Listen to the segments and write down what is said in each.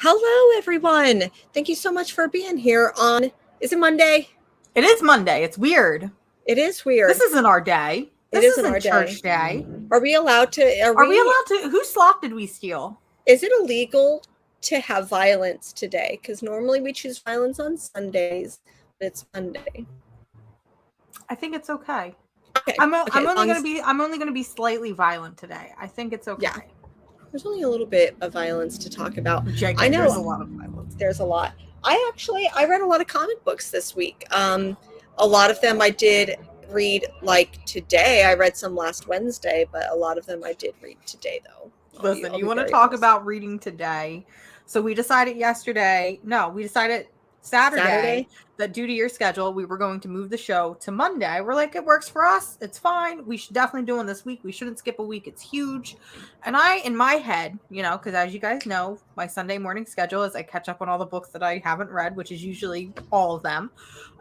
Hello, everyone. Thank you so much for being here on, is it Monday? It is Monday. It's weird. It is weird. This isn't our day. It This isn't our church day. Are we allowed to, Are we allowed to? Whose slop did we steal? Is it illegal to have violence today? Because normally we choose violence on Sundays, but it's Monday. I think it's okay. Okay. I'm only gonna be slightly violent today. I think it's okay. Yeah. There's only a little bit of violence to talk about. I know there's a lot of violence. There's a lot. I read a lot of comic books this week. A lot of them I did read like today. I read some last Wednesday, but a lot of them I did read today though. Listen, you want to talk about reading today? So we decided Saturday that due to your schedule, we were going to move the show to Monday. We're like, it works for us. It's fine. We should definitely do one this week. We shouldn't skip a week. It's huge. And in my head, because as you guys know, my Sunday morning schedule is I catch up on all the books that I haven't read, which is usually all of them.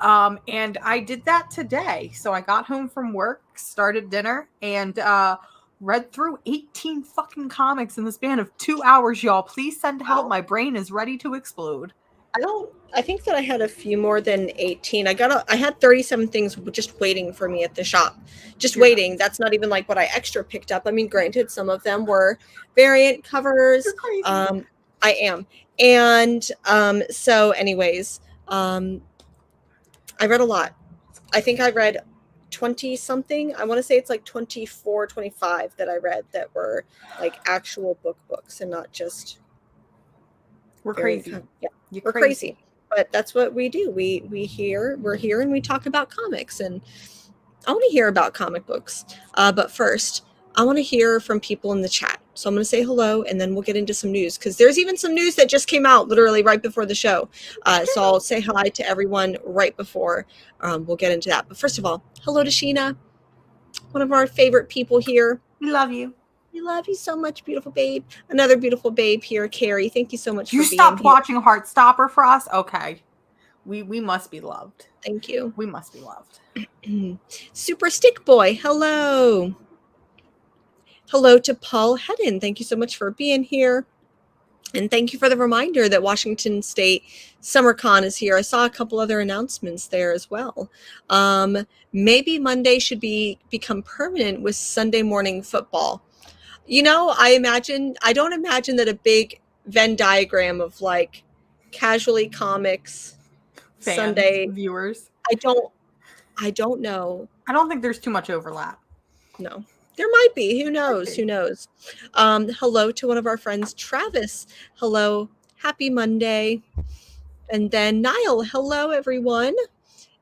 And I did that today. So I got home from work, started dinner, and read through 18 fucking comics in the span of 2 hours, y'all. Please send help. My brain is ready to explode. I think that I had a few more than 18. I had 37 things just waiting for me at the shop. Just waiting. That's not even like what I extra picked up. I mean, granted, some of them were variant covers. I am. And so anyways, I read a lot. I think I read 20 something. I want to say it's like 24, 25 that I read that were like actual books and not just we're crazy. We're crazy. But that's what we do. We're here and we talk about comics, and I want to hear about comic books. But first, I want to hear from people in the chat. So I'm going to say hello, and then we'll get into some news, because there's even some news that just came out literally right before the show. So I'll say hi to everyone right before we'll get into that. But first of all, hello to Sheena, one of our favorite people here. We love you. We love you so much, beautiful babe. Another beautiful babe here, Carrie. Thank you so much for being here. You stopped watching Heartstopper for us? Okay. We must be loved. Thank you. We must be loved. Super Stick Boy, hello. Hello to Paul Hedden. Thank you so much for being here. And thank you for the reminder that Washington State SummerCon is here. I saw a couple other announcements there as well. Maybe Monday should become permanent with Sunday morning football. I don't imagine that a big Venn diagram of like casually comics fans, Sunday viewers. I don't know. I don't think there's too much overlap. No. There might be. Who knows? Who knows? Hello to one of our friends, Travis. Hello. Happy Monday. And then Niall. Hello, everyone.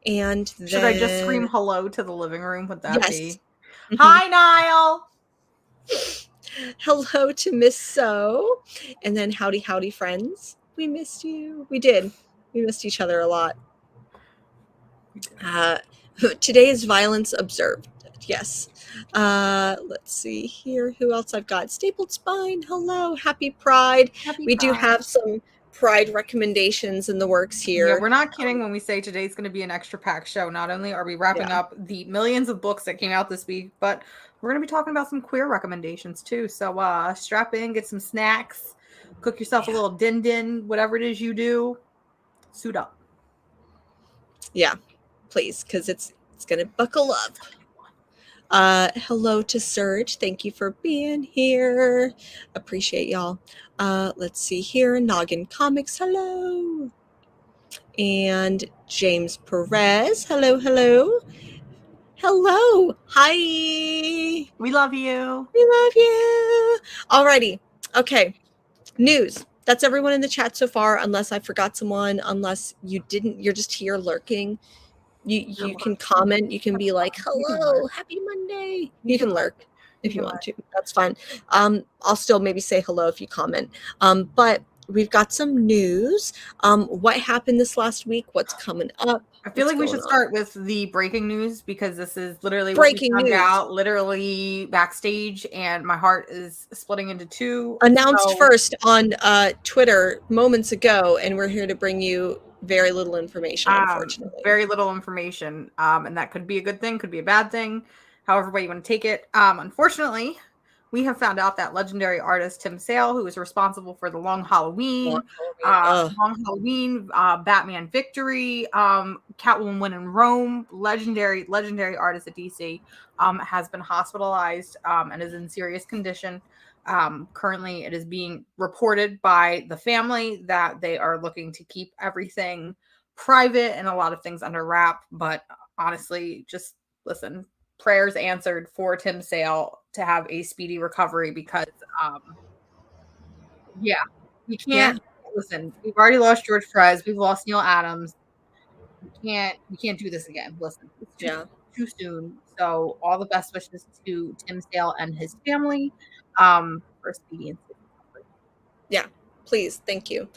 And then... Should I just scream hello to the living room? Would that be? Mm-hmm. Hi, Niall. Hello to Miss So. And then howdy, friends. We missed you. We did. We missed each other a lot. Today is violence observed. Yes. Let's see here. Who else I've got? Stapled Spine. Hello. Happy Pride. We do have some Pride recommendations in the works here. Yeah, we're not kidding when we say today's going to be an extra packed show. Not only are we wrapping up the millions of books that came out this week, but we're going to be talking about some queer recommendations too. So strap in, get some snacks, cook yourself a little din, whatever it is you do. Suit up. Yeah, please, because it's going to buckle up. Hello to Serge. Thank you for being here. Appreciate y'all. Let's see here. Noggin Comics. Hello. And James Perez. Hello. Hello. Hi. We love you. We love you. Alrighty. Okay. News. That's everyone in the chat so far, unless I forgot someone, unless you didn't, you're just here lurking. You can comment. You can be like, hello, happy Monday. You can lurk if you want to. That's fine. I'll still maybe say hello if you comment. But we've got some news. What happened this last week? What's coming up? I feel like we should start with the breaking news, because this is literally breaking what we news found out literally backstage, and my heart is splitting into two. Announced first on Twitter moments ago, and we're here to bring you very little information, unfortunately. Very little information. And that could be a good thing, could be a bad thing, however way you want to take it. Unfortunately, we have found out that legendary artist Tim Sale, who is responsible for the Long Halloween, Ugh. Batman Victory, Catwoman Win in Rome, legendary artist at DC, has been hospitalized and is in serious condition. Currently, it is being reported by the family that they are looking to keep everything private and a lot of things under wrap. But honestly, just listen, prayers answered for Tim Sale to have a speedy recovery because, yeah, we Yeah. can't listen. We've already lost George Perez. We've lost Neil Adams. We can't do this again. Listen, it's Yeah. too soon. So all the best wishes to Tim Sale and his family for a speedy and safe recovery. Yeah. Please. Thank you.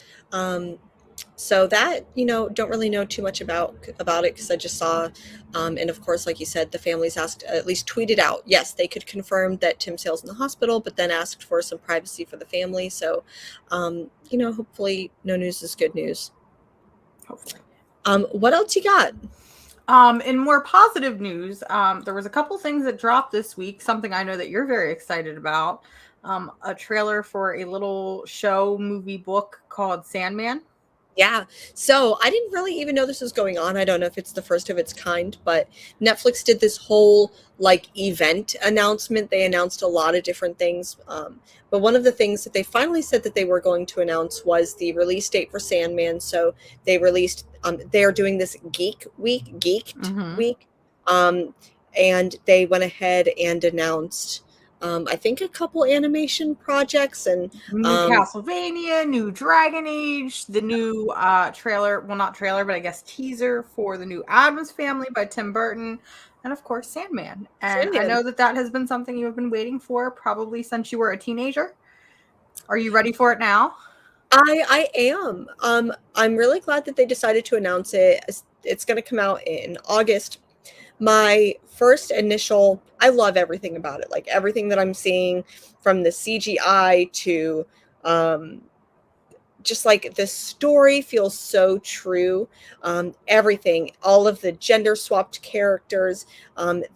So that, don't really know too much about it because I just saw, and of course, like you said, the families asked, at least tweeted out, yes, they could confirm that Tim Sale's in the hospital, but then asked for some privacy for the family. So, hopefully, no news is good news. Hopefully. What else you got? In more positive news, there was a couple things that dropped this week. Something I know that you're very excited about. A trailer for a little show movie book called Sandman. Yeah. So I didn't really even know this was going on. I don't know if it's the first of its kind, but Netflix did this whole event announcement. They announced a lot of different things. But one of the things that they finally said that they were going to announce was the release date for Sandman. So they released, they are doing this Geeked Week. And they went ahead and announced, I think, a couple animation projects and new Castlevania, new Dragon Age, the new trailer, well, not trailer, but I guess teaser for the new Addams Family by Tim Burton, and of course Sandman. And I know that has been something you have been waiting for probably since you were a teenager. Are you ready for it now? I am. I'm really glad that they decided to announce it. It's going to come out in August. My first initial, I love everything about it. Like everything that I'm seeing, from the CGI to just like the story feels so true. Everything, all of the gender swapped characters,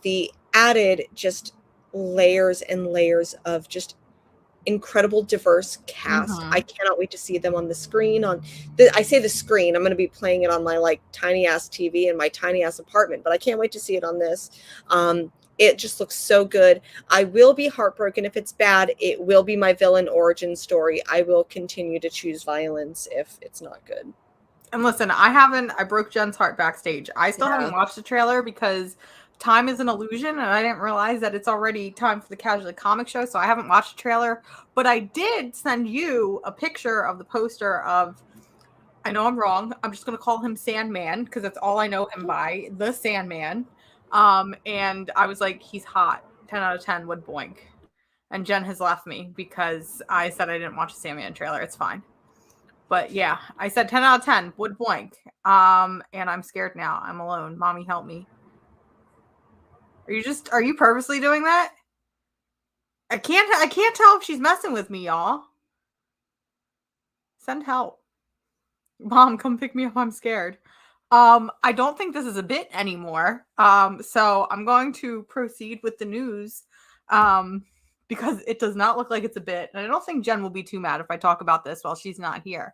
the added just layers and layers of just incredible diverse cast. I cannot wait to see them on the screen. I say the screen, I'm going to be playing it on my tiny ass TV in my tiny ass apartment, but I can't wait to see it on this. It just looks so good. I will be heartbroken if it's bad. It will be my villain origin story. I will continue to choose violence if it's not good. And listen, I broke Jen's heart backstage. I still haven't watched the trailer because time is an illusion, and I didn't realize that it's already time for the Casually Comic Show, so I haven't watched the trailer. But I did send you a picture of the poster of, I know I'm wrong, I'm just going to call him Sandman because that's all I know him by, the Sandman. And I was like, he's hot. 10 out of 10 would boink. And Jen has left me because I said I didn't watch the Sandman trailer. It's fine. But yeah, I said 10 out of 10 would boink. And I'm scared now. I'm alone. Mommy, help me. Are you purposely doing that? I can't tell if she's messing with me, y'all. Send help. Mom, come pick me up. I'm scared. I don't think this is a bit anymore. So I'm going to proceed with the news. Because it does not look like it's a bit. And I don't think Jen will be too mad if I talk about this while she's not here.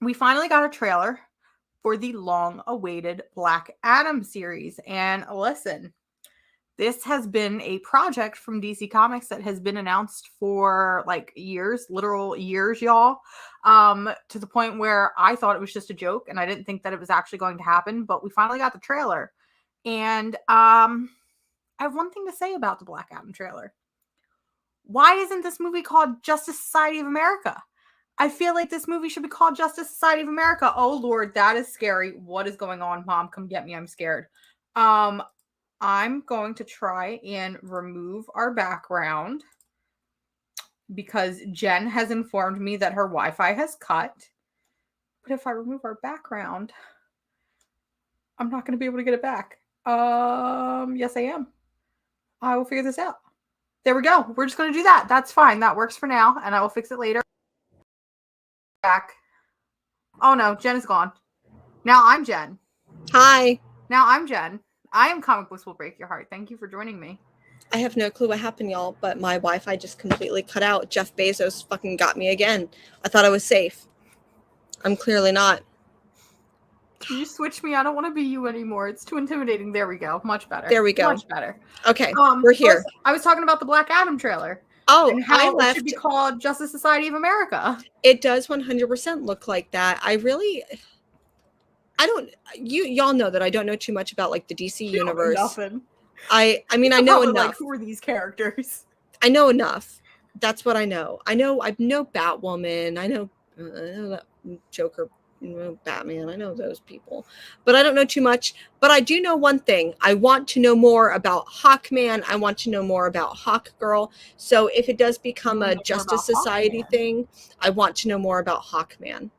We finally got a trailer for the long-awaited Black Adam series. And listen, this has been a project from DC Comics that has been announced for years, literal years, y'all. To the point where I thought it was just a joke and I didn't think that it was actually going to happen. But we finally got the trailer. And I have one thing to say about the Black Adam trailer. Why isn't this movie called Justice Society of America? I feel like this movie should be called Justice Society of America. Oh, Lord, that is scary. What is going on? Mom, come get me. I'm scared. I'm going to try and remove our background because Jen has informed me that her Wi-Fi has cut. But if I remove our background, I'm not going to be able to get it back. Yes, I am. I will figure this out. There we go. We're just going to do that. That's fine. That works for now, and I will fix it later. Back. Oh, no. Jen is gone. Now I'm Jen. Hi. Now I'm Jen. I am Comic Books Will Break Your Heart. Thank you for joining me. I have no clue what happened, y'all, but my Wi-Fi just completely cut out. Jeff Bezos fucking got me again. I thought I was safe. I'm clearly not. Can you switch me? I don't want to be you anymore. It's too intimidating. There we go. Much better. There we go. Much better. Okay, we're here. I was talking about the Black Adam trailer. Oh, and how it should be called Justice Society of America. It does 100% look like that. Y'all know that I don't know too much about like the DC universe. Nothing. I mean, I know enough. Like, who are these characters? I know enough. That's what I know. I know Batwoman. I know that Joker, Batman. I know those people, but I don't know too much. But I do know one thing. I want to know more about Hawkman. I want to know more about Hawkgirl. So if it does become a Justice Society thing, I want to know more about Hawkman.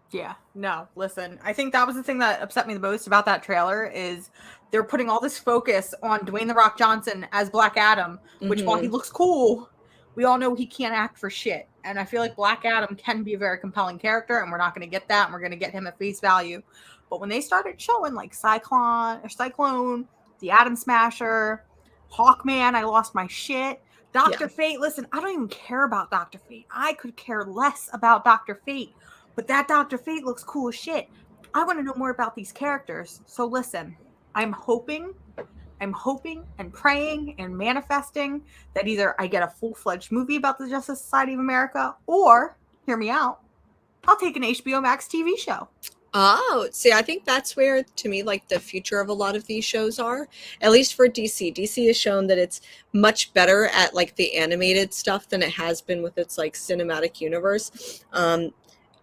Yeah, no, listen, I think that was the thing that upset me the most about that trailer is they're putting all this focus on Dwayne "The Rock" Johnson as Black Adam, which while he looks cool, we all know he can't act for shit. And I feel like Black Adam can be a very compelling character, and we're not going to get that, and we're going to get him at face value. But when they started showing like Cyclone, the Atom Smasher, Hawkman, I lost my shit. Dr. Fate, listen, I don't even care about Dr. Fate. I could care less about Dr. Fate. But that Dr. Fate looks cool as shit. I want to know more about these characters. So listen, I'm hoping and praying and manifesting that either I get a full-fledged movie about the Justice Society of America, or, hear me out, I'll take an HBO Max TV show. Oh, see, I think that's where, to me, like the future of a lot of these shows are, at least for DC. DC has shown that it's much better at like the animated stuff than it has been with its like cinematic universe.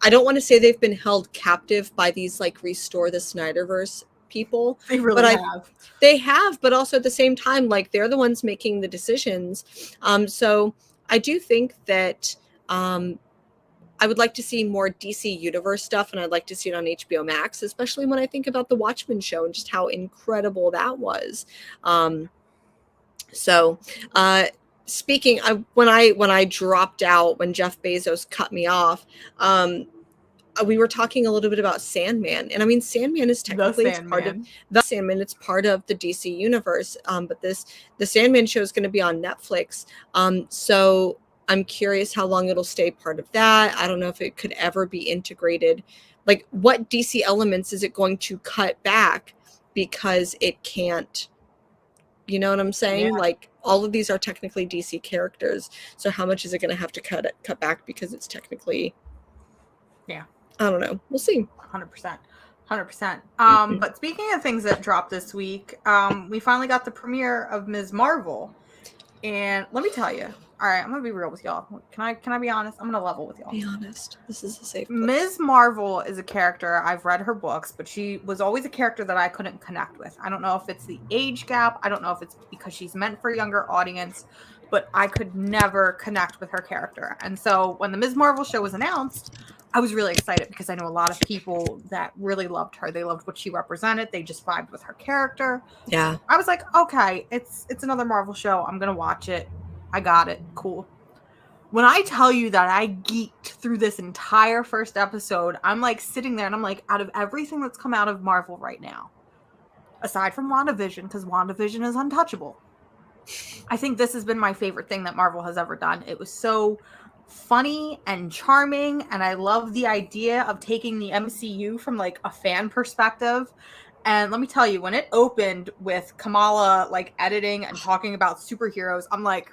I don't want to say they've been held captive by these like restore the Snyderverse people. They really have. They have, but also at the same time, like they're the ones making the decisions. So I do think that I would like to see more DC Universe stuff, and I'd like to see it on HBO Max, especially when I think about the Watchmen show and just how incredible that was. Speaking, when I dropped out, when Jeff Bezos cut me off, we were talking a little bit about Sandman, and I mean, Sandman is technically part of the Sandman. It's part of the DC universe, but the Sandman show is going to be on Netflix. So I'm curious how long it'll stay part of that. I don't know if it could ever be integrated. Like, what DC elements is it going to cut back because it can't? You know what I'm saying? Yeah. Like, all of these are technically DC characters. So how much is it going to have to cut back because it's technically? Yeah. I don't know. We'll see. 100%. But speaking of things that dropped this week, we finally got the premiere of Ms. Marvel. And let me tell you. All right, I'm going to be real with y'all. Can I be honest? I'm going to level with y'all. Be honest. This is a safe place. Ms. Marvel is a character. I've read her books, but she was always a character that I couldn't connect with. I don't know if it's the age gap. I don't know if it's because she's meant for a younger audience, but I could never connect with her character. And so when the Ms. Marvel show was announced, I was really excited because I know a lot of people that really loved her. They loved what she represented. They just vibed with her character. Yeah. I was like, okay, it's another Marvel show. I'm going to watch it. I got it. Cool. When I tell you that I geeked through this entire first episode, I'm like sitting there and I'm like, out of everything that's come out of Marvel right now, aside from WandaVision, because WandaVision is untouchable, I think this has been my favorite thing that Marvel has ever done. It was so funny and charming, and I love the idea of taking the MCU from like a fan perspective. And let me tell you, when it opened with Kamala like editing and talking about superheroes, I'm like,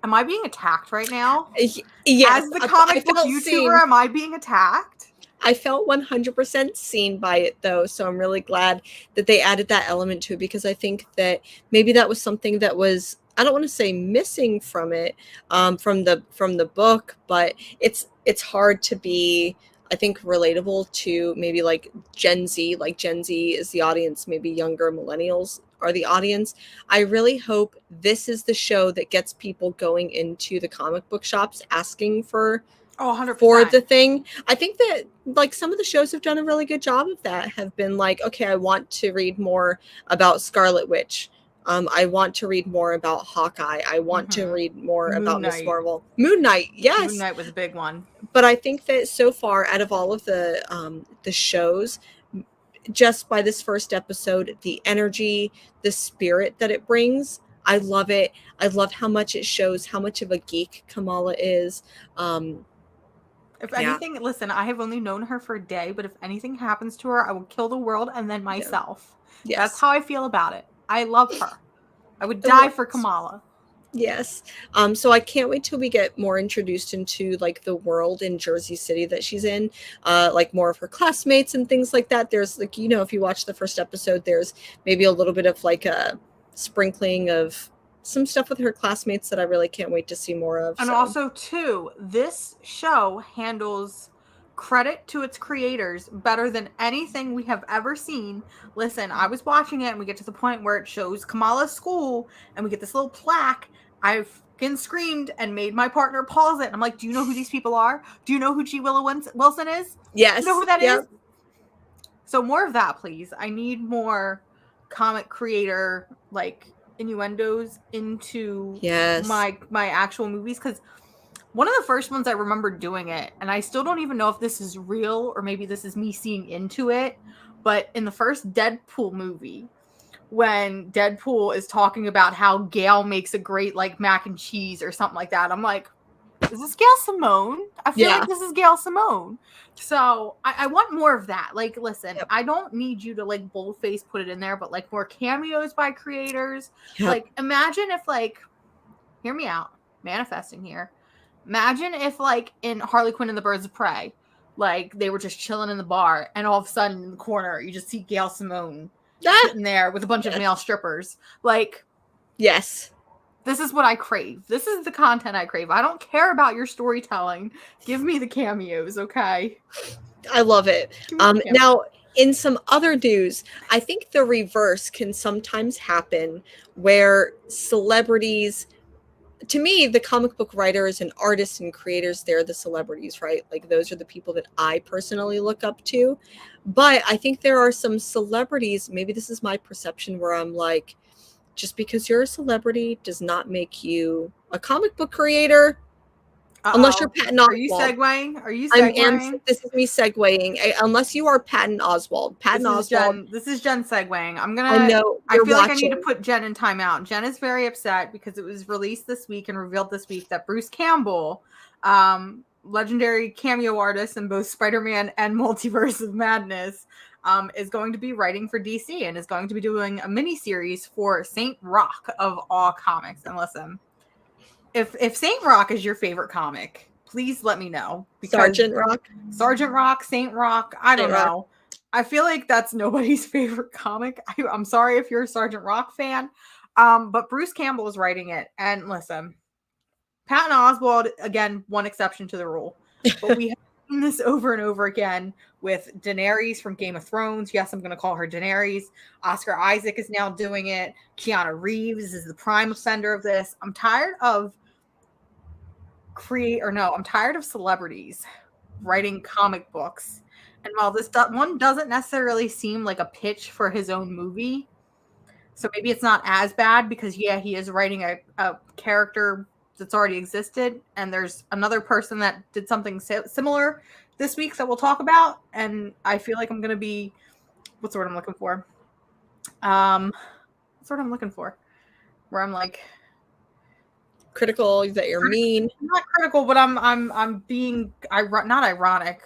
am I being attacked right now? Yes. As the comic book YouTuber, am I being attacked? I felt 100% seen by it, though, so I'm really glad that they added that element to it, because I think that maybe that was something that was, I don't want to say missing from it, from the book, but it's hard to be, I think, relatable to maybe like Gen Z. Like Gen Z is the audience, maybe younger millennials are the audience. I really hope this is the show that gets people going into the comic book shops asking for 100%. For the thing. I think that like some of the shows have done a really good job of that, have been like, okay, I want to read more about Scarlet Witch. I want to read more about Hawkeye. I want to read more about Ms. Marvel. Moon Knight, yes. Moon Knight was a big one. But I think that so far, out of all of the shows, just by this first episode, the energy, the spirit that it brings, I love it. I love how much it shows how much of a geek Kamala is. If Yeah. anything, listen, I have only known her for a day, but if anything happens to her, I will kill the world and then myself. Yes. That's how I feel about it. I love her. I would I die love for Kamala. Yes. So I can't wait till we get more introduced into like the world in Jersey City that she's in, like more of her classmates and things like that. There's like, you know, if you watch the first episode, there's maybe a little bit of like a sprinkling of some stuff with her classmates that I really can't wait to see more of. And also, too, this show handles credit to its creators better than anything we have ever seen. Listen, I was watching it and we get to the point where it shows Kamala's school and we get this little plaque. I fucking screamed and made my partner pause it. I'm like, do you know who these people are? Do you know who G. Willow Wilson is? Yes. Do you know who that is? So more of that, please. I need more comic creator like innuendos into my actual movies, because one of the first ones I remember doing it, and I still don't even know if this is real or maybe this is me seeing into it, but in the first Deadpool movie, when Deadpool is talking about how Gail makes a great like mac and cheese or something like that, I'm like, is this Gail Simone? I feel like this is Gail Simone. So I want more of that. Like, listen, I don't need you to like boldface put it in there, but like more cameos by creators. Like, imagine if like, hear me out, manifesting here. Imagine if like in Harley Quinn and the Birds of Prey, like they were just chilling in the bar and all of a sudden in the corner you just see Gail Simone sitting there with a bunch of male strippers. Like, yes. This is what I crave. This is the content I crave. I don't care about your storytelling. Give me the cameos, okay? I love it. Now, in some other news, I think the reverse can sometimes happen where celebrities, to me, the comic book writers and artists and creators, they're the celebrities, right? Like those are the people that I personally look up to. But I think there are some celebrities, maybe this is my perception, where I'm like, just because you're a celebrity does not make you a comic book creator. Unless you're Patton Oswalt. Are you segueing? Are you segueing? This is me segueing. Unless you are Patton Oswalt. Patton Oswalt. This is Jen segueing. I know. I feel like I need to put Jen in timeout. Jen is very upset because it was released this week and revealed this week that Bruce Campbell, legendary cameo artist in both Spider-Man and Multiverse of Madness, is going to be writing for DC and is going to be doing a mini-series for Saint Rock of all comics. And listen, if Saint Rock is your favorite comic, please let me know. Sergeant Rock, Saint Rock, I don't know. I feel like that's nobody's favorite comic. I'm sorry if you're a Sergeant Rock fan, but Bruce Campbell is writing it. And listen, Patton Oswalt, again, one exception to the rule, but we have seen this over and over again with Daenerys from Game of Thrones. Yes, I'm going to call her Daenerys. Oscar Isaac is now doing it. Keanu Reeves is the prime offender of this. I'm tired of I'm tired of celebrities writing comic books. And while this one doesn't necessarily seem like a pitch for his own movie, so maybe it's not as bad because, yeah, he is writing a character that's already existed. And there's another person that did something similar this week that we'll talk about. And I feel like I'm going to be, what's the word I'm looking for? Where I'm like, critical, that you're mean. Not critical, but I'm being not ironic,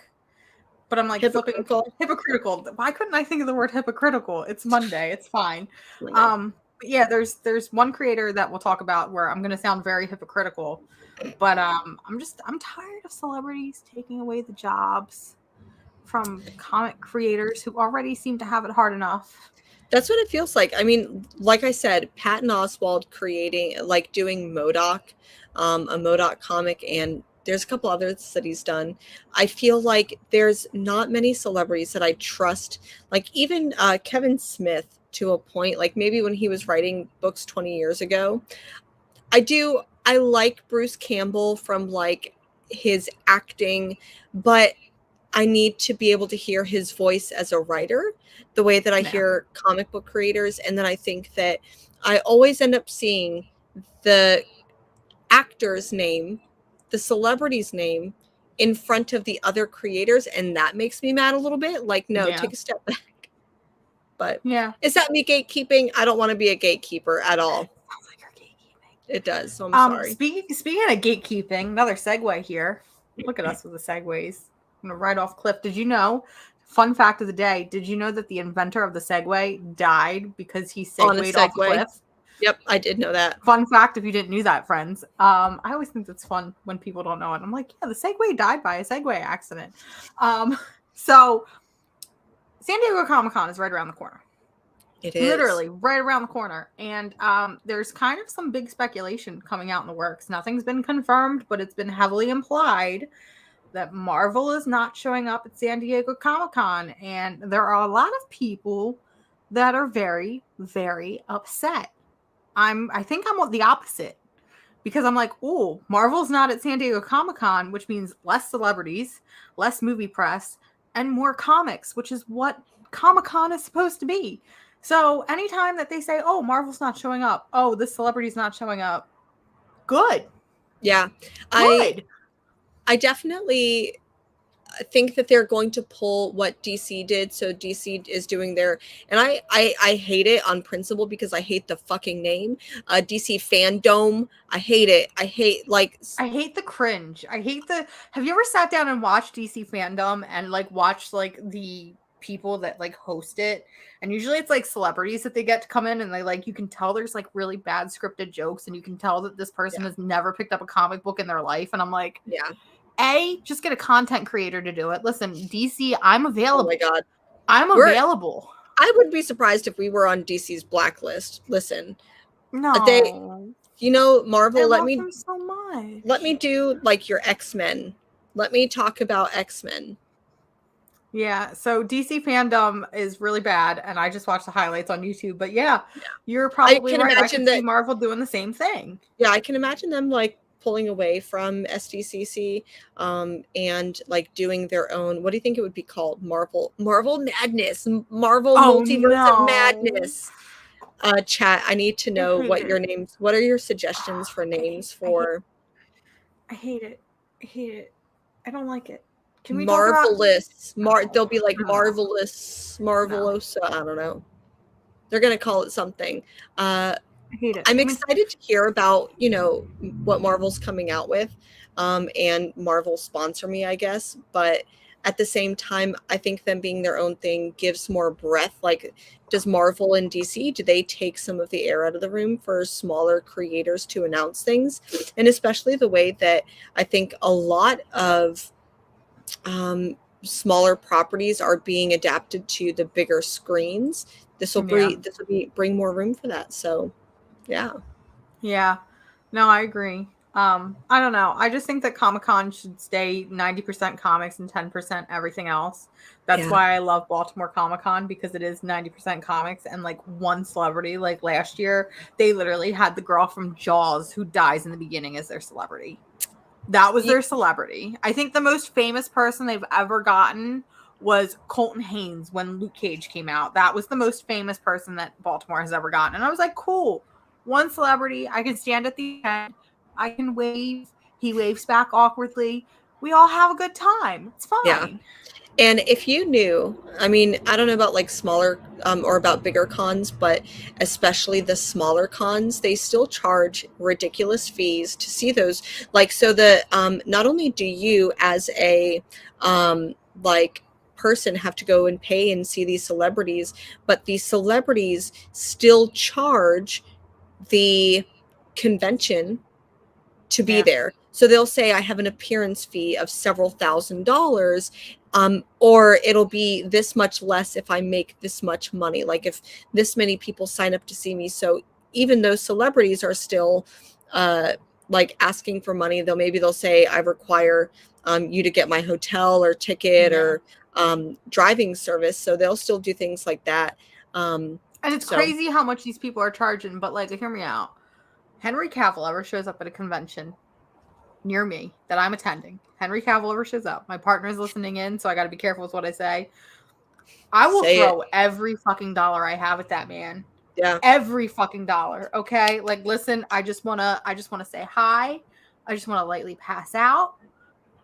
but I'm like hypocritical. Why couldn't I think of the word hypocritical? It's Monday. It's fine. But yeah, there's one creator that we'll talk about where I'm going to sound very hypocritical, but I'm tired of celebrities taking away the jobs from comic creators who already seem to have it hard enough. That's what it feels like. I mean, like I said, Patton Oswalt doing MODOK, a MODOK comic, and there's a couple others that he's done. I feel like there's not many celebrities that I trust. Like even Kevin Smith, to a point, like maybe when he was writing books 20 years ago. I like Bruce Campbell from like his acting, but I need to be able to hear his voice as a writer the way that I hear comic book creators. And then I think that I always end up seeing the actor's name, the celebrity's name in front of the other creators. And that makes me mad a little bit. Like, no, take a step back. But yeah, is that me gatekeeping? I don't want to be a gatekeeper at all. Sounds like you're It does. So I'm sorry. Speaking of gatekeeping, another segue here. Look at us with the segues. I'm gonna right off cliff. Did you know? Fun fact of the day. Did you know that the inventor of the Segway died because he On a segued off a Segway. cliff? Yep, I did know that. Fun fact if you didn't know that, friends. I always think that's fun when people don't know it. I'm like, yeah, the Segway died by a Segway accident. So San Diego Comic-Con is right around the corner. It is. Literally right around the corner. And there's kind of some big speculation coming out in the works. Nothing's been confirmed, but it's been heavily implied that Marvel is not showing up at San Diego Comic-Con. And there are a lot of people that are very, very upset. I think I'm the opposite. Because I'm like, oh, Marvel's not at San Diego Comic-Con, which means less celebrities, less movie press, and more comics, which is what Comic-Con is supposed to be. So anytime that they say, oh, Marvel's not showing up, oh, this celebrity's not showing up, good. Yeah. Good. I definitely think that they're going to pull what DC did. So DC is doing their, and I hate it on principle because I hate the fucking name. DC Fandom. I hate it. I hate the cringe. Have you ever sat down and watched DC Fandom and like watched like the people that like host it? And usually it's like celebrities that they get to come in and they like, you can tell there's like really bad scripted jokes and you can tell that this person has never picked up a comic book in their life. And I'm like, just get a content creator to do it. Listen, DC, I'm available. Oh my God. I'm available. I would be surprised if we were on DC's blacklist. Listen. No. Marvel, let me so much. Let me do like your X-Men. Let me talk about X-Men. Yeah, so DC Fandom is really bad, and I just watched the highlights on YouTube. But you're probably right. I can see Marvel doing the same thing. Yeah, I can imagine them like pulling away from SDCC and like doing their own, what do you think it would be called? Marvel Madness, Marvel Multiverse of Madness. Chat, I need to know what are your suggestions for names for? I hate it. I don't like it. Can we Marvelous? They'll be like Marvelous, Marvelosa. I don't know. They're gonna call it something. I hate it. I'm excited to hear about, what Marvel's coming out with, and Marvel sponsor me, I guess. But at the same time, I think them being their own thing gives more breadth. Like, does Marvel and DC, do they take some of the air out of the room for smaller creators to announce things? And especially the way that I think a lot of smaller properties are being adapted to the bigger screens. This will bring more room for that. So yeah, no, I agree. I don't know, I just think that Comic-Con should stay 90% comics and 10% everything else. That's why I love Baltimore Comic-Con, because it is 90% comics and like one celebrity. Like last year they literally had the girl from Jaws who dies in the beginning as their celebrity. That was their celebrity. I think the most famous person they've ever gotten was Colton Haynes when Luke Cage came out. That was the most famous person that Baltimore has ever gotten. And I was like, cool. One celebrity. I can stand at the end. I can wave. He waves back awkwardly. We all have a good time. It's fine. Yeah. And if you knew, I mean, I don't know about like smaller or about bigger cons, but especially the smaller cons, they still charge ridiculous fees to see those. Like, so not only do you as a person have to go and pay and see these celebrities, but these celebrities still charge the convention to be there. So they'll say, I have an appearance fee of several $1,000s, or it'll be this much less if I make this much money. Like if this many people sign up to see me. So even though celebrities are still like asking for money, they'll say, I require you to get my hotel or ticket or driving service. So they'll still do things like that. And it's crazy how much these people are charging, but like, hear me out. Henry Cavill ever shows up at a convention near me that I'm attending. Henry Cavill ever shows up. My partner's listening in, so I got to be careful with what I say. I will throw every fucking dollar I have at that man. Yeah. Every fucking dollar. Okay. Like, listen, I just want to say hi. I just want to lightly pass out.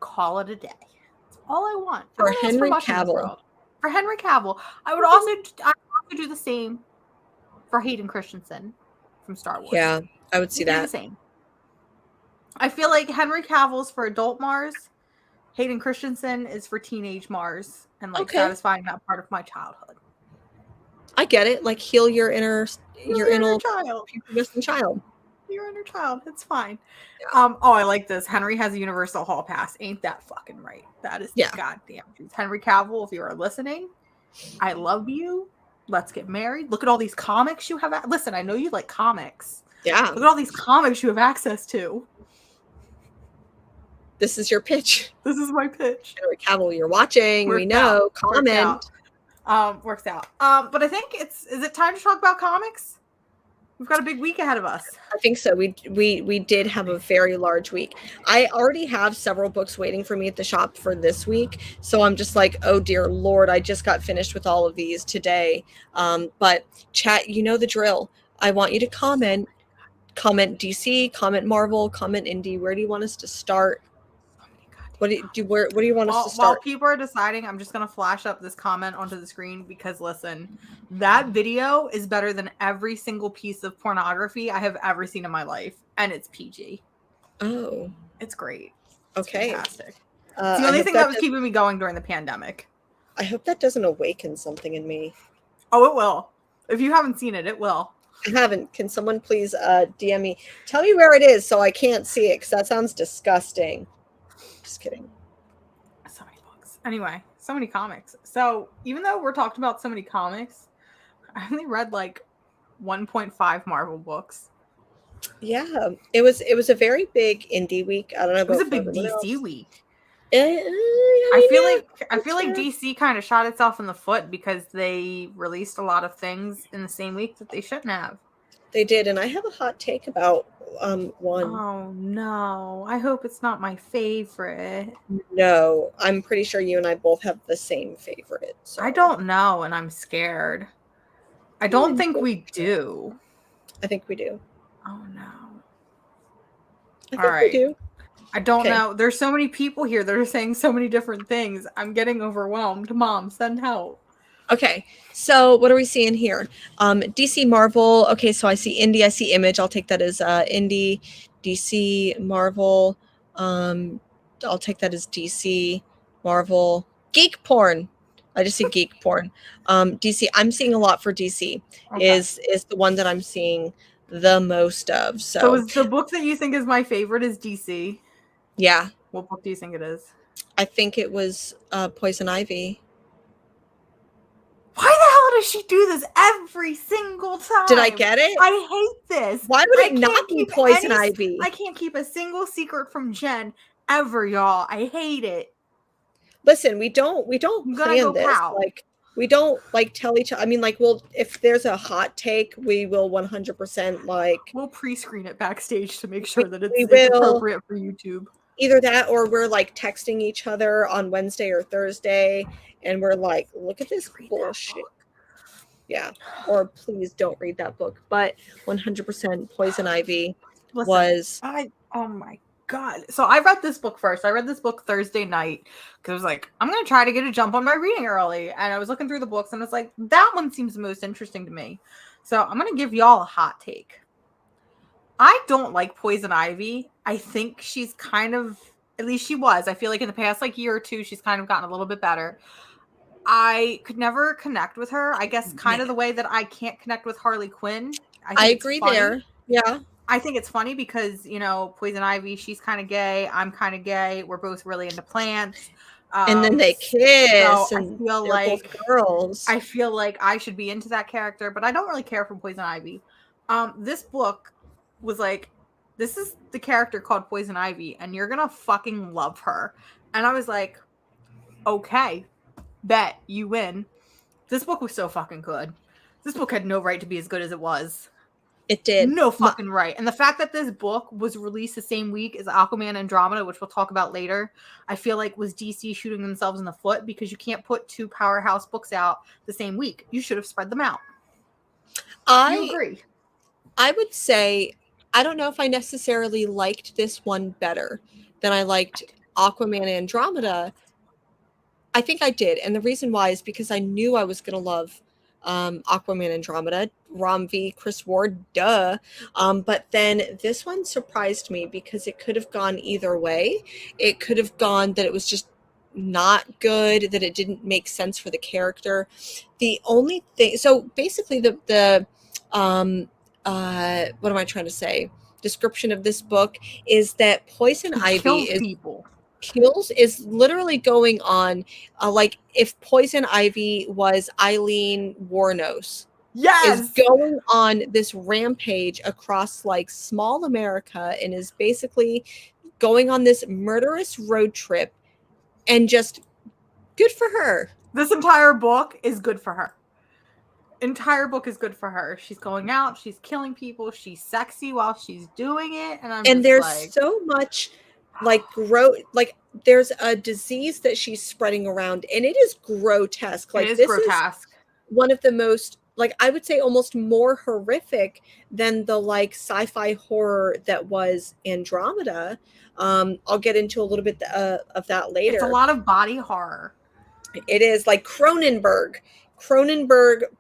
Call it a day. That's all I want. For Henry Cavill. For Henry Cavill. I would also do the same for Hayden Christensen from Star Wars. Yeah. I would see It'd be the that. same. I feel like Henry Cavill's for adult Mars, Hayden Christensen is for teenage Mars, and like Okay. satisfying that part of my childhood. I get it. Like heal your inner child. pubescent child. Your inner child. It's fine. Yeah. Oh, I like this. Henry has a Universal Hall Pass. Ain't that fucking right? That is the goddamn truth. Henry Cavill, if you are listening, I love you. Let's get married. Look at all these comics you have. Listen, I know you like comics. Yeah. Look at all these comics you have access to. This is your pitch. This is my pitch. Henry Cavill, you're watching. We know. Comment. Works out. But I think is it time to talk about comics? We've got a big week ahead of us. I think so. We did have a very large week. I already have several books waiting for me at the shop for this week. So I'm just like, oh dear Lord, I just got finished with all of these today. But chat, you know the drill. I want you to comment DC, comment Marvel, comment Indie. Where do you want us to start? What do you want us to start? While people are deciding, I'm just going to flash up this comment onto the screen because, listen, that video is better than every single piece of pornography I have ever seen in my life. And it's PG. Oh. It's great. Okay. It's fantastic. It's the only thing that was keeping me going during the pandemic. I hope that doesn't awaken something in me. Oh, it will. If you haven't seen it, it will. I haven't. Can someone please DM me? Tell me where it is so I can't see it because that sounds disgusting. Just kidding. So many books. Anyway, so many comics. So even though we're talking about so many comics, I only read like 1.5 Marvel books. Yeah, it was a very big indie week. I don't know. It was a big DC week. I feel like DC kind of shot itself in the foot because they released a lot of things in the same week that they shouldn't have. They did, and I have a hot take about one. Oh no! I hope it's not my favorite. No, I'm pretty sure you and I both have the same favorite. So. I don't know, and I'm scared. I don't think we do. I think we do. Oh no! I think we do. I don't know. There's so many people here that are saying so many different things. I'm getting overwhelmed. Mom, send help. Okay, so what are we seeing here? DC, Marvel. Okay, so I see Indie, I see Image. I'll take that as Indie, DC, Marvel. I'll take that as DC, Marvel. Geek porn. I just see geek porn. DC. I'm seeing a lot for DC. Okay. Is the one that I'm seeing the most of. So is the book that you think is my favorite is DC? Yeah. What book do you think it is? I think it was Poison Ivy. Why the hell does she do this every single time? Did I get it? I hate this. Why would it not be Poison Ivy? I can't keep a single secret from Jen ever, y'all. I hate it. Listen, we don't plan this. Like we don't like tell each other. I mean, like if there's a hot take, we will 100% like we'll pre-screen it backstage to make sure that it's appropriate for YouTube. Either that or we're like texting each other on Wednesday or Thursday and we're like, look at this bullshit. Yeah. Or please don't read that book. But 100% Poison Ivy was. Oh my God. So I read this book first. I read this book Thursday night because I was like, I'm going to try to get a jump on my reading early. And I was looking through the books and I was like, that one seems the most interesting to me. So I'm going to give y'all a hot take. I don't like Poison Ivy. I think she's kind of, at least she was. I feel like in the past year or two, she's kind of gotten a little bit better. I could never connect with her. I guess kind of the way that I can't connect with Harley Quinn. I agree there. Yeah. I think it's funny because, Poison Ivy, she's kind of gay. I'm kind of gay. We're both really into plants. And then they kiss. So and I feel like both girls. I feel like I should be into that character, but I don't really care for Poison Ivy. This book was like, this is the character called Poison Ivy, and you're gonna fucking love her. And I was like, okay, bet you win. This book was so fucking good. This book had no right to be as good as it was. It did. No fucking right. And the fact that this book was released the same week as Aquaman Andromeda, which we'll talk about later, I feel like was DC shooting themselves in the foot because you can't put two powerhouse books out the same week. You should have spread them out. I agree. I would say, I don't know if I necessarily liked this one better than I liked Aquaman Andromeda. I think I did. And the reason why is because I knew I was going to love Aquaman Andromeda, Rom V, Chris Ward, duh. But then this one surprised me because it could have gone either way. It could have gone that it was just not good, that it didn't make sense for the character. The only thing, so basically the what am I trying to say? Description of this book is that Poison He Ivy kills is people. kills is literally going on like if Poison Ivy was Eileen Warnos, is Yes. going on this rampage across like small America and is basically going on this murderous road trip, and just good for her. This entire book is good for her. Entire book is good for her. She's going out, she's killing people, she's sexy while she's doing it, and I'm And just there's like, so much like like there's a disease that she's spreading around, and it is grotesque. it Like is this is grotesque. one of the most, like I would say almost more horrific than the like sci-fi horror that was Andromeda. I'll get into a little bit of that later. It's a lot of body horror. It is like Cronenberg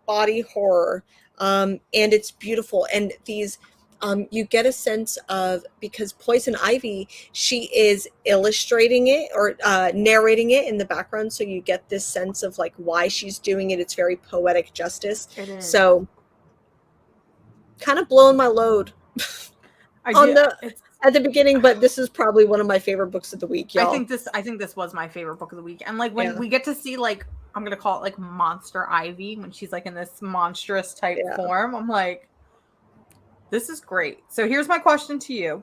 body horror, and it's beautiful. And these, you get a sense of, because Poison Ivy, she is illustrating it or narrating it in the background, so you get this sense of like why she's doing it. It's very poetic justice. It is. So, kind of blowing my load at the beginning, but this is probably one of my favorite books of the week, y'all. I think this was my favorite book of the week. And like when we get to see, like, I'm gonna call it like Monster Ivy, when she's like in this monstrous type form, I'm like, this is great. So here's my question to you,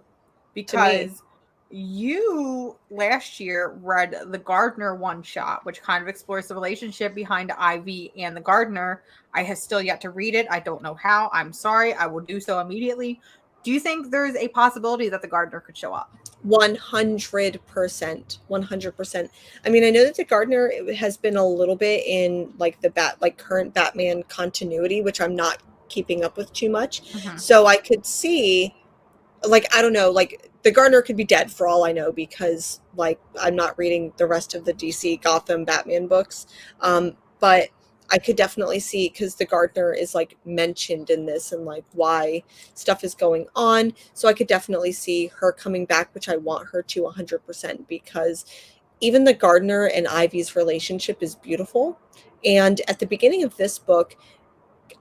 because you last year read the Gardener one shot, which kind of explores the relationship behind Ivy and the gardener. I have still yet to read it. I don't know how. I'm sorry. I will do so immediately. Do you think there's a possibility that the gardener could show up? 100%. 100%. I mean, I know that the gardener has been a little bit in like the current Batman continuity, which I'm not keeping up with too much. Mm-hmm. So I could see, like, I don't know, like the gardener could be dead for all I know, because like I'm not reading the rest of the DC Gotham Batman books. But I could definitely see, because the gardener is like mentioned in this and like why stuff is going on. So I could definitely see her coming back, which I want her to 100%, because even the gardener and Ivy's relationship is beautiful. And at the beginning of this book,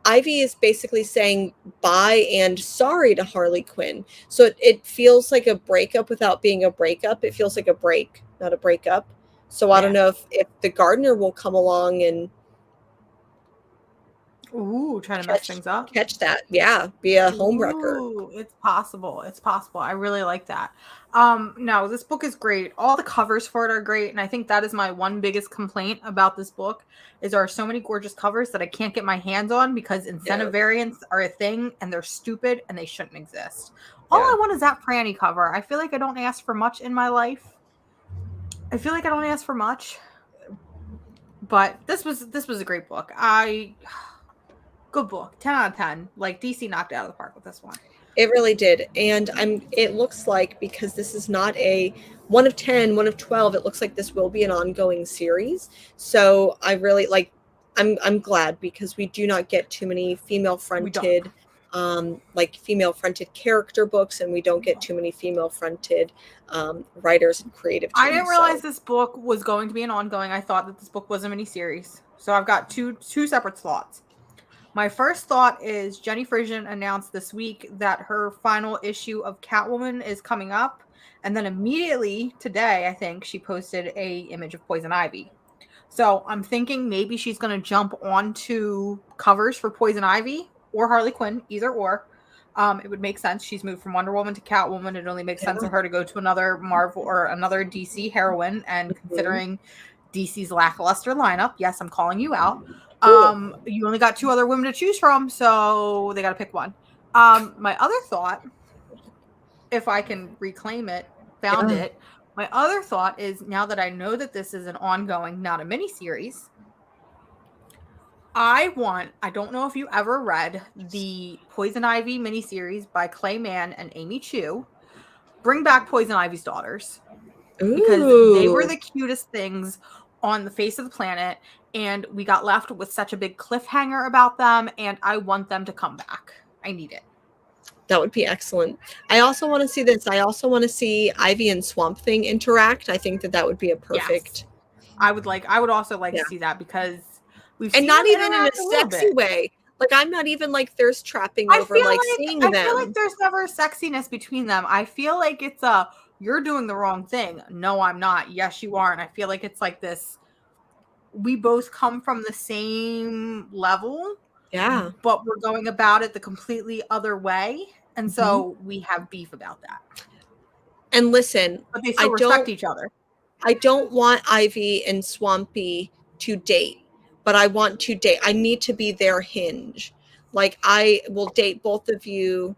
Ivy is basically saying bye and sorry to Harley Quinn. So it feels like a breakup without being a breakup. It feels like a break, not a breakup. So I don't know if the gardener will come along and trying to mess things up. Catch that. Yeah. Be a homewrecker. It's possible. It's possible. I really like that. No, this book is great. All the covers for it are great. And I think that is my one biggest complaint about this book, is there are so many gorgeous covers that I can't get my hands on, because incentive variants are a thing and they're stupid and they shouldn't exist. All I want is that Franny cover. I feel like I don't ask for much in my life. But this was a great book. Good book. 10 out of 10. Like, DC knocked it out of the park with this one. It really did. And it looks like, because this is not a 1 of 10, 1 of 12, it looks like this will be an ongoing series. So I really like, I'm glad, because we do not get too many female fronted character books, and we don't get too many female fronted writers and creative teams. I didn't realize this book was going to be an ongoing. I thought that this book was a miniseries. So I've got two separate thoughts. My first thought is Jenny Frisian announced this week that her final issue of Catwoman is coming up. And then immediately today, I think, she posted a image of Poison Ivy. So I'm thinking maybe she's going to jump onto covers for Poison Ivy or Harley Quinn, either or. It would make sense. She's moved from Wonder Woman to Catwoman. It only makes sense for her to go to another Marvel or another DC heroine. And considering DC's lackluster lineup, yes, I'm calling you out. You only got 2 other women to choose from, so they got to pick one. My other thought, if I can reclaim it, it. My other thought is, now that I know that this is an ongoing, not a miniseries, I don't know if you ever read the Poison Ivy miniseries by Clay Mann and Amy Chu. Bring back Poison Ivy's daughters. Because they were the cutest things on the face of the planet, and we got left with such a big cliffhanger about them, and I want them to come back. I need it. That would be excellent. I also want to see this. I also want to see Ivy and Swamp Thing interact. I think that that would be a perfect. Yes. I would also like to see that, because we've And seen not them even in a interact a little sexy bit. way. Like, I'm not even like thirst trapping over like seeing them. I feel like there's never sexiness between them. I feel like it's a, you're doing the wrong thing. No, I'm not. Yes, you are. And I feel like it's like this, we both come from the same level, Yeah. but we're going about it the completely other way. And so we have beef about that. And listen, But they still respect each other. I don't want Ivy and Swampy to date, but I want to date. I need to be their hinge. Like, I will date both of you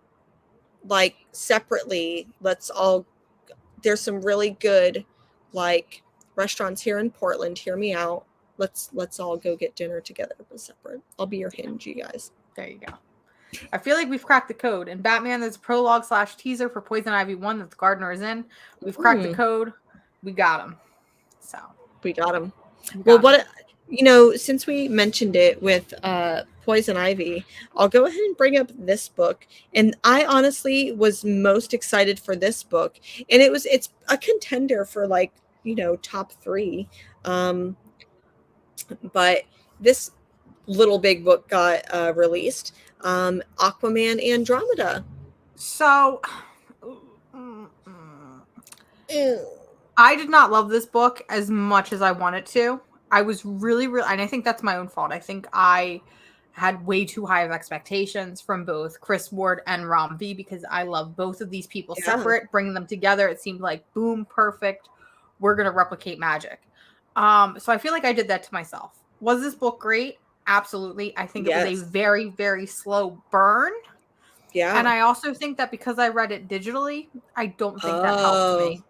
like separately. Let's all, there's some really good like restaurants here in Portland. Hear me out. Let's all go get dinner together, but separate. I'll be your hinge, you guys. There you go. I feel like we've cracked the code. In Batman, there's a prologue / teaser for Poison Ivy 1 that the Gardener is in. We've cracked the code. We got him. So we got him. Well, what, you know, since we mentioned it with Poison Ivy, I'll go ahead and bring up this book. And I honestly was most excited for this book. And it's a contender for like, you know, top 3. But this little big book got released. Aquaman Andromeda. So I did not love this book as much as I wanted to. I was really, and I think that's my own fault. I think I had way too high of expectations from both Chris Ward and Ram V, because I love both of these people separate. Bringing them together, it seemed like, boom, perfect. We're going to replicate magic. So I feel like I did that to myself. Was this book great? Absolutely. I think it was a very, very slow burn. Yeah. And I also think that because I read it digitally, I don't think that helped me.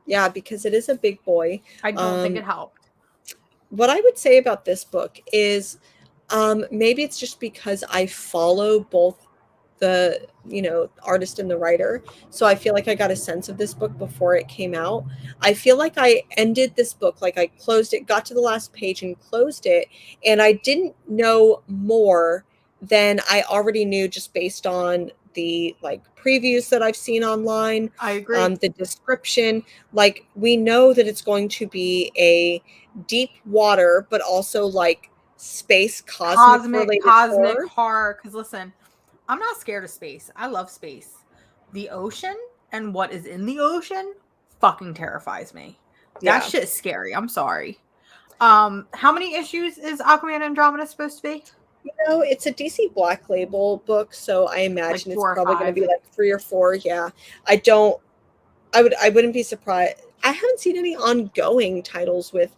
Yeah, because it is a big boy. I don't think it helped. What I would say about this book is maybe it's just because I follow both the, you know, artist and the writer. So I feel like I got a sense of this book before it came out. I feel like I ended this book, like I closed it, got to the last page and closed it. And I didn't know more than I already knew just based on the like previews that I've seen online. I agree. The description, like we know that it's going to be a deep water, but also like space cosmic horror. Because listen, I'm not scared of space. I love space. The ocean and what is in the ocean fucking terrifies me. That shit is scary. I'm sorry. How many issues is Aquaman Andromeda supposed to be? You know, it's a DC Black Label book, so I imagine like it's probably going to be like 3 or 4. Yeah, I wouldn't be surprised. I haven't seen any ongoing titles with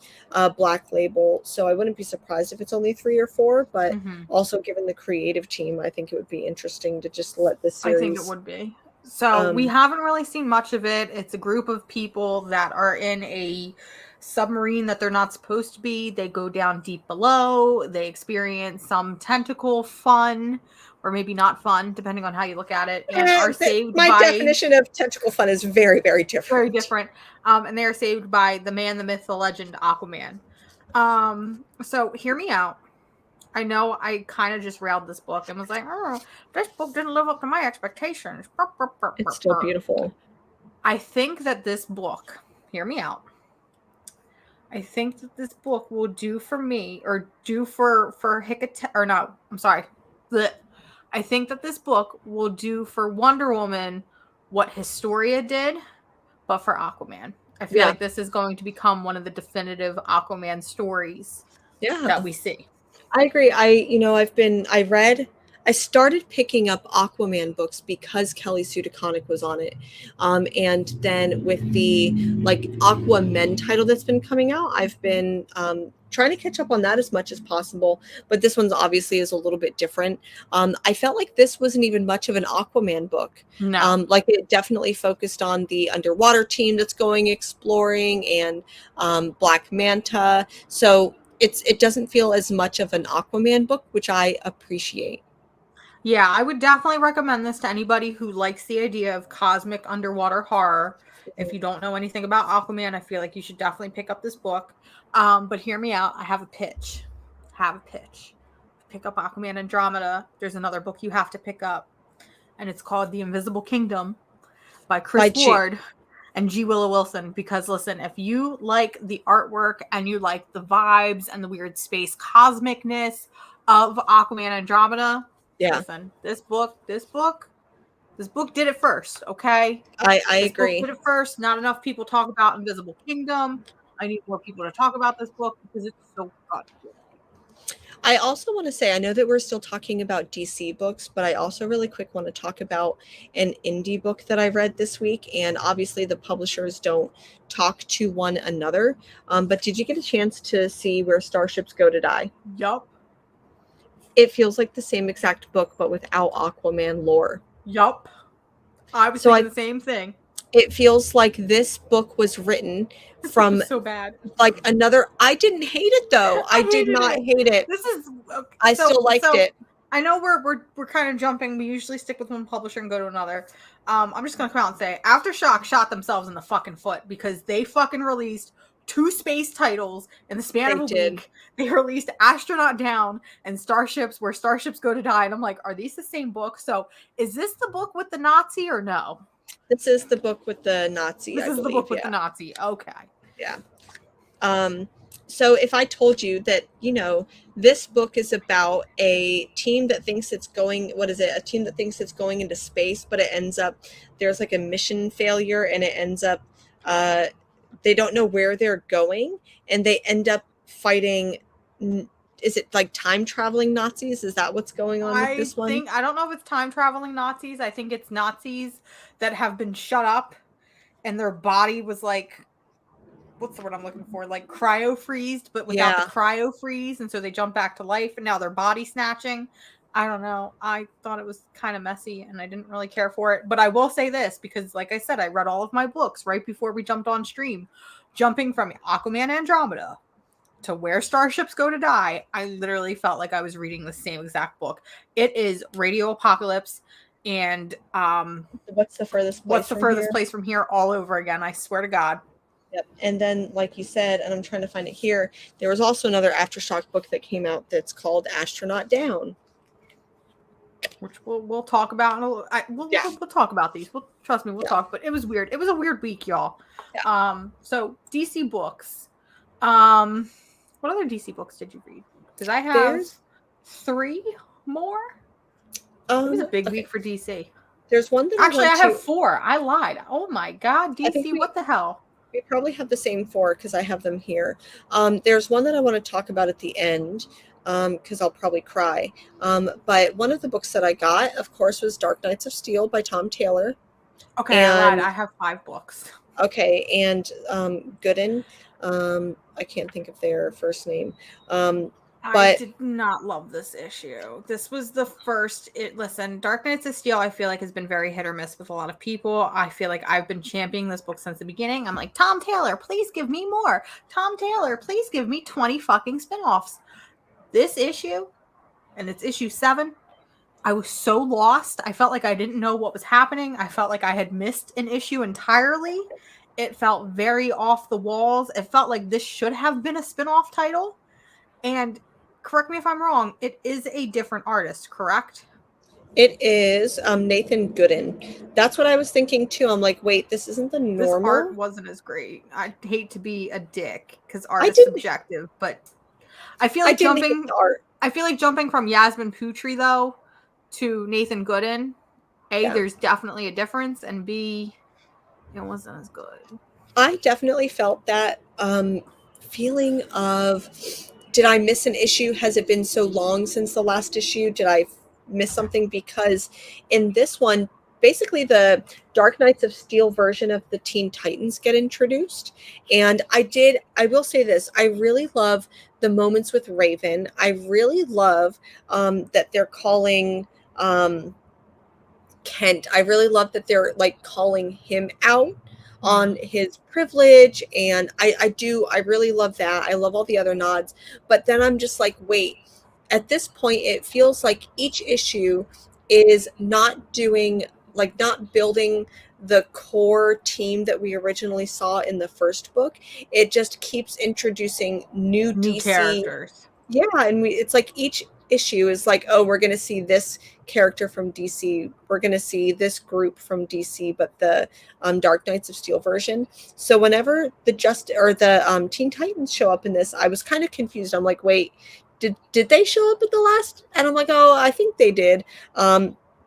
Black Label, so I wouldn't be surprised if it's only 3 or 4. But also, given the creative team, I think it would be interesting to just let this series. I think it would be. So we haven't really seen much of it. It's a group of people that are in a submarine that they're not supposed to be. They go down deep below. They experience some tentacle fun, or maybe not fun, depending on how you look at it, and are saved by... My definition of tentacle fun is very, very different. Very different. And they are saved by the man, the myth, the legend, Aquaman. So hear me out. I know I kind of just railed this book and was like, oh, this book didn't live up to my expectations. It's still beautiful. I think that this book, hear me out, I think that this book will do for me, or do for Hecate, or no, I'm sorry. I think that this book will do for Wonder Woman what Historia did, but for Aquaman. I feel like this is going to become one of the definitive Aquaman stories that we see. I agree. I started picking up Aquaman books because Kelly Sue DeConnick was on it. And then with the like Aquaman title that's been coming out, I've been trying to catch up on that as much as possible. But this one's obviously is a little bit different. I felt like this wasn't even much of an Aquaman book. No. Like it definitely focused on the underwater team that's going exploring and Black Manta. So it doesn't feel as much of an Aquaman book, which I appreciate. Yeah, I would definitely recommend this to anybody who likes the idea of cosmic underwater horror. If you don't know anything about Aquaman, I feel like you should definitely pick up this book. But hear me out. I have a pitch. Pick up Aquaman Andromeda. There's another book you have to pick up, and it's called The Invisible Kingdom by By Chris G. Ward and G. Willow Wilson. Because listen, if you like the artwork and you like the vibes and the weird space cosmicness of Aquaman Andromeda, Yeah, listen, this book did it first, okay? I This book agree. did it first. Not enough people talk about Invisible Kingdom. I need more people to talk about this book because it's so good. I also want to say, I know that we're still talking about DC books, but I also really quick want to talk about an indie book that I read this week. And obviously, the publishers don't talk to one another. But did you get a chance to see Where Starships Go to Die? Yup. It feels like the same exact book, but without Aquaman lore. Yup. I was So thinking the same thing. it feels like this book was written This book from was so bad. like another. I didn't hate it though. I did hated not it. hate it. This is I still liked it. I know we're kind of jumping. We usually stick with one publisher and go to another. I'm just gonna come out and say Aftershock shot themselves in the fucking foot because they fucking released 2 space titles in the span of a week. They released Astronaut Down and Starships Where Starships Go to Die. And I'm like, are these the same book? So is this the book with the Nazi or no? This is the book with the Nazi. This is the book with the Nazi. Okay. Yeah. So if I told you that, this book is about a team that thinks it's going, a team that thinks it's going into space, but it ends up, there's like a mission failure and it ends up, they don't know where they're going and they end up fighting. Is it like time traveling Nazis? Is that what's going on with this one? I don't know if it's time traveling Nazis. I think it's Nazis that have been shut up and their body was like, what's the word I'm looking for? Like cryo freezed, but without the cryo freeze. And so they jump back to life and now they're body snatching. I don't know. I thought it was kind of messy and I didn't really care for it. But I will say this because, like I said, I read all of my books right before we jumped on stream. Jumping from Aquaman Andromeda to Where Starships Go to Die, I literally felt like I was reading the same exact book. It is Radio Apocalypse and what's the furthest place from here all over again. I swear to God. Yep. And then, like you said, and I'm trying to find it here, there was also another Aftershock book that came out that's called Astronaut Down. Which we'll talk about. We'll talk about these. Trust me, we'll talk. But it was weird. It was a weird week, y'all. Yeah. So DC books. What other DC books did you read? Because I have 3 more. It was a big week for DC. There's one that I have 4. I lied. Oh my God, DC! What the hell? We probably have the same 4 because I have them here. There's one that I want to talk about at the end because I'll probably cry. But one of the books that I got, of course, was Dark Knights of Steel by Tom Taylor. Okay, I lied. I have 5 books. Okay, and Gooden. I can't think of their first name. But I did not love this issue. This was the first. Listen, Dark Knights of Steel, I feel like has been very hit or miss with a lot of people. I feel like I've been championing this book since the beginning. I'm like, Tom Taylor, please give me more. Tom Taylor, please give me 20 fucking spinoffs. This issue, and it's issue 7, I was so lost. I felt like I didn't know what was happening. I felt like I had missed an issue entirely. It felt very off the walls. It felt like this should have been a spinoff title. And correct me if I'm wrong, it is a different artist, correct? It is Nathan Gooden. That's what I was thinking too. I'm like, wait, this isn't the normal. This art wasn't as great. I hate to be a dick because art is subjective, but I feel like jumping from Yasmin Putri though to Nathan Gooden, there's definitely a difference, and B, it wasn't as good. I definitely felt that feeling of, did I miss an issue? Has it been so long since the last issue? Did I miss something? Because in this one, basically the Dark Knights of Steel version of the Teen Titans get introduced. And I will say this, I really love the moments with Raven. I really love that they're calling Kent. I really love that they're like calling him out on his privilege, and I really love that. I love all the other nods, but then I'm just like, wait, at this point it feels like each issue is not building the core team that we originally saw in the first book. It just keeps introducing new New DC. characters. Yeah, and it's like each issue is like, oh, we're going to see this character from DC. We're going to see this group from DC, but the Dark Knights of Steel version. So whenever the Teen Titans show up in this, I was kind of confused. I'm like, wait, did they show up at the last? And I'm like, oh, I think they did.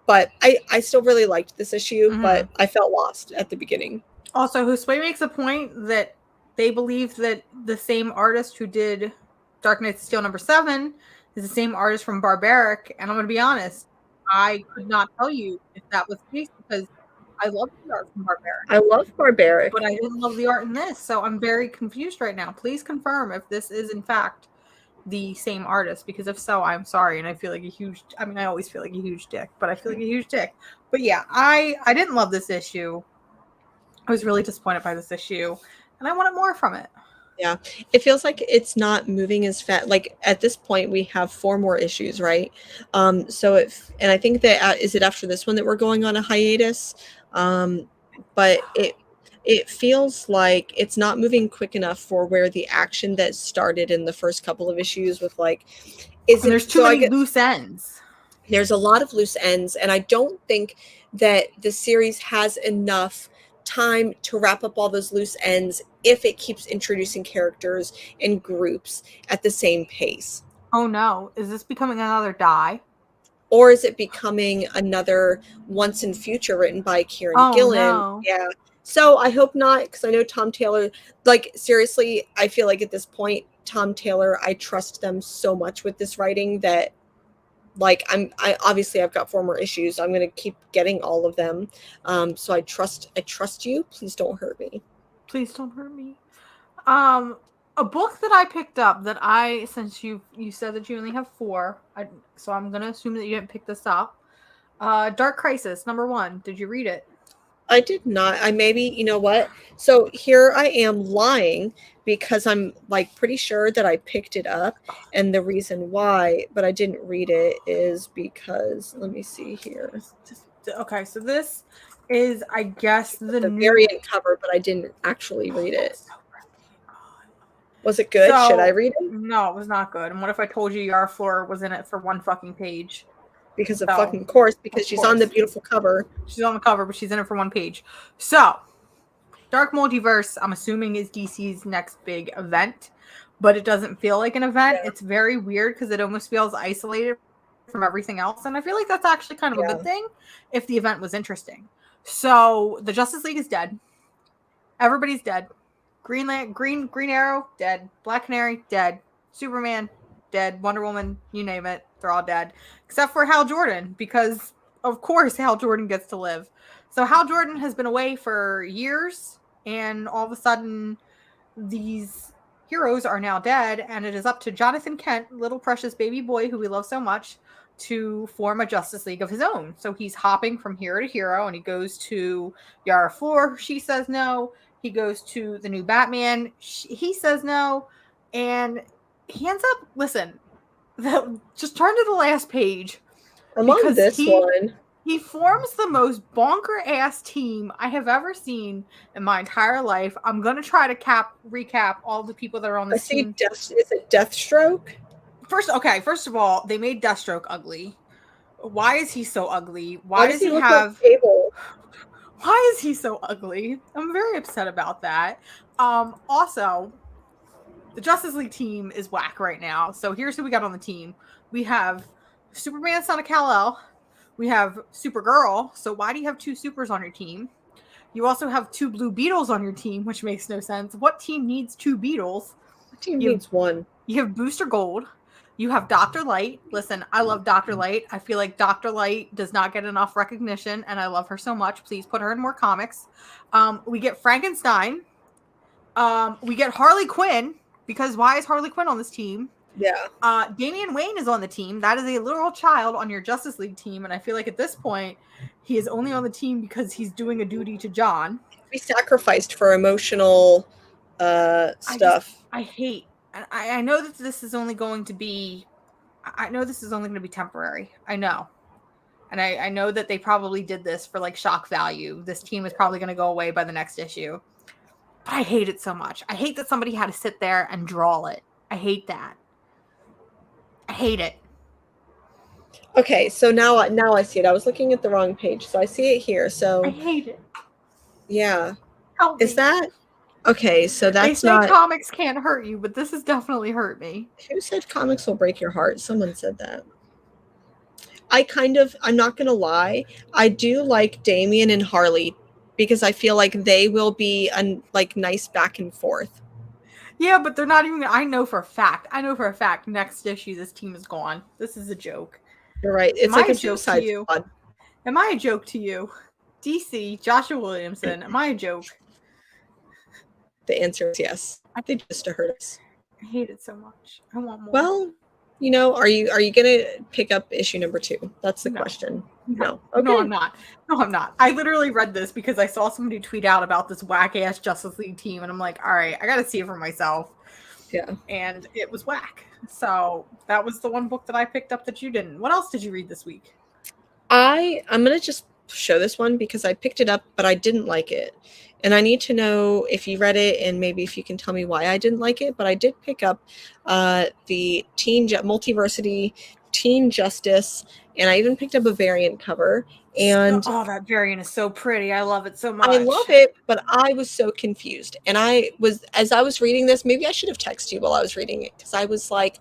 But I still really liked this issue, but I felt lost at the beginning. Also, Josue makes a point that they believe that the same artist who did Dark Knights of Steel #7 is the same artist from Barbaric. And I'm going to be honest, I could not tell you if that was the case because I love the art from Barbaric. I love Barbaric. But I didn't love the art in this. So I'm very confused right now. Please confirm if this is, in fact, the same artist, because if so, I'm sorry, and I feel like I always feel like a huge dick, but I feel like a huge dick. But yeah, I didn't love this issue. I was really disappointed by this issue, and I wanted more from it. Yeah, it feels like it's not moving as fast. Like at this point, we have 4 more issues, right? And I think that is it after this one that we're going on a hiatus. But it feels like it's not moving quick enough for where the action that started in the first couple of issues with like there's too many loose ends. There's a lot of loose ends, and I don't think that the series has enough time to wrap up all those loose ends if it keeps introducing characters and groups at the same pace. Oh no, is this becoming another Die? Or is it becoming another Once and Future written by Kieran Gillen? No. Yeah. So I hope not, because I know Tom Taylor, like seriously, I feel like at this point, Tom Taylor, I trust them so much with this writing that like I've got 4 more issues. I'm going to keep getting all of them. So I trust you. Please don't hurt me. Please don't hurt me. A book that I picked up that since you said that you only have 4, so I'm going to assume that you didn't pick this up. Dark Crisis #1. Did you read it? I did not. You know what? So here I am lying because I'm like pretty sure that I picked it up, and the reason why, but I didn't read it is because let me see here. Okay, so this is, I guess, the variant cover, but I didn't actually read it. Was it good? Should I read it? No, it was not good. And what if I told you Yara Flor was in it for 1 fucking page? Because of fucking course, because she's on the beautiful cover. She's on the cover, but she's in it for 1 page. So, Dark Multiverse, I'm assuming, is DC's next big event, but it doesn't feel like an event. Yeah. It's very weird because it almost feels isolated from everything else, and I feel like that's actually kind of a good thing if the event was interesting. So, the Justice League is dead. Everybody's dead. Green Arrow, dead. Black Canary, dead. Superman, dead. Wonder Woman, you name it, they're all dead. Except for Hal Jordan, because, of course, Hal Jordan gets to live. So Hal Jordan has been away for years, and all of a sudden, these heroes are now dead, and it is up to Jonathan Kent, little precious baby boy who we love so much, to form a Justice League of his own. So he's hopping from hero to hero, and he goes to Yara Flor. She says no. He goes to the new Batman. He says no. And he ends up, listen, just turn to the last page. I'm on this one. He forms the most bonker-ass team I have ever seen in my entire life. I'm going to try to recap all the people that are on this team. Is it Deathstroke? First of all, they made Deathstroke ugly. Why is he so ugly? Why does he have... like Cable? Why is he so ugly? I'm very upset about that. Also, the Justice League team is whack right now. So here's who we got on the team. We have Superman, son of Kal-El. We have Supergirl. So why do you have 2 supers on your team? You also have 2 Blue Beetles on your team, which makes no sense. What team needs 2 Beetles? What team needs 1? You have Booster Gold. You have Dr. Light. Listen, I love Dr. Light. I feel like Dr. Light does not get enough recognition, and I love her so much. Please put her in more comics. We get Frankenstein. We get Harley Quinn, because why is Harley Quinn on this team? Yeah. Damian Wayne is on the team. That is a literal child on your Justice League team, and I feel like at this point, he is only on the team because he's doing a duty to John. We sacrificed for emotional stuff. I hate... And I know that this is only going to be... I know this is only going to be temporary. I know. And I know that they probably did this for like shock value. This team is probably going to go away by the next issue. But I hate it so much. I hate that somebody had to sit there and draw it. I hate that. I hate it. Okay, so now I see it. I was looking at the wrong page, so I see it here. I So hate it. yeah, Help is me. that okay? So They that's say not. comics can't hurt you, but this has definitely hurt me. Who said comics will break your heart? Someone said that. I'm not gonna lie, I do like Damien and Harley because I feel like they will be like nice back and forth. Yeah, but they're not even. I know for a fact. Next issue, this team is gone. This is a joke. You're right. It's Am I like a a joke to Suicide you? Squad. Am I a joke to you? DC, Joshua Williamson, am I a joke? The answer is yes. They just to hurt us. I hate it so much. I want more. Well, are you gonna pick up issue number 2? That's the question. No. Okay. No, I'm not. No, I'm not. I literally read this because I saw somebody tweet out about this whack ass Justice League team, and I'm like, all right, I gotta see it for myself. Yeah. And it was whack. So that was the one book that I picked up that you didn't. What else did you read this week? I'm gonna just show this one because I picked it up, but I didn't like it. And I need to know if you read it and maybe if you can tell me why I didn't like it. But I did pick up the Multiversity Teen Justice, and I even picked up a variant cover. And that variant is so pretty. I love it so much. I love it, but I was so confused. And as I was reading this, maybe I should have texted you while I was reading it, because I was like,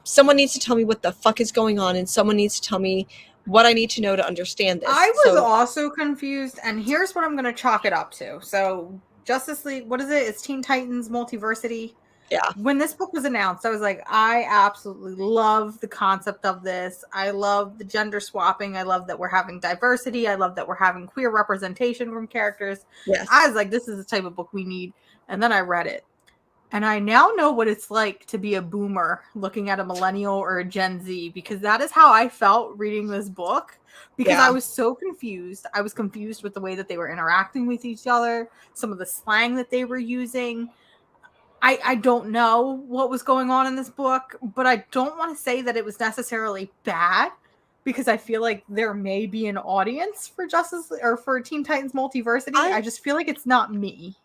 someone needs to tell me what the fuck is going on, and someone needs to tell me what I need to know to understand this. I was also confused, and here's what I'm going to chalk it up to. So, Justice League, what is it? It's Teen Titans Multiversity. Yeah. When this book was announced, I was like, I absolutely love the concept of this. I love the gender swapping. I love that we're having diversity. I love that we're having queer representation from characters. Yes. I was like, this is the type of book we need. And then I read it. And I now know what it's like to be a boomer looking at a millennial or a Gen Z, because that is how I felt reading this book, because I was so confused. I was confused with the way that they were interacting with each other, some of the slang that they were using. I don't know what was going on in this book, but I don't want to say that it was necessarily bad, because I feel like there may be an audience for Justice or for Teen Titans Multiversity. I just feel like it's not me.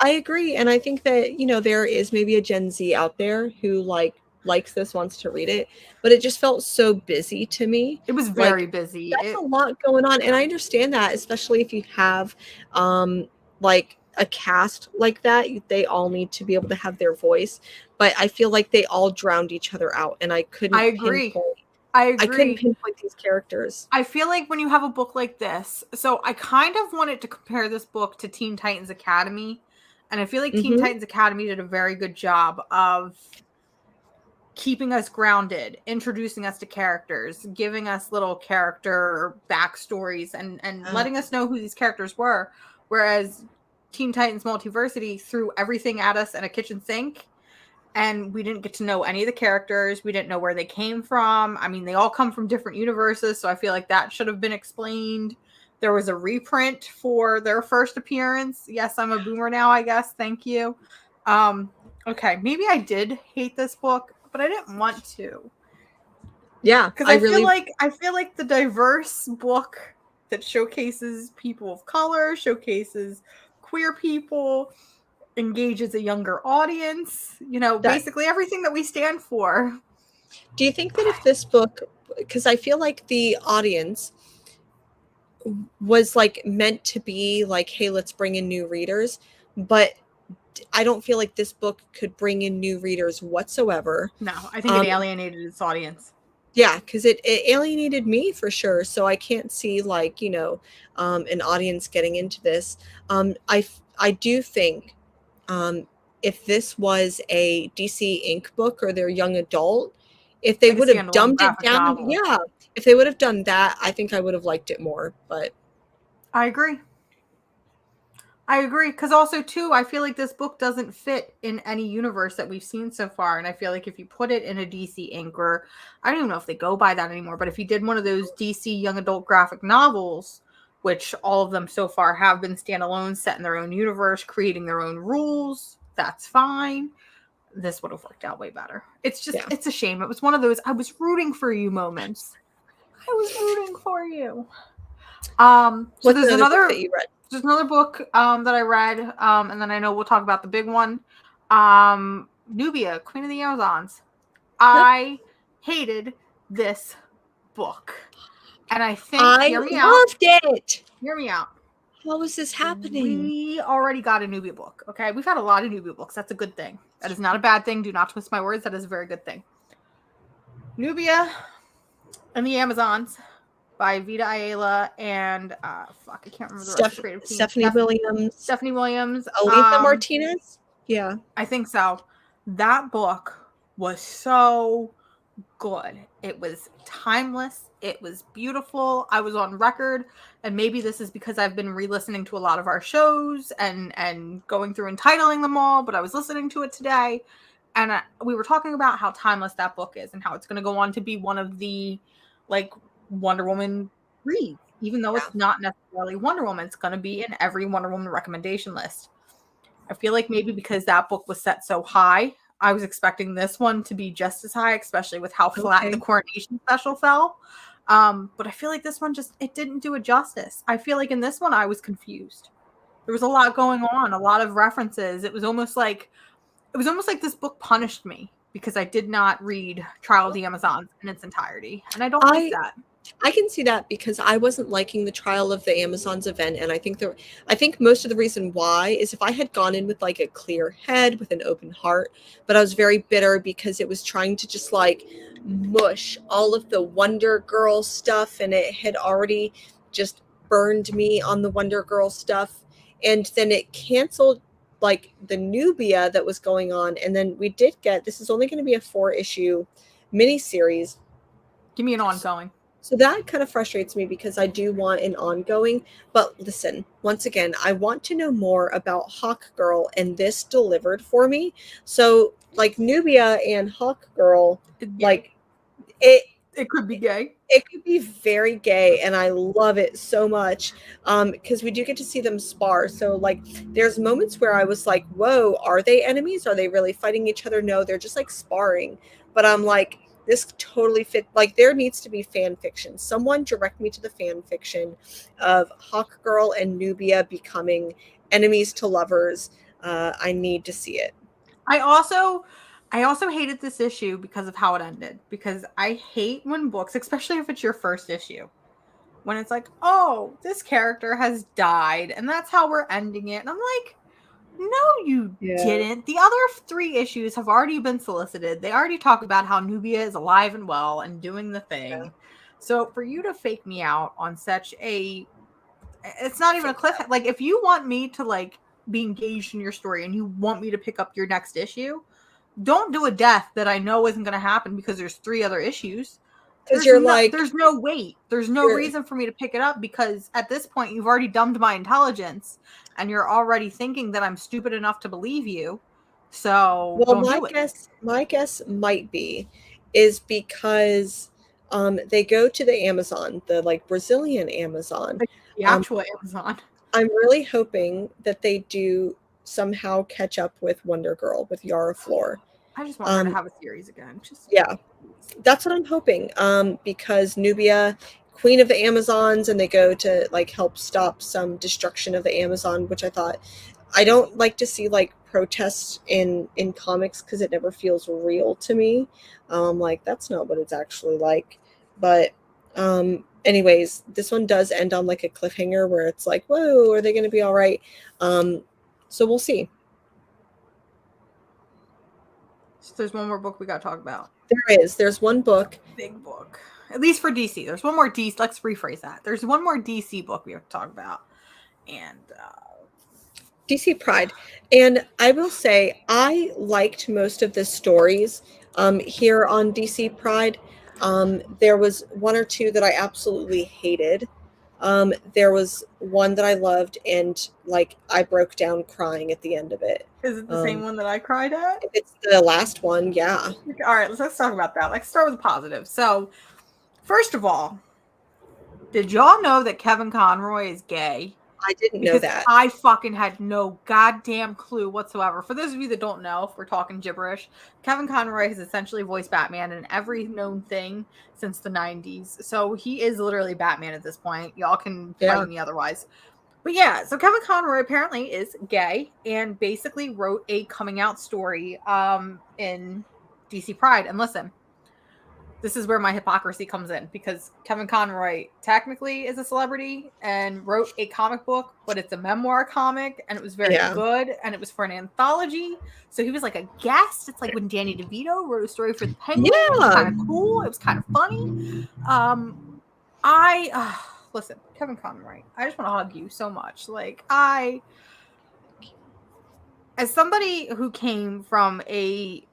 I agree. And I think that, there is maybe a Gen Z out there who likes this, wants to read it, but it just felt so busy to me. It was very busy. That's a lot going on. And I understand that, especially if you have a cast like that, they all need to be able to have their voice. But I feel like they all drowned each other out, and I couldn't I couldn't pinpoint these characters. I feel like when you have a book like this, so I kind of wanted to compare this book to Teen Titans Academy. And I feel like Teen Titans Academy did a very good job of keeping us grounded, introducing us to characters, giving us little character backstories, and letting us know who these characters were. Whereas Teen Titans Multiversity threw everything at us in a kitchen sink, and we didn't get to know any of the characters. We didn't know where they came from. I mean, they all come from different universes, so I feel like that should have been explained. There was a reprint for their first appearance. Yes, I'm a boomer now, I guess. Thank you. Okay, maybe I did hate this book, but I didn't want to. Yeah, because I feel like the diverse book that showcases people of color, showcases queer people, engages a younger audience. Basically everything that we stand for. Do you think that if this book, because I feel like the audience was meant to be hey, let's bring in new readers, but I don't feel like this book could bring in new readers whatsoever. No, I think it alienated its audience. Yeah, because it alienated me for sure. So I can't see an audience getting into this. I do think if this was a DC Inc. book or their young adult, if they would have dumbed it down, if they would have done that, I think I would have liked it more. But I agree. Because also, too, I feel like this book doesn't fit in any universe that we've seen so far. And I feel like if you put it in a DC Inc. or I don't even know if they go by that anymore, but if you did one of those DC young adult graphic novels, which all of them so far have been standalone, set in their own universe, creating their own rules, that's fine. This would have worked out way better. It's just, it's a shame. It was one of those I was rooting for you moments. I was rooting for you. What's there's another another book that you read? There's another book that I read, and then I know we'll talk about the big one. Nubia, Queen of the Amazons. Yep. I hated this book. And I think, I hear me loved it. Hear me out. How is this happening? We already got a Nubia book, okay? We've had a lot of Nubia books. That's a good thing. That is not a bad thing. Do not twist my words. That is a very good thing. Nubia and the Amazons by Vita Ayala and I can't remember the rest of the creative team. Stephanie Williams. Aletha Martinez? Yeah. I think so. That book was so good. It was timeless. It was beautiful. I was on record, and maybe this is because I've been re-listening to a lot of our shows and going through and titling them all, but I was listening to it today, and we were talking about how timeless that book is and how it's going to go on to be one of the like Wonder Woman reads, even though it's not necessarily Wonder Woman. It's going to be in every Wonder Woman recommendation list. I feel like maybe because that book was set so high, I was expecting this one to be just as high, especially with how flat the Coronation special fell. But I feel like this one it didn't do it justice. I feel like in this one I was confused. There was a lot going on, a lot of references. It was almost like this book punished me because I did not read Trial of the Amazons in its entirety. And I don't like that. I can see that because I wasn't liking the Trial of the Amazons event, and I think most of the reason why is if I had gone in with like a clear head, with an open heart, but I was very bitter because it was trying to just like mush all of the Wonder Girl stuff, and it had already just burned me on the Wonder Girl stuff, and then it canceled like the Nubia that was going on, and then we did get, this is only going to be a 4-issue miniseries. Give me an ongoing. So that kind of frustrates me because I do want an ongoing. But listen, once again, I want to know more about Hawk Girl, and this delivered for me. So like Nubia and Hawk Girl, like it could be gay. It could be very gay, and I love it so much because we do get to see them spar. So like there's moments where I was like, whoa, are they enemies? Are they really fighting each other? No, they're just like sparring. But I'm like, this totally fit. Like there needs to be fan fiction. Someone direct me to the fan fiction of Hawk Girl and Nubia becoming enemies to lovers. I need to see it. I also hated this issue because of how it ended. Because I hate when books, especially if it's your first issue, when it's like, oh, this character has died and that's how we're ending it. And I'm like, no, you didn't. The other 3 issues have already been solicited. They already talk about how Nubia is alive and well and doing the thing. Yeah. So for you to fake me out on such it's not even a cliff. Like if you want me to like be engaged in your story and you want me to pick up your next issue, don't do a death that I know isn't going to happen because there's 3 other issues. Because there's no weight. There's no reason for me to pick it up because at this point you've already dumbed my intelligence and you're already thinking that I'm stupid enough to believe you. So my guess might be is because they go to the Amazon, the like Brazilian Amazon, the actual Amazon. I'm really hoping that they do somehow catch up with Wonder Girl, with Yara Flor. I just want her to have a series again. Yeah, that's what I'm hoping. Because Nubia, Queen of the Amazons, and they go to like help stop some destruction of the Amazon, which I don't like to see like protests in comics because it never feels real to me. Like that's not what it's actually like. But anyways, this one does end on like a cliffhanger where it's like, whoa, are they going to be all right? So we'll see. So there's one more book we got to talk about. There's one book. Big book. At least for DC. There's one more DC. Let's rephrase that. There's one more DC book we have to talk about. And DC Pride. And I will say I liked most of the stories here on DC Pride. There was 1 or 2 that I absolutely hated. There was one that I loved, and like I broke down crying at the end of it. Is it the same one that I cried at? It's the last one, yeah. All right, let's talk about that. Let's start with the positive. So, first of all, did y'all know that Kevin Conroy is gay? I didn't know Because that. I fucking had no goddamn clue whatsoever. For those of you that don't know, if we're talking gibberish, Kevin Conroy has essentially voiced Batman in every known thing since the 90s. So he is literally Batman at this point. Y'all can fight me otherwise. But yeah, so Kevin Conroy apparently is gay and basically wrote a coming out story in DC Pride. And listen, this is where my hypocrisy comes in, because Kevin Conroy technically is a celebrity and wrote a comic book, but it's a memoir comic and it was very good and it was for an anthology. So he was like a guest. It's like when Danny DeVito wrote a story for the Penguin. It was kind of cool. It was kind of funny. Listen, Kevin Conroy, I just want to hug you so much. Like, as somebody who came from a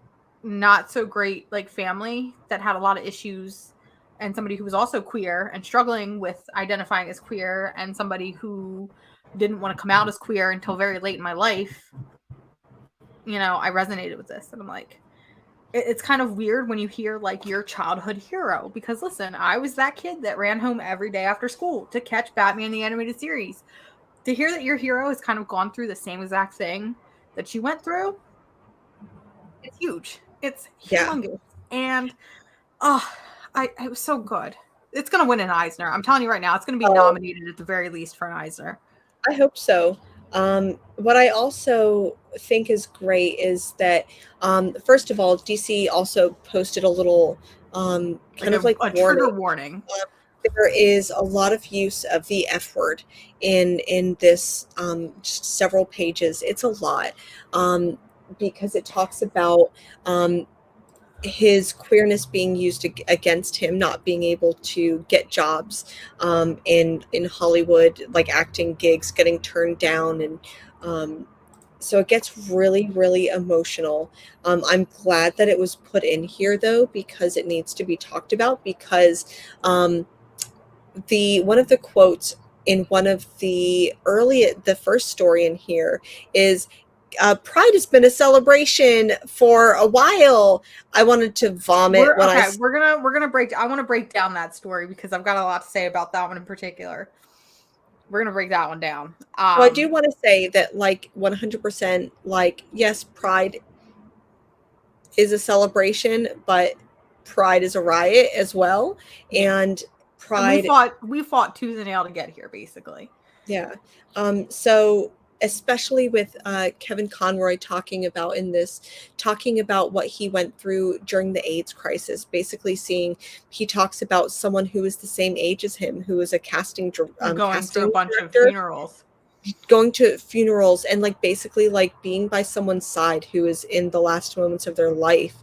not so great like family that had a lot of issues, and somebody who was also queer and struggling with identifying as queer, and somebody who didn't want to come out as queer until very late in my life, you know, I resonated with this. And I'm like, it's kind of weird when you hear like your childhood hero, because listen, I was that kid that ran home every day after school to catch Batman the Animated Series. To hear that your hero has kind of gone through the same exact thing that you went through, it's huge. It's humongous. And it was so good. It's gonna win an Eisner. I'm telling you right now, it's gonna be nominated at the very least for an Eisner. I hope so. What I also think is great is that first of all, DC also posted a little kind of like a trigger warning. There is a lot of use of the F word in this just several pages. It's a lot because it talks about his queerness being used against him, not being able to get jobs in Hollywood, like acting gigs, getting turned down, and so it gets really, really emotional. I'm glad that it was put in here though, because it needs to be talked about, because one of the quotes in one of the first story in here is, Pride has been a celebration for a while. I wanted to vomit we're gonna break. I want to break down that story because I've got a lot to say about that one in particular. We're gonna break that one down. Well, I do want to say that, like, 100%, like, yes, Pride is a celebration, but Pride is a riot as well, and Pride. And we fought tooth and nail to get here, basically. Yeah. So especially with Kevin Conroy talking about what he went through during the AIDS crisis, basically he talks about someone who is the same age as him, who is a casting to a bunch director, of funerals. Going to funerals and like basically like being by someone's side who is in the last moments of their life,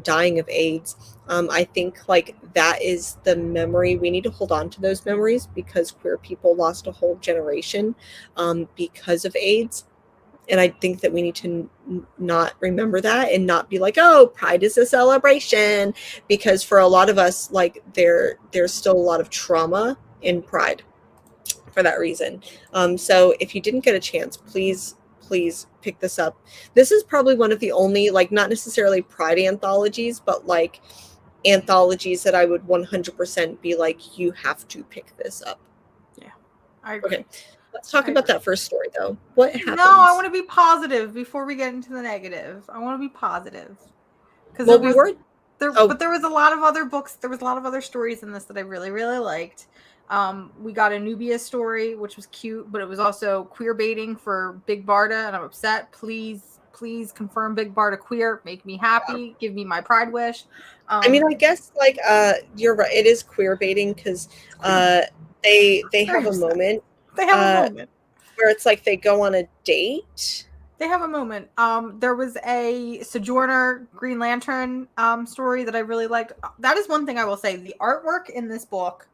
dying of AIDS. I think like that is the memory. We need to hold on to those memories, because queer people lost a whole generation because of AIDS. And I think that we need to not remember that and not be like, oh, Pride is a celebration, because for a lot of us, like there's still a lot of trauma in Pride for that reason. So if you didn't get a chance, please pick this up. This is probably one of the only, like, not necessarily Pride anthologies, but like anthologies that I would 100% be like, you have to pick this up. Yeah, I agree. Okay, let's talk about that first story though. What happens? No, I want to be positive before we get into the negative. I want to be positive, because but there was a lot of other books. There was a lot of other stories in this that I really, really liked. We got a Nubia story, which was cute, but it was also queer baiting for Big Barda, and I'm upset. Please confirm Big Barda queer. Make me happy. Yeah. Give me my Pride wish. I mean, I guess like you're right. It is queer baiting because they have a moment. They have a moment where it's like they go on a date. They have a moment. There was a Sojourner Green Lantern story that I really liked. That is one thing I will say. The artwork in this book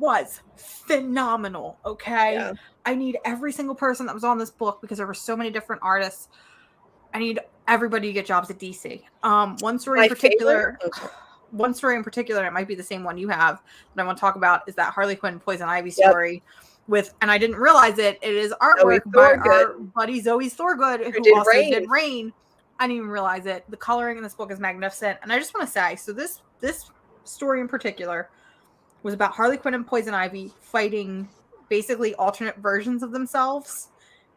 was phenomenal. Okay. Yeah. I need every single person that was on this book, because there were so many different artists. I need everybody to get jobs at DC. One story in particular, it might be the same one you have that I want to talk about, is that Harley Quinn Poison Ivy story and I didn't realize it is artwork by our buddy Zoe Thorgood, who also did Rain. I didn't even realize it. The coloring in this book is magnificent. And I just want to say, so this story in particular was about Harley Quinn and Poison Ivy fighting basically alternate versions of themselves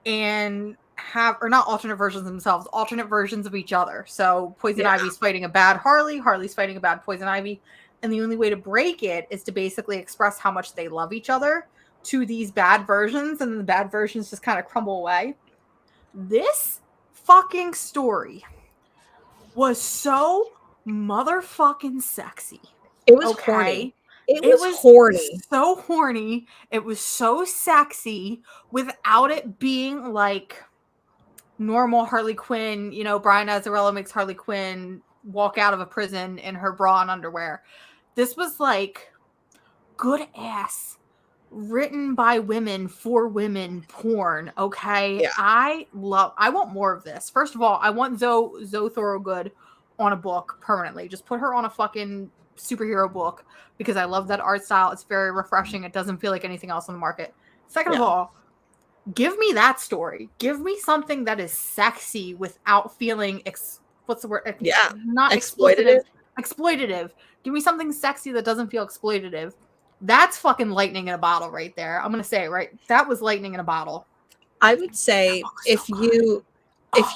and or not alternate versions of themselves, alternate versions of each other. So Poison Ivy's fighting a bad Harley, Harley's fighting a bad Poison Ivy. And the only way to break it is to basically express how much they love each other to these bad versions, and the bad versions just kind of crumble away. This fucking story was so motherfucking sexy. It was horny. It was horny. So horny. It was so sexy without it being like normal Harley Quinn. You know, Brian Azzarello makes Harley Quinn walk out of a prison in her bra and underwear. This was like good ass written by women for women porn. Okay. Yeah. I want more of this. First of all, I want Zoe Thorogood on a book permanently. Just put her on a fucking superhero book because I love that art style. It's very refreshing. It doesn't feel like anything else on the market. Second of all, give me that story. Give me something that is sexy without feeling what's the word? Not exploitative. Exploitative. Give me something sexy that doesn't feel exploitative. That's fucking lightning in a bottle right there. I'm gonna say it, right? That was lightning in a bottle. I would say if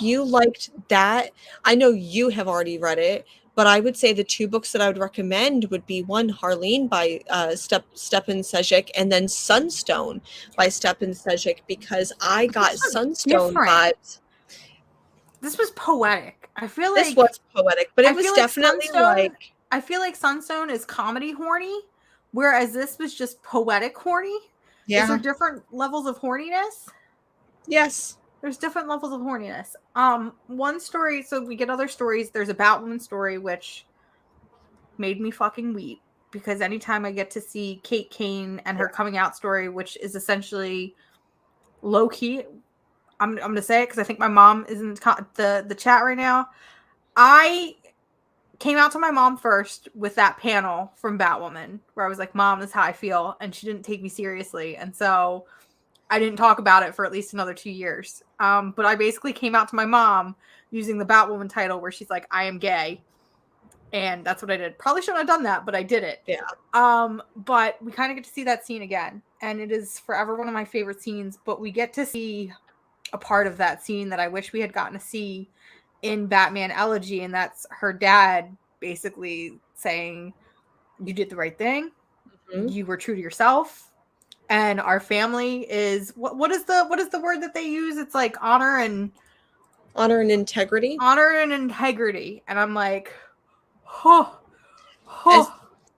you liked that, I know you have already read it, but I would say the two books that I would recommend would be one, Harleen by Stepan Sejic, and then Sunstone by Stepan Sejic, because I got Sunstone vibes. This was poetic. I feel like this was poetic, but it was definitely like I feel like Sunstone is comedy horny, whereas this was just poetic horny. Yeah. Is there different levels of horniness? Yes. There's different levels of horniness. One story, so we get other stories. There's a Batwoman story, which made me fucking weep, because anytime I get to see Kate Kane and her coming out story, which is essentially low key, I'm going to say it because I think my mom is in the chat right now. I came out to my mom first with that panel from Batwoman where I was like, Mom, this is how I feel. And she didn't take me seriously. And so I didn't talk about it for at least another 2 years. But I basically came out to my mom using the Batwoman title where she's like, I am gay. And that's what I did. Probably shouldn't have done that, but I did it. Yeah. But we kind of get to see that scene again. And it is forever one of my favorite scenes. But we get to see a part of that scene that I wish we had gotten to see in Batman Elegy. And that's her dad basically saying, you did the right thing. Mm-hmm. You were true to yourself. And our family is what is the word that they use? It's like honor and integrity. Honor and integrity. And I'm like,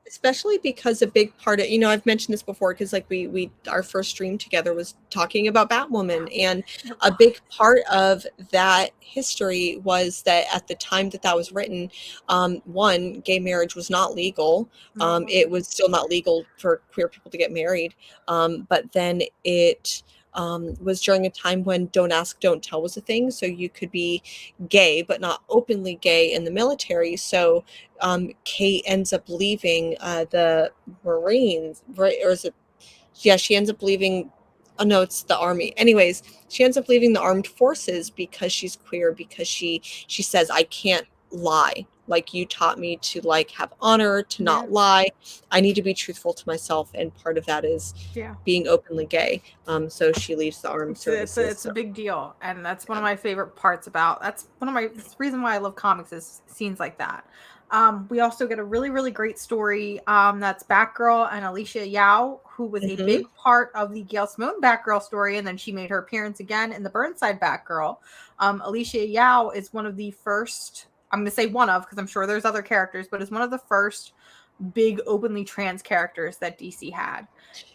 especially because a big part of, I've mentioned this before, because like we our first stream together was talking about Batwoman, and a big part of that history was that at the time that was written, one, gay marriage was not legal. It was still not legal for queer people to get married, but then it was during a time when don't ask, don't tell was a thing. So you could be gay, but not openly gay in the military. So Kate ends up leaving the Marines, right? Or is it? Yeah, she ends up leaving. Oh, no, it's the Army. Anyways, she ends up leaving the armed forces because she's queer, because she says, I can't lie. Like, you taught me to like have honor, to not lie. I need to be truthful to myself, and part of that is being openly gay. So she leaves the armed services. It's a big deal, and that's one of my favorite parts about. That's the reason why I love comics, is scenes like that. We also get a really, really great story. That's Batgirl and Alicia Yao, who was a big part of the Gail Simone Batgirl story, and then she made her appearance again in the Burnside Batgirl. Alicia Yao is one of the first. I'm going to say one of, because I'm sure there's other characters, but is one of the first big openly trans characters that DC had.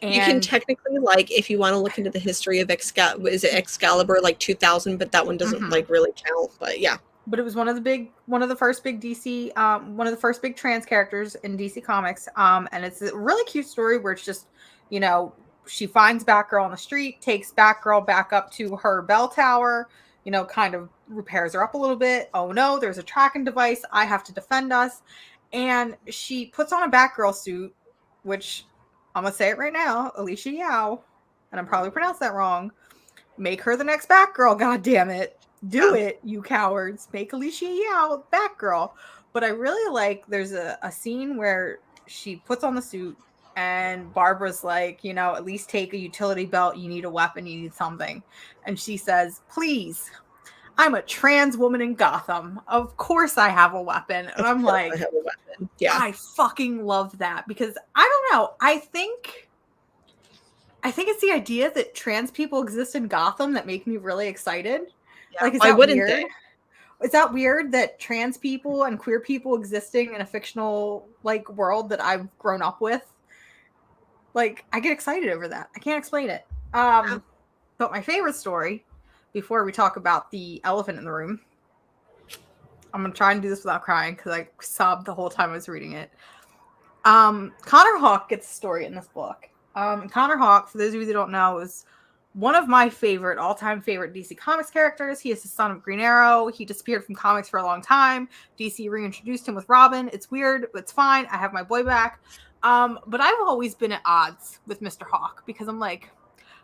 And you can technically, like, if you want to look into the history of Excalibur, like 2000, but that one doesn't like really count. But yeah. But it was one of the first big DC, one of the first big trans characters in DC Comics. And it's a really cute story where it's just, she finds Batgirl on the street, takes Batgirl back up to her bell tower, kind of repairs her up a little bit. Oh no, there's a tracking device. I have to defend us. And she puts on a Batgirl suit, which I'm going to say it right now, Alicia Yao, and I'm probably pronounced that wrong. Make her the next Batgirl, goddammit. Do it, you cowards. Make Alicia Yao Batgirl. But I really like, there's a scene where she puts on the suit And Barbara's like, you know, at least take a utility belt. You need a weapon. You need something. And she says, please, I'm a trans woman in Gotham. Of course I have a weapon. And I'm like, I have a weapon. Yeah. I fucking love that because I don't know. I think it's the idea that trans people exist in Gotham that make me really excited. Yeah. Like, is Why that wouldn't weird? they? Is that weird that trans people and queer people existing in a fictional like world that I've grown up with? Like, I get excited over that. I can't explain it. But my favorite story, before we talk about the elephant in the room, I'm gonna try and do this without crying because I sobbed the whole time I was reading it. Connor Hawke gets a story in this book. Connor Hawke, for those of you that don't know, is one of my all-time favorite DC Comics characters. He is the son of Green Arrow. He disappeared from comics for a long time. DC reintroduced him with Robin. It's weird, but it's fine. I have my boy back. But I've always been at odds with Mr. Hawke because I'm like,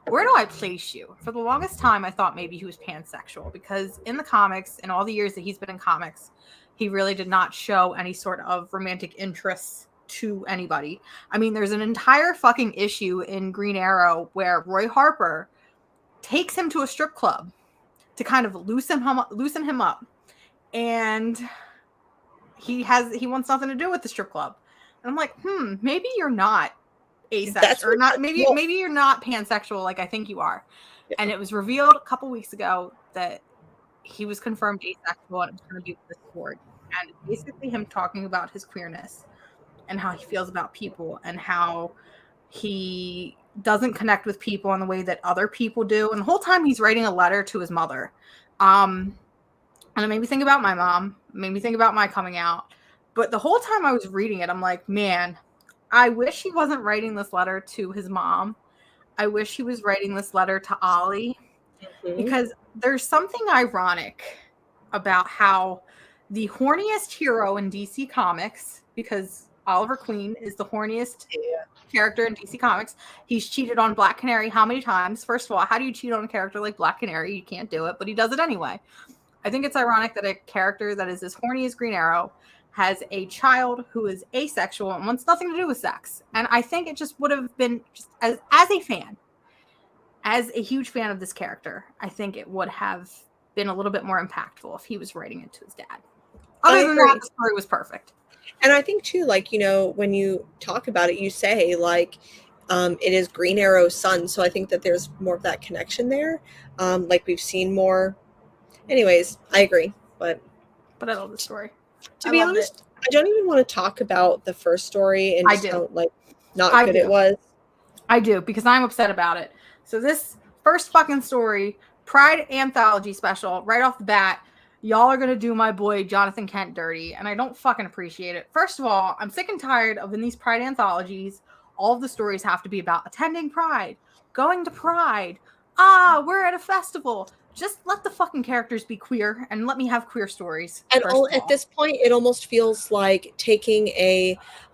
where do I place you? For the longest time, I thought maybe he was pansexual because in the comics, in all the years that he's been in comics, he really did not show any sort of romantic interests to anybody. I mean, there's an entire fucking issue in Green Arrow where Roy Harper takes him to a strip club to kind of loosen him up, and he wants nothing to do with the strip club. And I'm like, maybe you're not asexual or not. Maybe you're not pansexual like I think you are. Yeah. And it was revealed a couple weeks ago that he was confirmed asexual and it was going to be with this sword. And it's basically him talking about his queerness and how he feels about people and how he doesn't connect with people in the way that other people do. And the whole time he's writing a letter to his mother. And it made me think about my mom, it made me think about my coming out. But the whole time I was reading it, I'm like, man, I wish he wasn't writing this letter to his mom. I wish he was writing this letter to Ollie. Because there's something ironic about how the horniest hero in DC Comics, because Oliver Queen is the horniest character in DC Comics. He's cheated on Black Canary how many times? First of all, how do you cheat on a character like Black Canary? You can't do it, but he does it anyway. I think it's ironic that a character that is as horny as Green Arrow has a child who is asexual and wants nothing to do with sex. And I think it just would have been, just as a fan, as a huge fan of this character, I think it would have been a little bit more impactful if he was writing it to his dad. Other than that, the story was perfect. And I think too, like, you know, when you talk about it, you say like, it is Green Arrow's son. So I think that there's more of that connection there. Like we've seen more. Anyways, I agree. But I love the story. To be honest, I don't even want to talk about the first story and just how like not good it was. I do, because I'm upset about it. So this first fucking story, Pride Anthology special, right off the bat, y'all are going to do my boy Jonathan Kent dirty, and I don't fucking appreciate it. First of all, I'm sick and tired of in these Pride anthologies, all of the stories have to be about attending Pride, going to Pride, we're at a festival. Just let the fucking characters be queer and let me have queer stories. And at this point, it almost feels like taking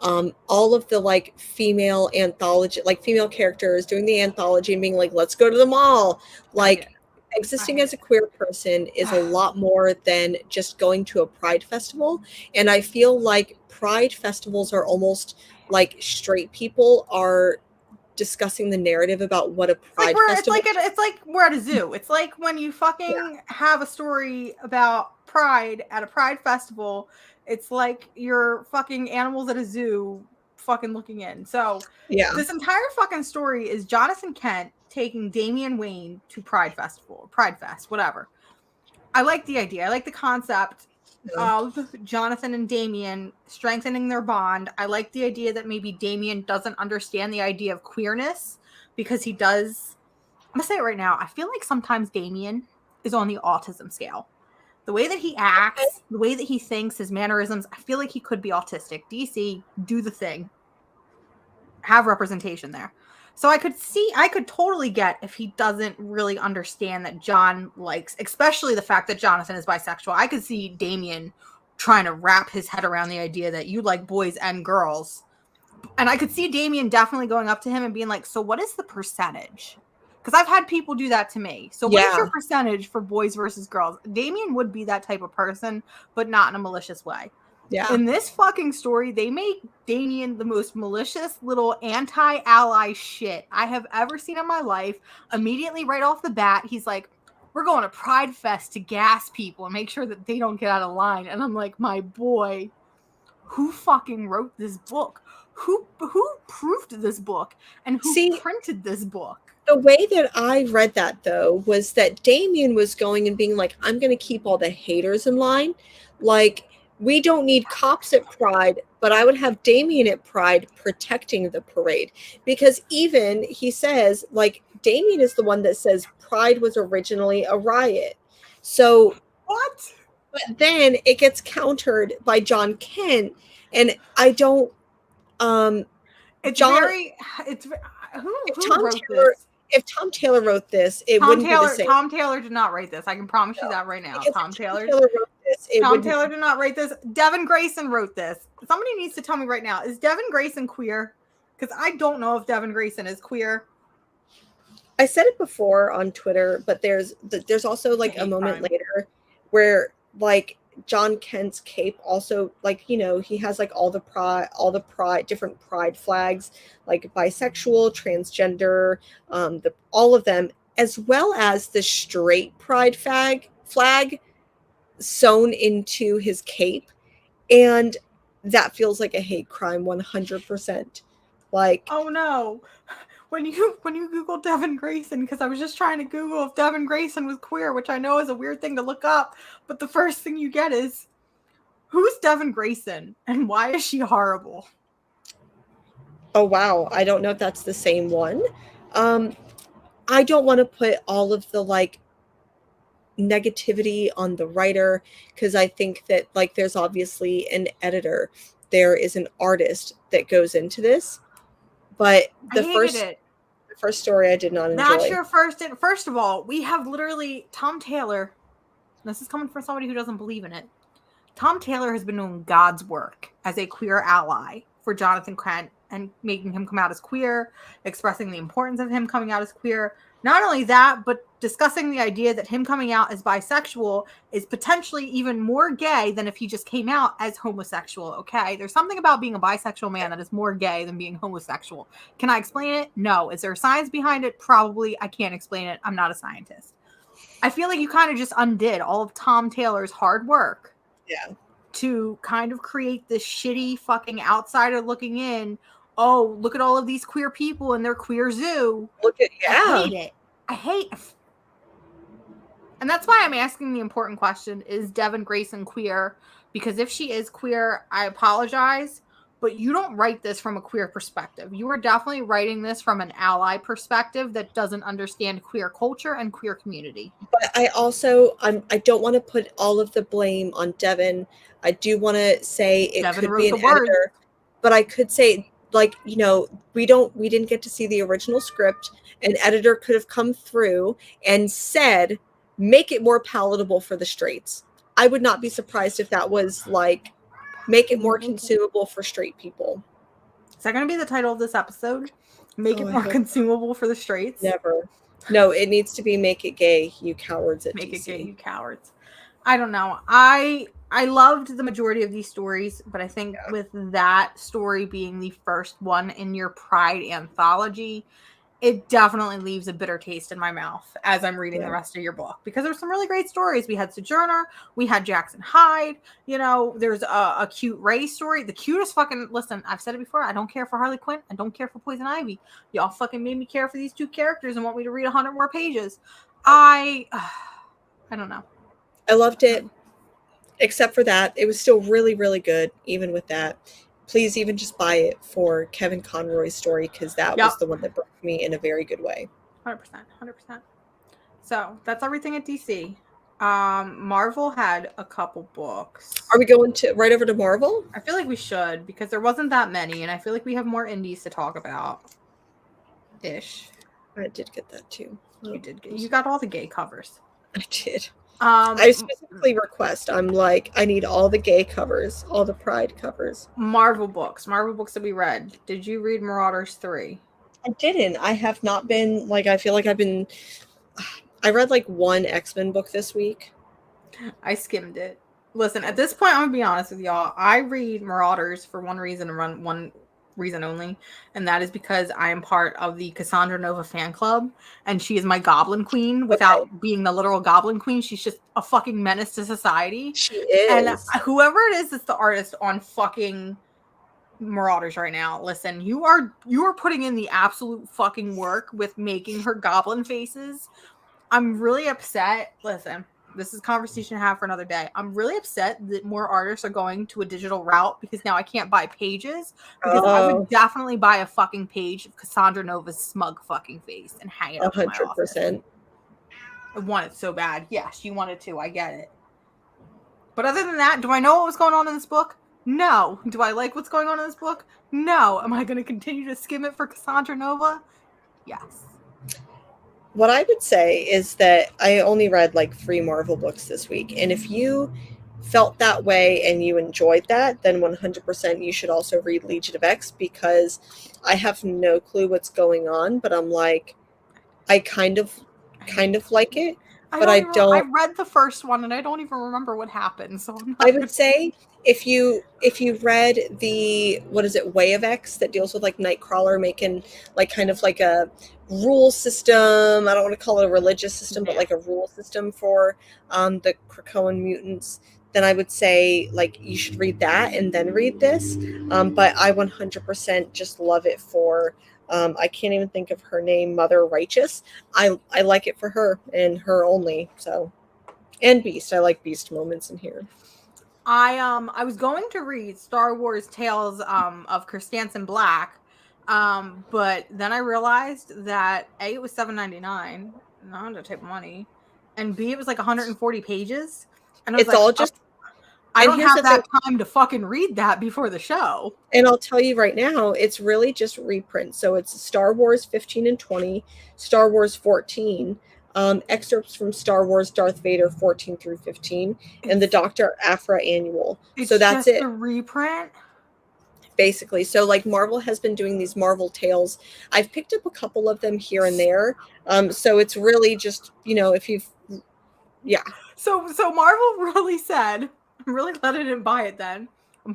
all of the like female anthology, like female characters doing the anthology and being like, let's go to the mall. Like existing as a queer person is a lot more than just going to a Pride festival. And I feel like Pride festivals are almost like straight people are discussing the narrative about what a Pride festival it's like we're at a zoo. It's like when you fucking have a story about Pride at a Pride festival, it's like you're fucking animals at a zoo fucking looking in. So this entire fucking story is Jonathan Kent taking Damian Wayne to Pride Festival, Pride Fest, whatever. I like the idea. I like the concept of Jonathan and Damian strengthening their bond. I like the idea that maybe Damian doesn't understand the idea of queerness because he does. I'm going to say it right now. I feel like sometimes Damian is on the autism scale. The way that he acts, the way that he thinks, his mannerisms, I feel like he could be autistic. DC, do the thing. Have representation there. So I could totally get if he doesn't really understand that John likes, especially the fact that Jonathan is bisexual. I could see Damian trying to wrap his head around the idea that you like boys and girls. And I could see Damian definitely going up to him and being like, so what is the percentage? Because I've had people do that to me. So what is your percentage for boys versus girls? Damian would be that type of person, but not in a malicious way. Yeah. In this fucking story, they make Damien the most malicious little anti-ally shit I have ever seen in my life. Immediately, right off the bat, he's like, we're going to Pride Fest to gas people and make sure that they don't get out of line. And I'm like, my boy, who fucking wrote this book? Who proofed this book? And who See, printed this book? the way that I read that, though, was that Damien was going and being like, I'm going to keep all the haters in line. Like, we don't need cops at Pride, but I would have Damien at Pride protecting the parade. Because even he says, like, Damien is the one that says Pride was originally a riot. So, What? but then it gets countered by John Kent. And I don't, It's John, very, it's, who Tom wrote Taylor, this? if Tom Taylor wrote this, it wouldn't be the same. Tom Taylor did not write this. I can promise you that right now. Because Tom if Taylor wrote this, it Tom wouldn't Taylor did not write this. Devin Grayson wrote this. Somebody needs to tell me right now. Is Devin Grayson queer? Because I don't know if Devin Grayson is queer. I said it before on Twitter, but there's also like a moment later where like John Kent's cape also, like, you know, he has like all the pride different pride flags, like bisexual, transgender, all of them, as well as the straight pride flag sewn into his cape, and that feels like a hate crime 100%. Like, oh no. When you Google Devin Grayson, because I was just trying to Google if Devin Grayson was queer, which I know is a weird thing to look up, but the first thing you get is, who's Devin Grayson and why is she horrible? oh wow, I don't know if that's the same one. I don't want to put all of the like negativity on the writer, because I think that like there's obviously an editor, there is an artist that goes into this, but the first story I did not enjoy. That's your first of all, we have literally Tom Taylor. This is coming from somebody who doesn't believe in it. Tom Taylor has been doing God's work as a queer ally for Jonathan Kent and making him come out as queer, expressing the importance of him coming out as queer. Not only that, but discussing the idea that him coming out as bisexual is potentially even more gay than if he just came out as homosexual, okay? There's something about being a bisexual man that is more gay than being homosexual. Can I explain it? No. Is there science behind it? Probably. I can't explain it. I'm not a scientist. I feel like you kind of just undid all of Tom Taylor's hard work. Yeah. To kind of create this shitty fucking outsider looking in. Oh, look at all of these queer people in their queer zoo. I hate it. I hate it. And that's why I'm asking the important question, is Devin Grayson queer? Because if she is queer, I apologize, but you don't write this from a queer perspective. You are definitely writing this from an ally perspective that doesn't understand queer culture and queer community. But I also, I don't want to put all of the blame on Devin. I do want to say it Devin could be wrote an the words. editor, but I could say, like, you know, we didn't get to see the original script. An editor could have come through and said, make it more palatable for the straights. I would not be surprised if that was like, make it more consumable for straight people. Is that going to be the title of this episode? Make it more consumable for the straights? Never. No, it needs to be make it gay, you cowards at Make DC. it gay, you cowards. I don't know. I loved the majority of these stories, but I think with that story being the first one in your Pride anthology, it definitely leaves a bitter taste in my mouth as I'm reading the rest of your book, because there's some really great stories. We had Sojourner, we had Jackson Hyde, you know, there's a cute Ray story, the cutest fucking, listen, I've said it before, I don't care for Harley Quinn, I don't care for Poison Ivy. Y'all fucking made me care for these two characters and want me to read 100 more pages. I don't know. I loved it, except for that. It was still really, really good, even with that. Please even just buy it for Kevin Conroy's story, because that was the one that broke me in a very good way. 100%. So that's everything at DC. Marvel had a couple books. Are we going right over to Marvel? I feel like we should, because there wasn't that many, and I feel like we have more indies to talk about. Ish. I did get that too. You got all the gay covers. I did. I specifically request. I'm like, I need all the gay covers, all the Pride covers. Marvel books that we read. Did you read Marauders 3? I didn't. I have not been, like, I feel like I read like one X-Men book this week. I skimmed it. Listen, at this point, I'm gonna be honest with y'all. I read Marauders for one reason and one reason only, and that is because I am part of the Cassandra Nova fan club, and she is my Goblin Queen. Okay, Without being the literal Goblin Queen, she's just a fucking menace to society. she And is. whoever it is that's the artist on fucking Marauders right now, listen, you are putting in the absolute fucking work with making her goblin faces. I'm really upset. Listen, this is a conversation to have for another day. I'm really upset that more artists are going to a digital route because now I can't buy pages, because I would Oh, definitely buy a fucking page of Cassandra Nova's smug fucking face and hang it up in my office. 100%. I want it so bad. Yes, you want it too. I get it. But other than that, do I know what was going on in this book? No. Do I like what's going on in this book? No. Am I going to continue to skim it for Cassandra Nova? Yes. What I would say is that I only read like 3 Marvel books this week. And if you felt that way and you enjoyed that, then 100% you should also read Legion of X, because I have no clue what's going on, but I'm like, I kind of like it, but I I don't. read the first one and I don't even remember what happened. So I'm I not would say if you read the, what is it, Way of X, that deals with like Nightcrawler making like kind of like a rule system. I don't want to call it a religious system, but like a rule system for the Krakoan mutants. Then I would say like you should read that and then read this. But I 100% just love it for. I can't even think of her name, Mother Righteous. I like it for her and her only. So, and Beast. I like Beast moments in here. I was going to read Star Wars Tales of Christansen Black, but then I realized that A, it was $7.99, not a type of money, and B, it was like 140 pages, and I was It's like, all oh, just, I and don't here's have the thing, that time to fucking read that before the show. and I'll tell you right now, it's really just reprints. So it's Star Wars 15 and 20, Star Wars 14, excerpts from Star Wars Darth Vader 14 through 15, and the It's Dr. Aphra annual. So it's that's just it, a reprint. basically. So like Marvel has been doing these Marvel tales. I've picked up a couple of them here and there. So it's really just, if you've, yeah. So Marvel really said, I'm really glad I didn't buy it then.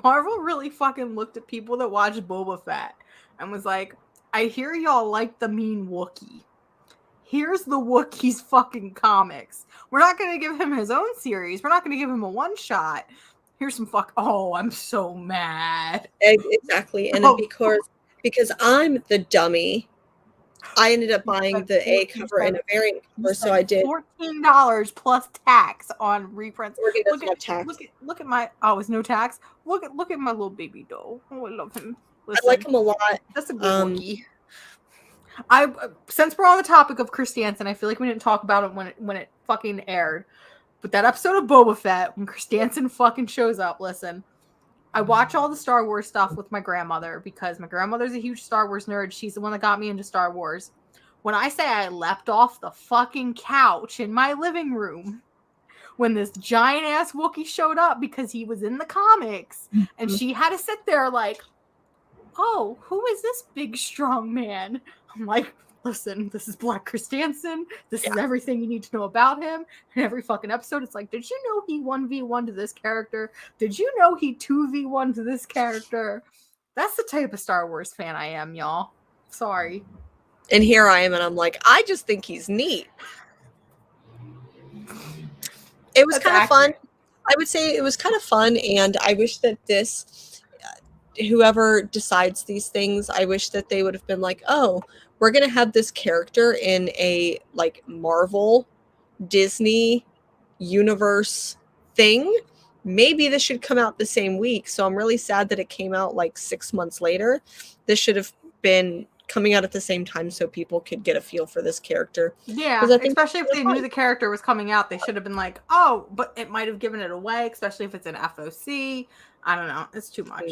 Marvel really fucking looked at people that watched Boba Fett and was like, I hear y'all like the mean Wookiee. Here's the Wookiee's fucking comics. We're not gonna give him his own series. We're not gonna give him a one shot. Here's some oh, I'm so mad. Exactly. And then Oh, because I'm the dummy, I ended up you buying spent the A cover and a variant you cover. So spent I did. $14 plus tax on reprints. Oregon Look doesn't at have tax. look at my it's no tax. Look at my little baby doll. Oh, I love him. I like Listen, him a lot. that's a good Um, Wookiee. I since we're on the topic of Chris Danson, I feel like we didn't talk about it when it fucking aired. But that episode of Boba Fett, when Chris Danson fucking shows up, listen, I watch all the Star Wars stuff with my grandmother because my grandmother's a huge Star Wars nerd. She's the one that got me into Star Wars. When I say I leapt off the fucking couch in my living room when this giant ass Wookiee showed up because he was in the comics, and she had to sit there like, oh, who is this big strong man? I'm like, listen, this is Black Chris Danson. This is everything you need to know about him. And every fucking episode, it's like, did you know he 1v1 to this character? Did you know he 2v1 to this character? That's the type of Star Wars fan I am, y'all. Sorry. and here I am, and I'm like, I just think he's neat. It was kind of fun. I would say it was kind of fun, and I wish that whoever decides these things, I wish that they would have been like, oh, we're going to have this character in a like Marvel, Disney universe thing. Maybe this should come out the same week. So I'm really sad that it came out like 6 months later. This should have been coming out at the same time so people could get a feel for this character. Yeah, especially if they knew the character was coming out, they should have been like, oh, but it might have given it away, especially if it's an FOC. I don't know. It's too much.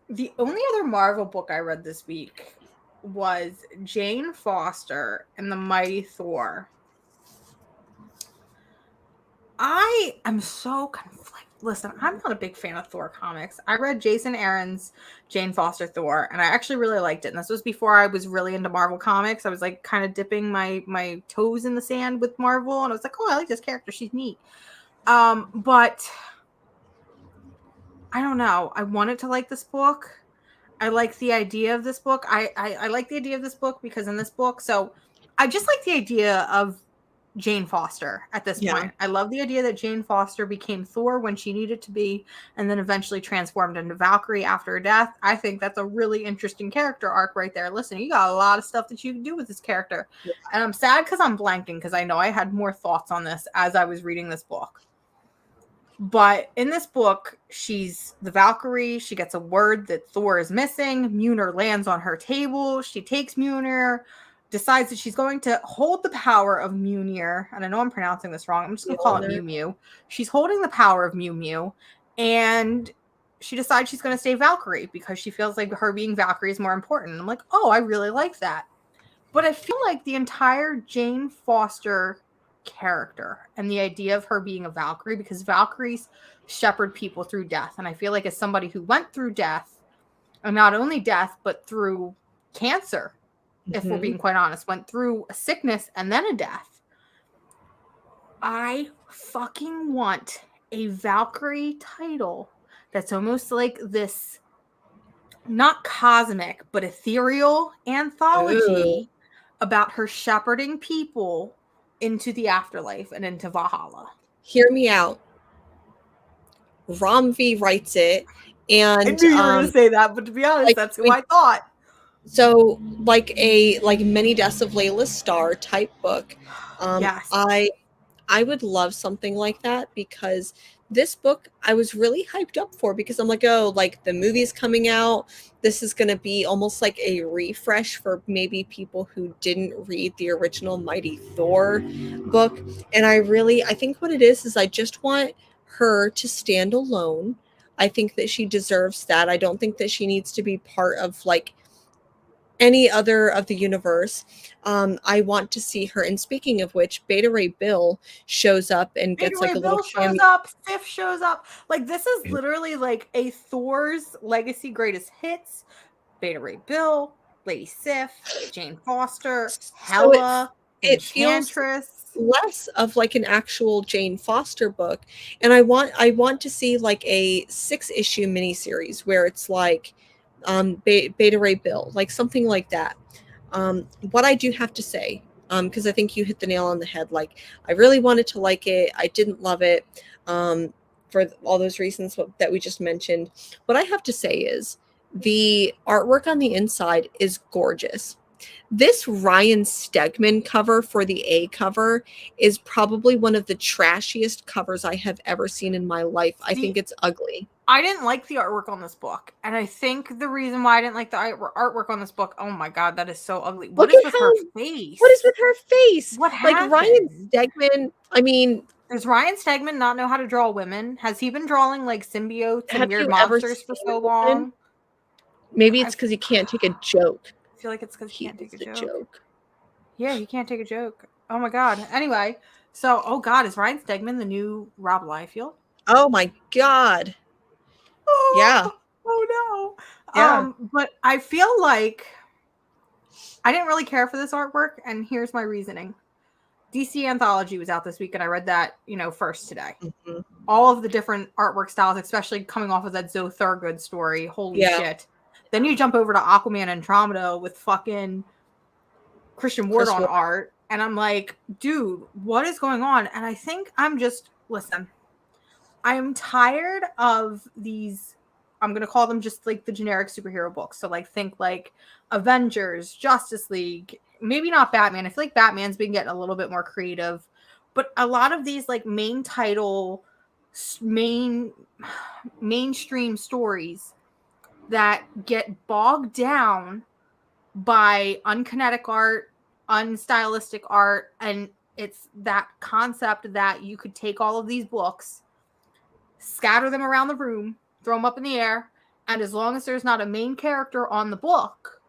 The only other Marvel book I read this week was Jane Foster and the Mighty Thor. I am so conflicted. Listen, I'm not a big fan of Thor comics. I read Jason Aaron's Jane Foster Thor, and I actually really liked it. And this was before I was really into Marvel comics. I was like kind of dipping my toes in the sand with Marvel, and I was like, oh, I like this character. She's neat. But I don't know. I wanted to like this book. I like the idea of this book. I like the idea of this book because in this book, so I just like the idea of Jane Foster at this Yeah. point. I love the idea that Jane Foster became Thor when she needed to be, and then eventually transformed into Valkyrie after her death. I think that's a really interesting character arc right there. Listen, you got a lot of stuff that you can do with this character. Yeah. And I'm sad because I'm blanking because I know I had more thoughts on this as I was reading this book. But in this book, she's the Valkyrie. She gets a word that Thor is missing. Mjolnir lands on her table. She takes Mjolnir, decides that she's going to hold the power of Mjolnir. And I know I'm pronouncing this wrong. I'm just going to call it Mew Mew. She's holding the power of Mew Mew. And she decides she's going to stay Valkyrie because she feels like her being Valkyrie is more important. I'm like, oh, I really like that. But I feel like the entire Jane Foster character and the idea of her being a Valkyrie, because Valkyries shepherd people through death, and I feel like as somebody who went through death, and not only death but through cancer, if we're being quite honest, went through a sickness and then a death, I fucking want a Valkyrie title that's almost like this, not cosmic but ethereal anthology about her shepherding people into the afterlife and into Valhalla. Hear me out. Romvi writes it, and I knew you were going to say that, but to be honest, like, that's who I thought. So, like Many Deaths of Layla Starr type book. Yes. I would love something like that, because this book I was really hyped up for, because I'm like, oh, like the movie's coming out. This is going to be almost like a refresh for maybe people who didn't read the original Mighty Thor book. And I think what it is I just want her to stand alone. I think that she deserves that. I don't think that she needs to be part of like any other of the universe. I want to see her. And speaking of which, Beta Ray Bill shows up and gets like a little shows up. Sif shows up. Like, this is literally like a Thor's Legacy Greatest Hits. Beta Ray Bill, Lady Sif, Jane Foster, Hela, it feels less of like an actual Jane Foster book. And I want to see like a 6-issue miniseries where it's like Beta Ray Bill, like something like that. What I do have to say, because I think you hit the nail on the head, like I really wanted to like it. I didn't love it for all those reasons that we just mentioned. What I have to say is the artwork on the inside is gorgeous. This Ryan Stegman cover for the A cover is probably one of the trashiest covers I have ever seen in my life. I think it's ugly. I didn't like the artwork on this book. And I think the reason why I didn't like the artwork on this book, oh my God, that is so ugly. What is with her face? What is with her face? What happened? Like Ryan Stegman, I mean... Does Ryan Stegman not know how to draw women? Has he been drawing like symbiotes and weird monsters for so long? Maybe it's because he can't take a joke. I feel like it's because he can't take a joke. Yeah, he can't take a joke. Oh my God. Anyway, so, oh God, is Ryan Stegman the new Rob Liefeld? Oh my God. Oh, yeah. Oh no. Yeah. But I feel like I didn't really care for this artwork, and here's my reasoning. DC Anthology was out this week, and I read that, first today. Mm-hmm. All of the different artwork styles, especially coming off of that Zoe Thurgood story. Holy shit. Then you jump over to Aquaman Andromeda with fucking Christian Ward on art, and I'm like, dude, what is going on? And I think listen, I am tired of these, I'm going to call them just like the generic superhero books. So like think like Avengers, Justice League, maybe not Batman. I feel like Batman's been getting a little bit more creative, but a lot of these like main title, mainstream stories that get bogged down by unkinetic art, unstylistic art, and it's that concept that you could take all of these books, scatter them around the room, throw them up in the air, and as long as there's not a main character on the book,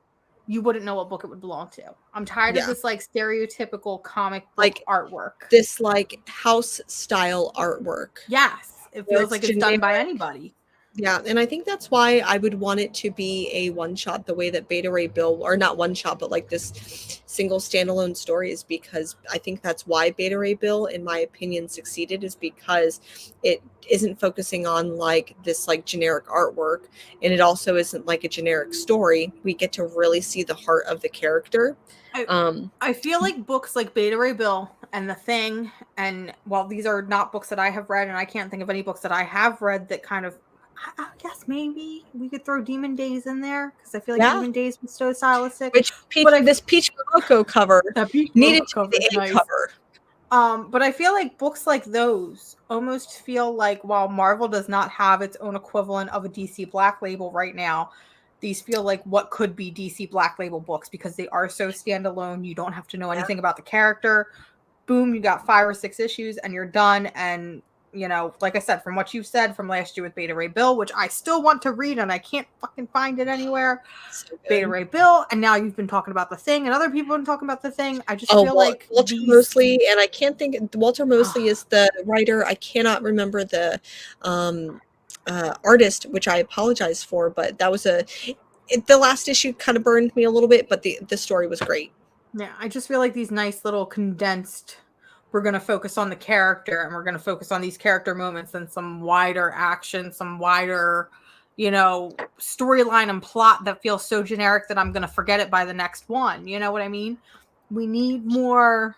you wouldn't know what book it would belong to. I'm tired of this like stereotypical comic book like artwork. This like house style artwork. Yes. It feels like it's done by anybody. Yeah, and I think that's why I would want it to be a one shot the way that Beta Ray Bill, or not one shot, but like this single standalone story, is because I think that's why Beta Ray Bill, in my opinion, succeeded, is because it isn't focusing on like this like generic artwork, and it also isn't like a generic story. We get to really see the heart of the character. I Um, I feel like books like Beta Ray Bill and The Thing, and while these are not books that I have read, and I can't think of any books that I have read that kind of, I guess maybe we could throw Demon Days in there because I feel like yeah, Demon Days was so stylistic. which But I this Peach Momoko cover that Peach needed Momoko to be cover is the A nice. cover. But I feel like books like those almost feel like while Marvel does not have its own equivalent of a DC Black Label right now, these feel like what could be DC Black Label books because they are so standalone. You don't have to know Yeah. anything about the character. Boom, you got 5 or 6 issues and you're done. And, you know, like I said, from what you've said from last year with Beta Ray Bill, which I still want to read and I can't fucking find it anywhere. So Beta good. Ray Bill, and now you've been talking about The Thing, and other people have been talking about The Thing. I just Oh, feel well, like Walter these. Mosley, and I can't think. Walter Mosley is the writer. I cannot remember the um, artist, which I apologize for. But that was the last issue kind of burned me a little bit, but the story was great. Yeah, I just feel like these nice little condensed. We're going to focus on the character, and we're going to focus on these character moments and some wider action, some wider, you know, storyline and plot that feels so generic that I'm going to forget it by the next one. You know what I mean? We need more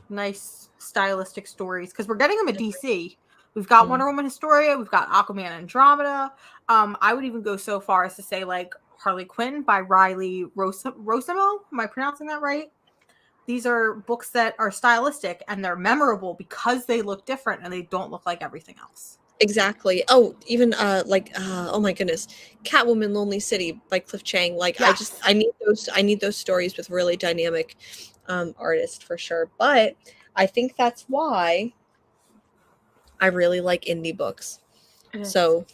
nice stylistic stories because we're getting them at DC. We've got Mm. Wonder Woman Historia, we've got Aquaman Andromeda. I would even go so far as to say like Harley Quinn by Riley Rosamo. Am I pronouncing that right? These are books that are stylistic and they're memorable because they look different and they don't look like everything else. Exactly. Oh, even oh my goodness, Catwoman: Lonely City by Cliff Chang. Like Yes. I need those stories with really dynamic artists for sure. But I think that's why I really like indie books. It is. So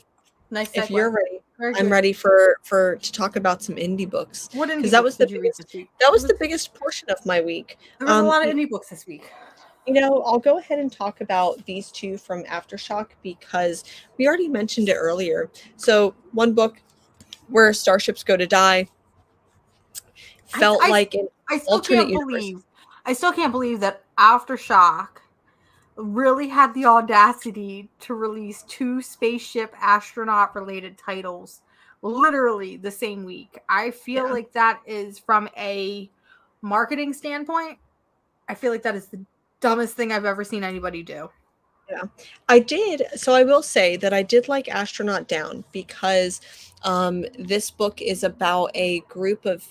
Nice if segue. you're ready, Very I'm good. ready for to talk about some indie books, What because indie books did you read this week? that was the biggest portion of my week. There was a lot of indie books this week. You know, I'll go ahead and talk about these two from Aftershock because we already mentioned it earlier. So one book, Where Starships Go to Die, felt I, like an I still alternate can't universe. believe that Aftershock really had the audacity to release 2 spaceship astronaut related titles literally the same week. I feel Yeah. like that is from a marketing standpoint, I feel like that is the dumbest thing I've ever seen anybody do. Yeah, I did. So I will say that I did like Astronaut Down because this book is about a group of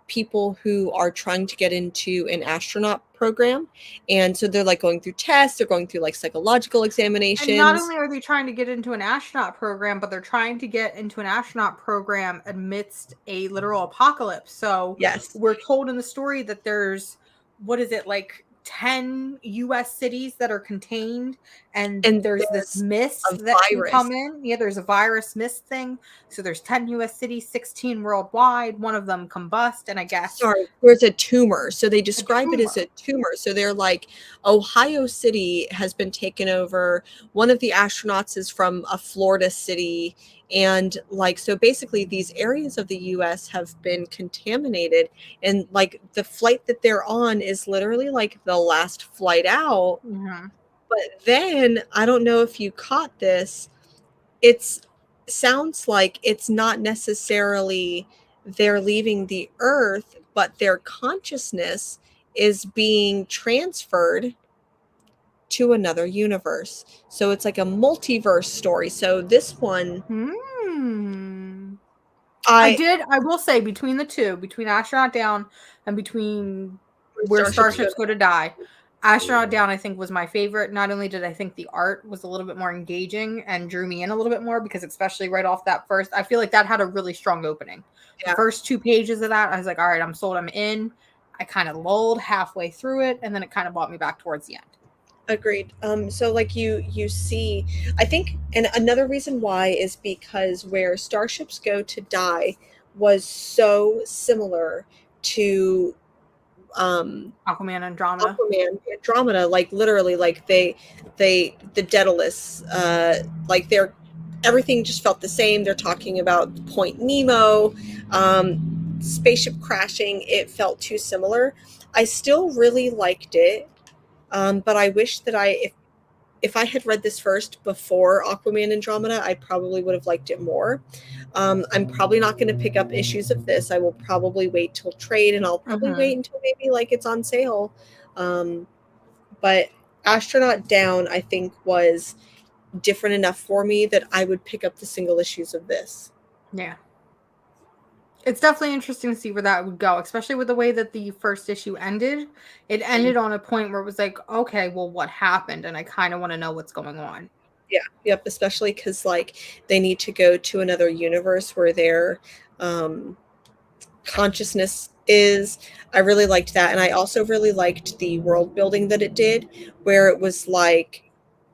people who are trying to get into an astronaut program. And so they're like going through tests, they're going through like psychological And not examinations. only are they trying to get into an astronaut program, but they're trying to get into an astronaut program amidst a literal apocalypse. So Yes. we're told in the story that there's, what is it, like 10 US cities that are contained, and And there's this there's a mist that can virus. come in. Yeah, there's a virus mist thing. So there's 10 US cities, 16 worldwide. One of them combust, and I guess Sorry, there's a tumor. So they a describe it as tumor. a tumor. So they're like, Ohio City has been taken over. One of the astronauts is from a Florida city. And like, so basically, these areas of the US have been contaminated. And like, the flight that they're on is literally like the last flight out. Mhm. But then I don't know if you caught this. It's sounds like it's not necessarily they're leaving the earth, but their consciousness is being transferred to another universe. So it's like a multiverse story. So this one Hmm. I I will say between the two, between Astronaut Down and between Where Starships Go Starships Go to Die, Astronaut Down I think was my favorite. Not only did I think the art was a little bit more engaging and drew me in a little bit more because especially right off that first, I feel like that had a really strong opening. The yeah, first 2 pages of that, I was like, all right, I'm sold, I'm in. I kind of lulled halfway through it, and then it kind of brought me back towards the end. agreed. So like you see, I think, and another reason why is because Where Starships Go to Die was so similar to Aquaman Andromeda. Aquaman, Andromeda, like literally, like the Daedalus, like they're everything just felt the same. They're talking about Point Nemo, spaceship crashing. It felt too similar. I still really liked it, but I wish that if I had read this first before Aquaman Andromeda, I probably would have liked it more. I'm probably not going to pick up issues of this. I will probably wait till trade, and I'll probably wait until maybe like it's on sale. But Astronaut Down, I think, was different enough for me that I would pick up the single issues of this. Yeah. It's definitely interesting to see where that would go, especially with the way that the first issue ended. It ended on a point where it was like, okay, well, what happened? And I kind of want to know what's going on. Yeah, yep, especially because like they need to go to another universe where their consciousness is. I really liked that, and I also really liked the world building that it did, where it was like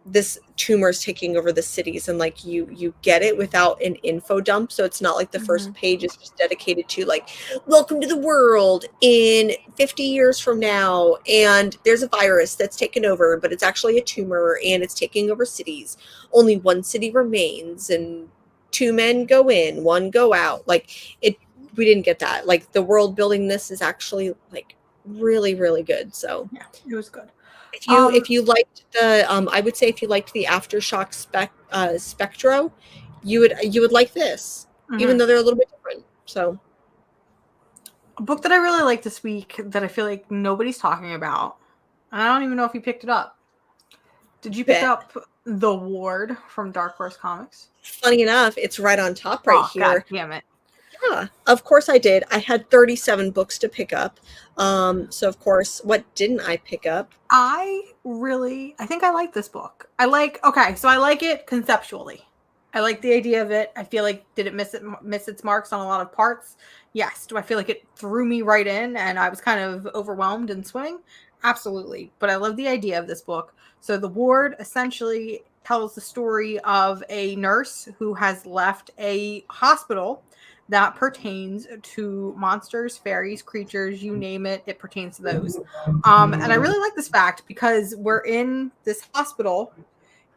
this tumor is taking over the cities, and like you get it without an info dump, so it's not like the first page is just dedicated to like, welcome to the world in 50 years from now, and there's a virus that's taken over, but it's actually a tumor and it's taking over cities. Only one city remains, and two men go in, one go out. Like it, we didn't get that. Like the world building this is actually like really, really good. So yeah, it was good. If you liked the I would say if you liked the Aftershock Spectro, you would like this, even though they're a little bit different. So a book that I really like this week that I feel like nobody's talking about, and I don't even know if you picked it up. Did you pick up The Ward from Dark Horse Comics? Funny enough, it's right on top right here. God damn it. Yeah, of course I did. I had 37 books to pick up. So of course, what didn't I pick up? I think I like this book. I like it conceptually. I like the idea of it. I feel like, did it miss its marks on a lot of parts? Yes. Do I feel like it threw me right in and I was kind of overwhelmed and swimming? Absolutely. But I love the idea of this book. So The Ward essentially tells the story of a nurse who has left a hospital that pertains to monsters, fairies, creatures, you name it, it pertains to those. And I really like this fact because we're in this hospital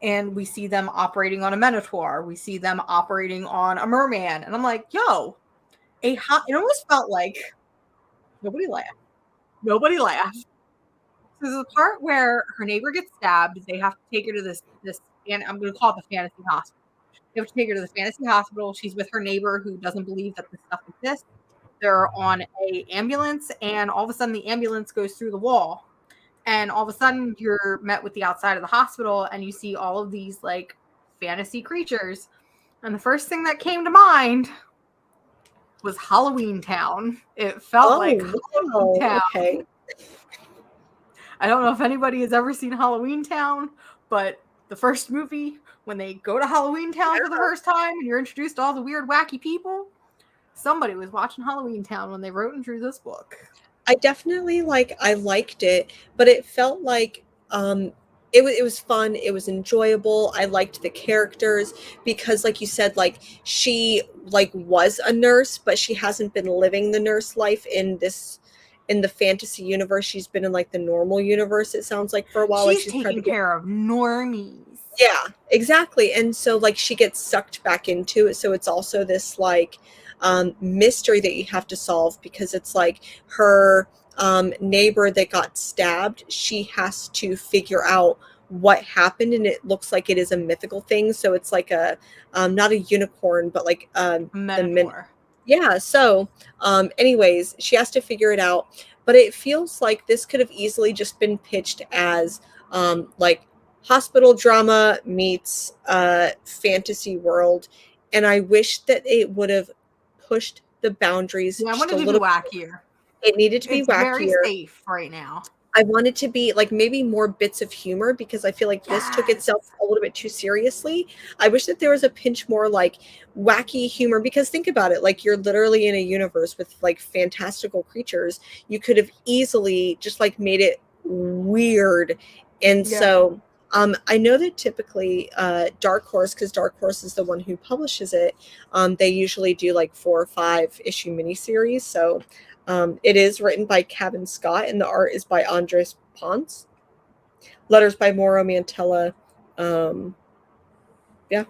and we see them operating on a minotaur. We see them operating on a merman. And I'm like, yo, it almost felt like nobody laughed. Nobody laughed. So there's a part where her neighbor gets stabbed. They have to take her to this, and I'm going to call it the fantasy hospital. They have to take her to the fantasy hospital. She's with her neighbor who doesn't believe that this stuff exists. They're on a ambulance, and all of a sudden the ambulance goes through the wall. And all of a sudden you're met with the outside of the hospital and you see all of these like fantasy creatures. And the first thing that came to mind was Halloween Town. It felt like Halloween Town. Okay. I don't know if anybody has ever seen Halloween Town, but the first movie, when they go to Halloween Town for the first time and you're introduced to all the weird, wacky people, somebody was watching Halloween Town when they wrote and drew this book. I definitely I liked it, but it felt like it was fun, it was enjoyable. I liked the characters because like you said, like she like was a nurse, but she hasn't been living the nurse life in the fantasy universe. She's been in like the normal universe, it sounds like, for a while. She's taking care of normies. Yeah, exactly. And so like she gets sucked back into it. So it's also this like mystery that you have to solve because it's like her neighbor that got stabbed. She has to figure out what happened, and it looks like it is a mythical thing. So it's like a not a unicorn, but like minotaur. Yeah. So anyways, she has to figure it out. But it feels like this could have easily just been pitched as like hospital drama meets fantasy world. And I wish that it would have pushed the boundaries just a little wackier. It needed to be wackier. Very safe right now. I wanted to be like maybe more bits of humor because I feel like this took itself a little bit too seriously. I wish that there was a pinch more like wacky humor because think about it, like you're literally in a universe with like fantastical creatures. You could have easily just like made it weird. And so I know that typically Dark Horse, because Dark Horse is the one who publishes it, they usually do like 4 or 5 issue miniseries. So it is written by Kevin Scott, and the art is by Andres Ponce. Letters by Mauro Mantella.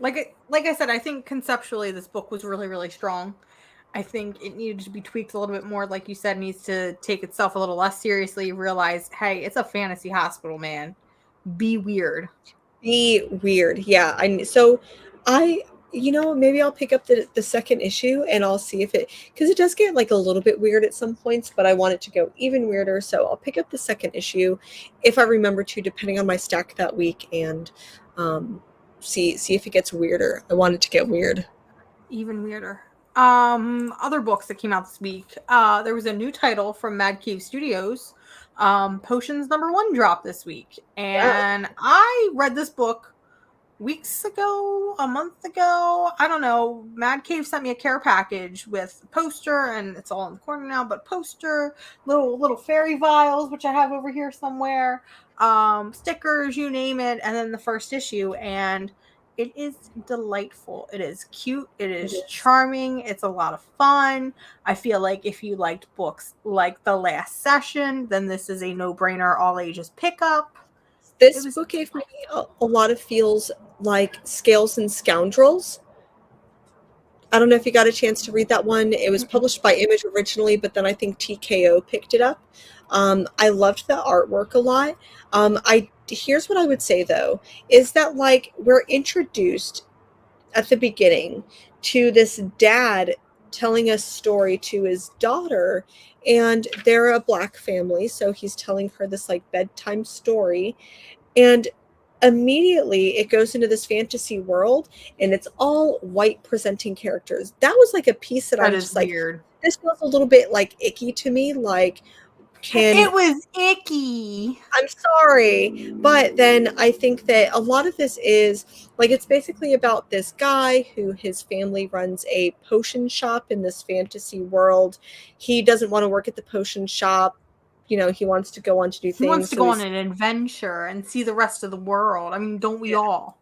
Like like I said, I think conceptually this book was really, really strong. I think it needed to be tweaked a little bit more. Like you said, needs to take itself a little less seriously, realize, hey, it's a fantasy hospital, man. Be weird. Be weird. Yeah. So I, maybe I'll pick up the second issue and I'll see if because it does get like a little bit weird at some points, but I want it to go even weirder. So I'll pick up the second issue if I remember to, depending on my stack that week, and see if it gets weirder. I want it to get weird. Even weirder. Other books that came out this week. There was a new title from Mad Cave Studios. Potions #1 dropped this week, Yeah. and I read this book weeks ago, a month ago. I don't know. Mad Cave sent me a care package with a poster, and it's all in the corner now. But poster, little fairy vials, which I have over here somewhere, stickers, you name it, and then the first issue, and it is delightful. It is cute. It It is is. charming. It's a lot of fun. I feel like if you liked books like The Last Session, then this is a no-brainer, all ages pickup. It This was book gave me a lot of feels like Scales and Scoundrels. I don't know if you got a chance to read that one. It was published by Image originally, but then I think TKO picked it up. I loved the artwork a lot. Here's what I would say though, is that like we're introduced at the beginning to this dad telling a story to his daughter, and they're a Black family, so he's telling her this like bedtime story, and immediately it goes into this fantasy world and it's all white presenting characters. That was like a piece that that I'm is just like, weird. this feels a little bit like icky to me. Like, It was icky. I'm sorry, but then I think that a lot of this is like, it's basically about this guy who his family runs a potion shop in this fantasy world. He doesn't want to work at the potion shop. He wants to go on to do He wants things. to So go on he's an adventure and see the rest of the world. I mean, don't we all?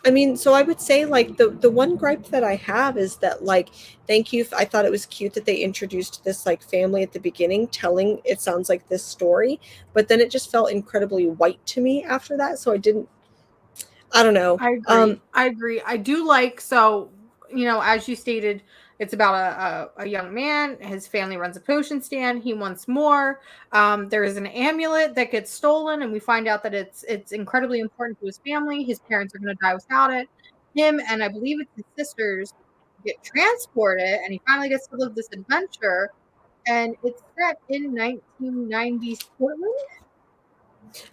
I mean, so I would say like the one gripe that I have is that like, thank you. I thought it was cute that they introduced this like family at the beginning, telling it sounds like this story, but then it just felt incredibly white to me after that. So I don't know. I agree. I agree. I do like, so, as you stated, it's about a young man. His family runs a potion stand. He wants more. There is an amulet that gets stolen, and we find out that it's incredibly important to his family. His parents are going to die without it. Him and I believe it's his sisters get transported, and he finally gets to live this adventure. And it's set in 1990s Portland,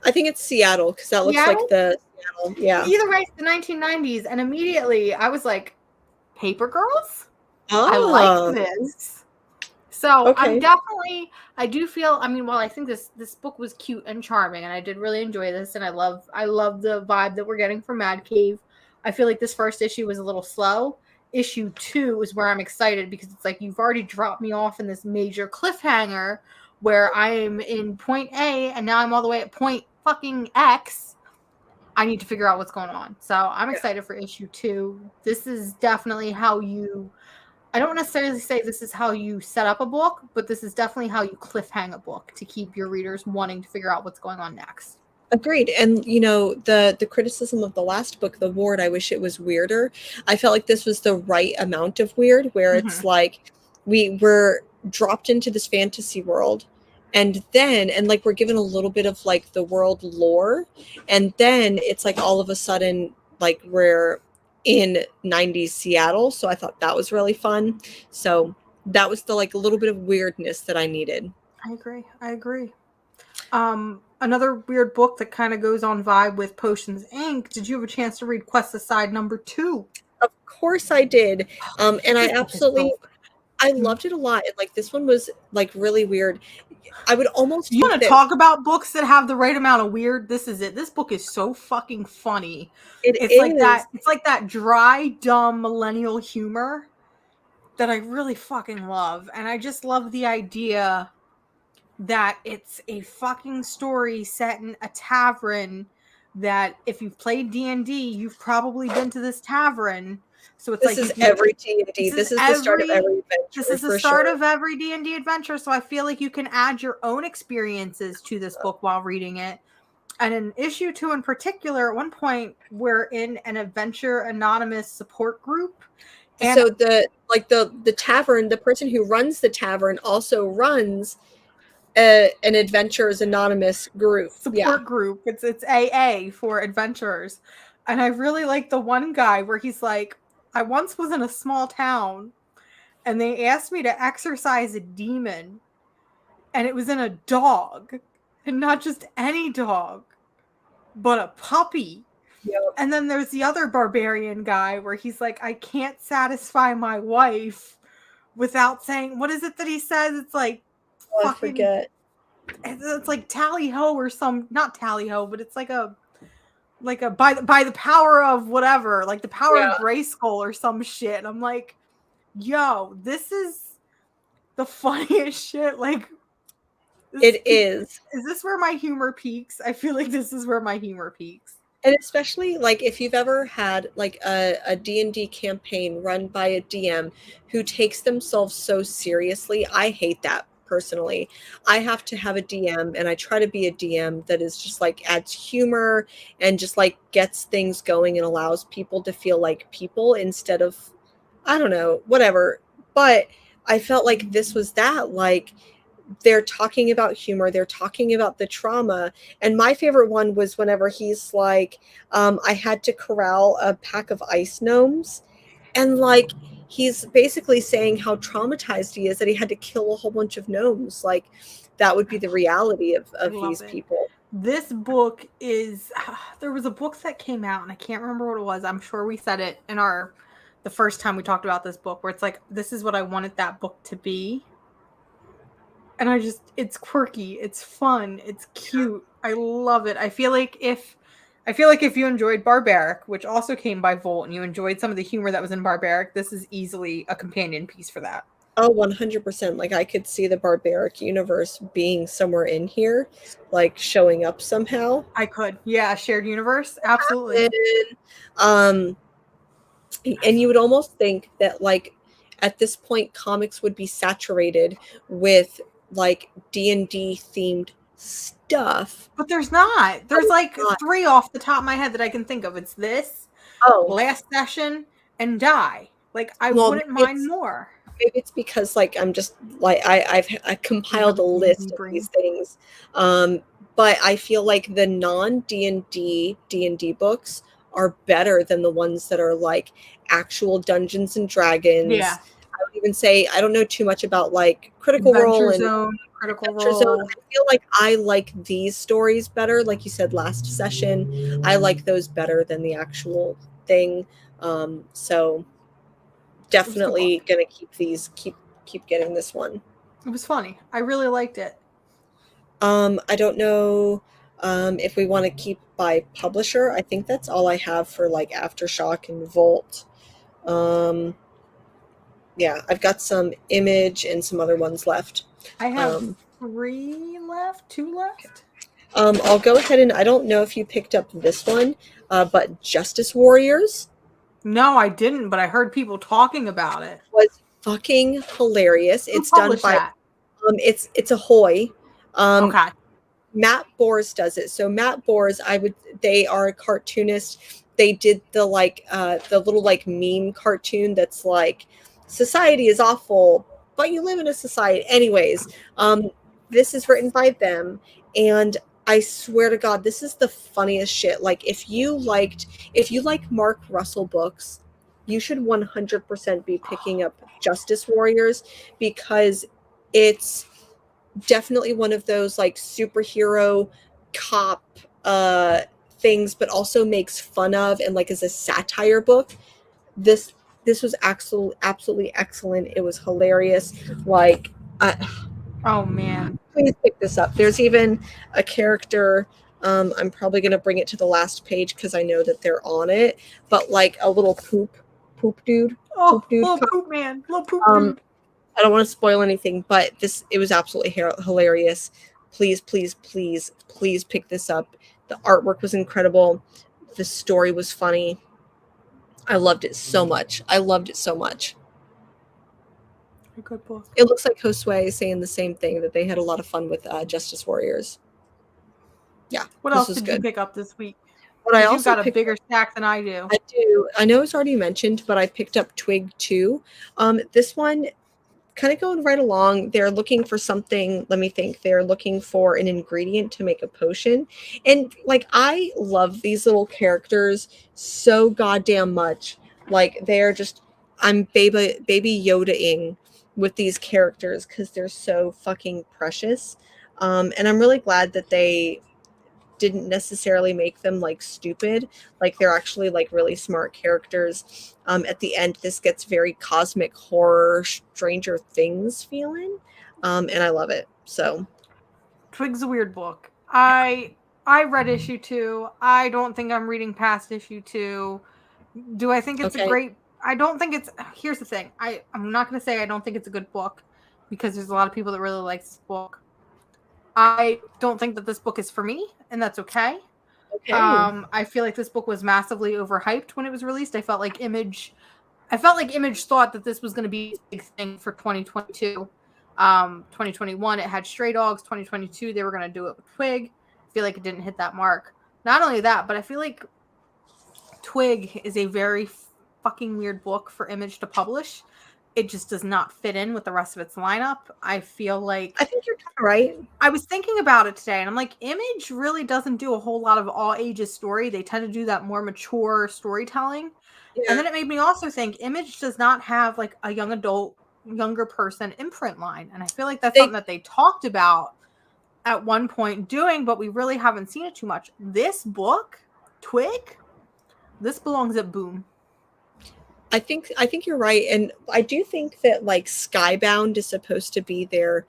I think it's Seattle because that looks like Seattle. the Seattle. Yeah. Either way, it's the 1990s, and immediately I was like, Paper Girls? I like Oh, this. So okay. I do feel, I mean, while I think this book was cute and charming, and I did really enjoy this, and I love the vibe that we're getting from Mad Cave. I feel like this first issue was a little slow. Issue 2 is where I'm excited, because it's like you've already dropped me off in this major cliffhanger where I'm in point A and now I'm all the way at point fucking X. I need to figure out what's going on. So I'm excited for issue 2. This is definitely how you, I don't necessarily say this is how you set up a book, but this is definitely how you cliffhang a book to keep your readers wanting to figure out what's going on next. Agreed. And the criticism of the last book, The Ward, I wish it was weirder. I felt like this was the right amount of weird, where it's like we were dropped into this fantasy world, and like we're given a little bit of like the world lore, and then it's like all of a sudden like we're in 90s Seattle. So I thought that was really fun. So that was the like a little bit of weirdness that I needed. I agree. Another weird book that kind of goes on vibe with Potions Inc. Did you have a chance to read Quest Aside #2? Of course I did. And I absolutely, I Mm. loved it a lot. And like this one was like really weird. I would almost You think want to that talk about books that have the right amount of weird? This is it. This book is so fucking funny. it It's like that. is. It's like that dry, dumb millennial humor that I really fucking love. And I just love the idea that it's a fucking story set in a tavern, that if you've played D&D, you've probably been to this tavern. So it's This like is every D&D. This is the start of every adventure. This is the start of every D&D adventure. So I feel like you can add your own experiences to this book while reading it. And in issue 2 in particular, at one point, we're in an Adventure Anonymous support group. And so the tavern, the person who runs the tavern also runs an Adventurers Anonymous group. support group. It's AA for adventurers. And I really like the one guy where he's like, I once was in a small town and they asked me to exorcise a demon, and it was in a dog, and not just any dog, but a puppy. Yep. And then there's the other barbarian guy where he's like, I can't satisfy my wife without saying, what is it that he says? It's like, Oh, fucking, I forget. It's like tally ho or some, not tally ho, but it's like a by the power of whatever, like the power of Grayskull or some shit. And I'm like, yo, this is the funniest shit. Like, is this where my humor peaks? I feel like this is where my humor peaks. And especially like if you've ever had like a D&D campaign run by a DM who takes themselves so seriously, I hate that personally. I have to have a DM, and I try to be a DM that is just like adds humor and just like gets things going and allows people to feel like people instead of, I don't know, whatever. But I felt like this was that, like they're talking about humor, they're talking about the trauma. And my favorite one was whenever he's like, I had to corral a pack of ice gnomes, and like he's basically saying how traumatized he is that he had to kill a whole bunch of gnomes. Like that would be the reality of these people. This book is there was a book that came out and I can't remember what it was. I'm sure we said it in the first time we talked about this book, where it's like, this is what I wanted that book to be. And it's quirky, it's fun, it's cute. I love it. I feel like if you enjoyed Barbaric, which also came by Volt, and you enjoyed some of the humor that was in Barbaric, this is easily a companion piece for that. Oh, 100%. Like I could see the Barbaric universe being somewhere in here, like showing up somehow. I could. Yeah, shared universe. Absolutely. And you would almost think that like at this point comics would be saturated with like D&D themed stuff, but there's not. There's like 3 off the top of my head that I can think of. It's this, Last Session, and Die. Like I wouldn't mind more. Maybe it's because like I'm just like I've compiled a list of these things, but I feel like the non D&D books are better than the ones that are like actual Dungeons and Dragons. Yeah. I would even say I don't know too much about like Critical Role and Critical Role. I feel like I like these stories better. Like you said, Last Session, I like those better than the actual thing. So definitely gonna keep getting this one. It was funny. I really liked it. I don't know if we want to keep by publisher. I think that's all I have for like Aftershock and Volt. Yeah, I've got some Image and some other ones left. I have 3 left, 2 left. I'll go ahead and I don't know if you picked up this one, but Justice Warriors. No, I didn't, but I heard people talking about it. It was fucking hilarious. It's done by it's Ahoy. Okay. Matt Bors does it. So Matt Bors, they are a cartoonist. They did the like the little like meme cartoon that's like society is awful, but you live in a society. Anyways, this is written by them, and I swear to God, this is the funniest shit. Like if you like Mark Russell books, you should 100% be picking up Justice Warriors, because it's definitely one of those like superhero cop things, but also makes fun of and like is a satire book. This was absolutely excellent. It was hilarious. Like oh man, please pick this up. There's even a character, I'm probably going to bring it to the last page because I know that they're on it, but like a little poop dude. Poop dude. Little poop man. Little poop dude. I don't want to spoil anything, but it was absolutely hilarious. Please pick this up. The artwork was incredible. The story was funny. I loved it so much. A good book. It looks like Josue is saying the same thing, that they had a lot of fun with Justice Warriors. Yeah, What this else was did you good. pick up this week? But I Because you also got a picked bigger stack than I do. I do. I know it's already mentioned, but I picked up Twig 2. This one kind of going right along. They're looking for something. Let me think. They're looking for an ingredient to make a potion. And like, I love these little characters so goddamn much. Like, they're just, I'm baby Yoda-ing with these characters because they're so fucking precious. And I'm really glad that they didn't necessarily make them like stupid. Like, they're actually like really smart characters. At the end, this gets very cosmic horror, Stranger Things feeling, and I love it. So Twig's a weird book. I read issue 2. I don't think I'm reading past issue 2. Do I think it's a okay, great? I don't think it's. Here's the thing. I'm not going to say I don't think it's a good book because there's a lot of people that really like this book. I don't think that this book is for me, and that's okay. okay, I feel like this book was massively overhyped when it was released. I felt like Image thought that this was going to be a big thing for 2022. 2021 it had Stray Dogs. 2022 they were going to do it with Twig. I feel like it didn't hit that mark. Not only that, but I feel like Twig is a very fucking weird book for Image to publish. It just does not fit in with the rest of its lineup. I feel like I think you're kind of right. I was thinking about it today and I'm like, Image really doesn't do a whole lot of all ages story. They tend to do that more mature storytelling. And Yeah, then it made me also think Image does not have like a young adult, younger person imprint line. And I feel like that's they. something that they talked about at one point doing, but we really haven't seen it too much. This book, Twig, this belongs at Boom. I think you're right, and I do think that like Skybound is supposed to be their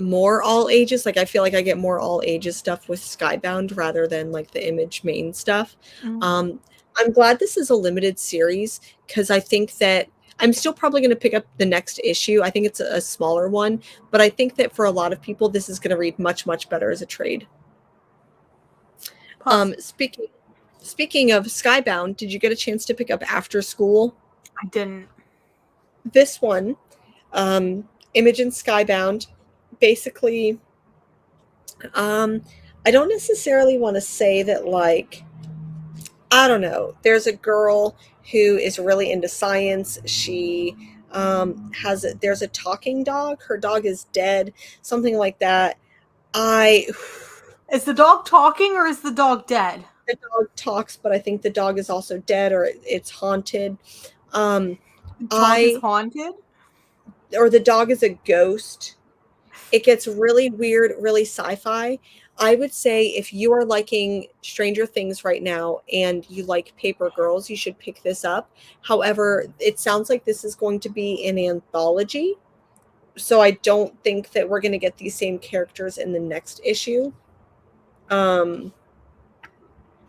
more all ages. Like, I feel like I get more all ages stuff with Skybound rather than like the Image main stuff. Mm. Um, I'm glad this is a limited series because I think that I'm still probably going to pick up the next issue. I think it's a smaller one, but I think that for a lot of people, this is going to read much, much better as a trade. Plus, Speaking of Skybound, did you get a chance to pick up After School? I didn't. This one, Image and Skybound, basically, I don't necessarily want to say that, like, I don't know. There's a girl who is really into science. She there's a talking dog. Her dog is dead, something like that. I Is the dog talking or is the dog dead? The dog talks, but I think the dog is also dead or it's haunted. Um, The dog is I haunted? or the dog is a ghost. It gets really weird, really sci-fi. I would say if you are liking Stranger Things right now and you like Paper Girls, you should pick this up. However, it sounds like this is going to be an anthology. So I don't think that we're going to get these same characters in the next issue. Um,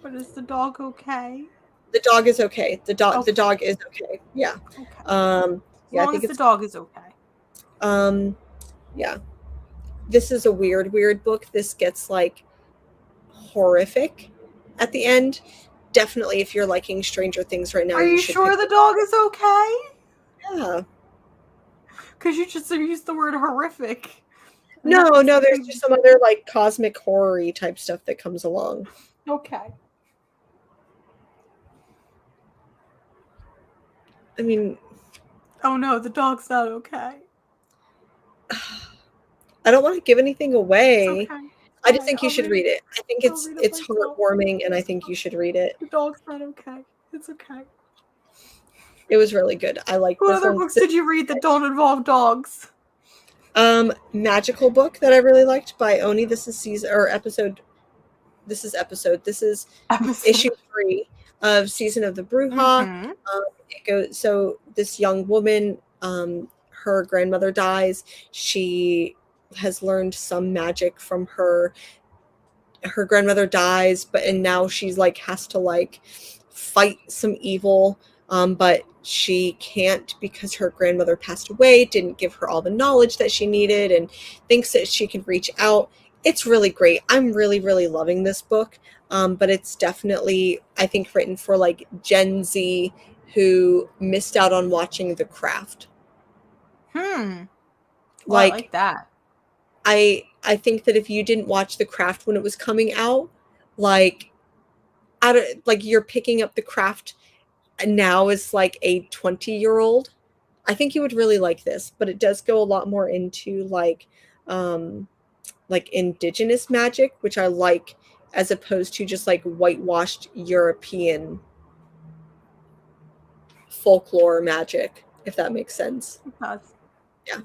But is the dog okay? the dog is okay. Okay. The dog is okay. Yeah. Okay. Yeah, As I long think as it's the dog is okay. yeah. This is a weird, weird book. This gets like horrific at the end. Definitely, if you're liking Stranger Things right now, Are you should sure pick the it. dog is okay? Yeah. Because you just used the word horrific. No, there's just some other like cosmic horror type stuff that comes along. Okay. I mean, Oh no, the dog's not okay. I don't want to give anything away. It's okay. I just think you should read it. I think I'll it's read it it's myself. heartwarming, and I think you should read it. The dog's not okay. It's okay. It was really good. I like What this other one. books did you read that don't involve dogs? Magical book that I really liked by Oni. This is season or episode. This is episode. This is issue 3 of Season of the Bruja. Mhm. It goes so this young woman, her grandmother dies. She has learned some magic from her. Her grandmother dies, and now she's like has to like fight some evil, but she can't because her grandmother passed away, didn't give her all the knowledge that she needed, and thinks that she can reach out. It's really great. I'm really, really loving this book. But it's definitely, I think, written for like Gen Z who missed out on watching The Craft. Well, I Like, like that. I think that if you didn't watch The Craft when it was coming out, like out of like you're picking up The Craft now as like a 20-year-old, I think you would really like this, but it does go a lot more into like indigenous magic, which I like, as opposed to just like whitewashed European folklore magic, if that makes sense. It does. Yeah.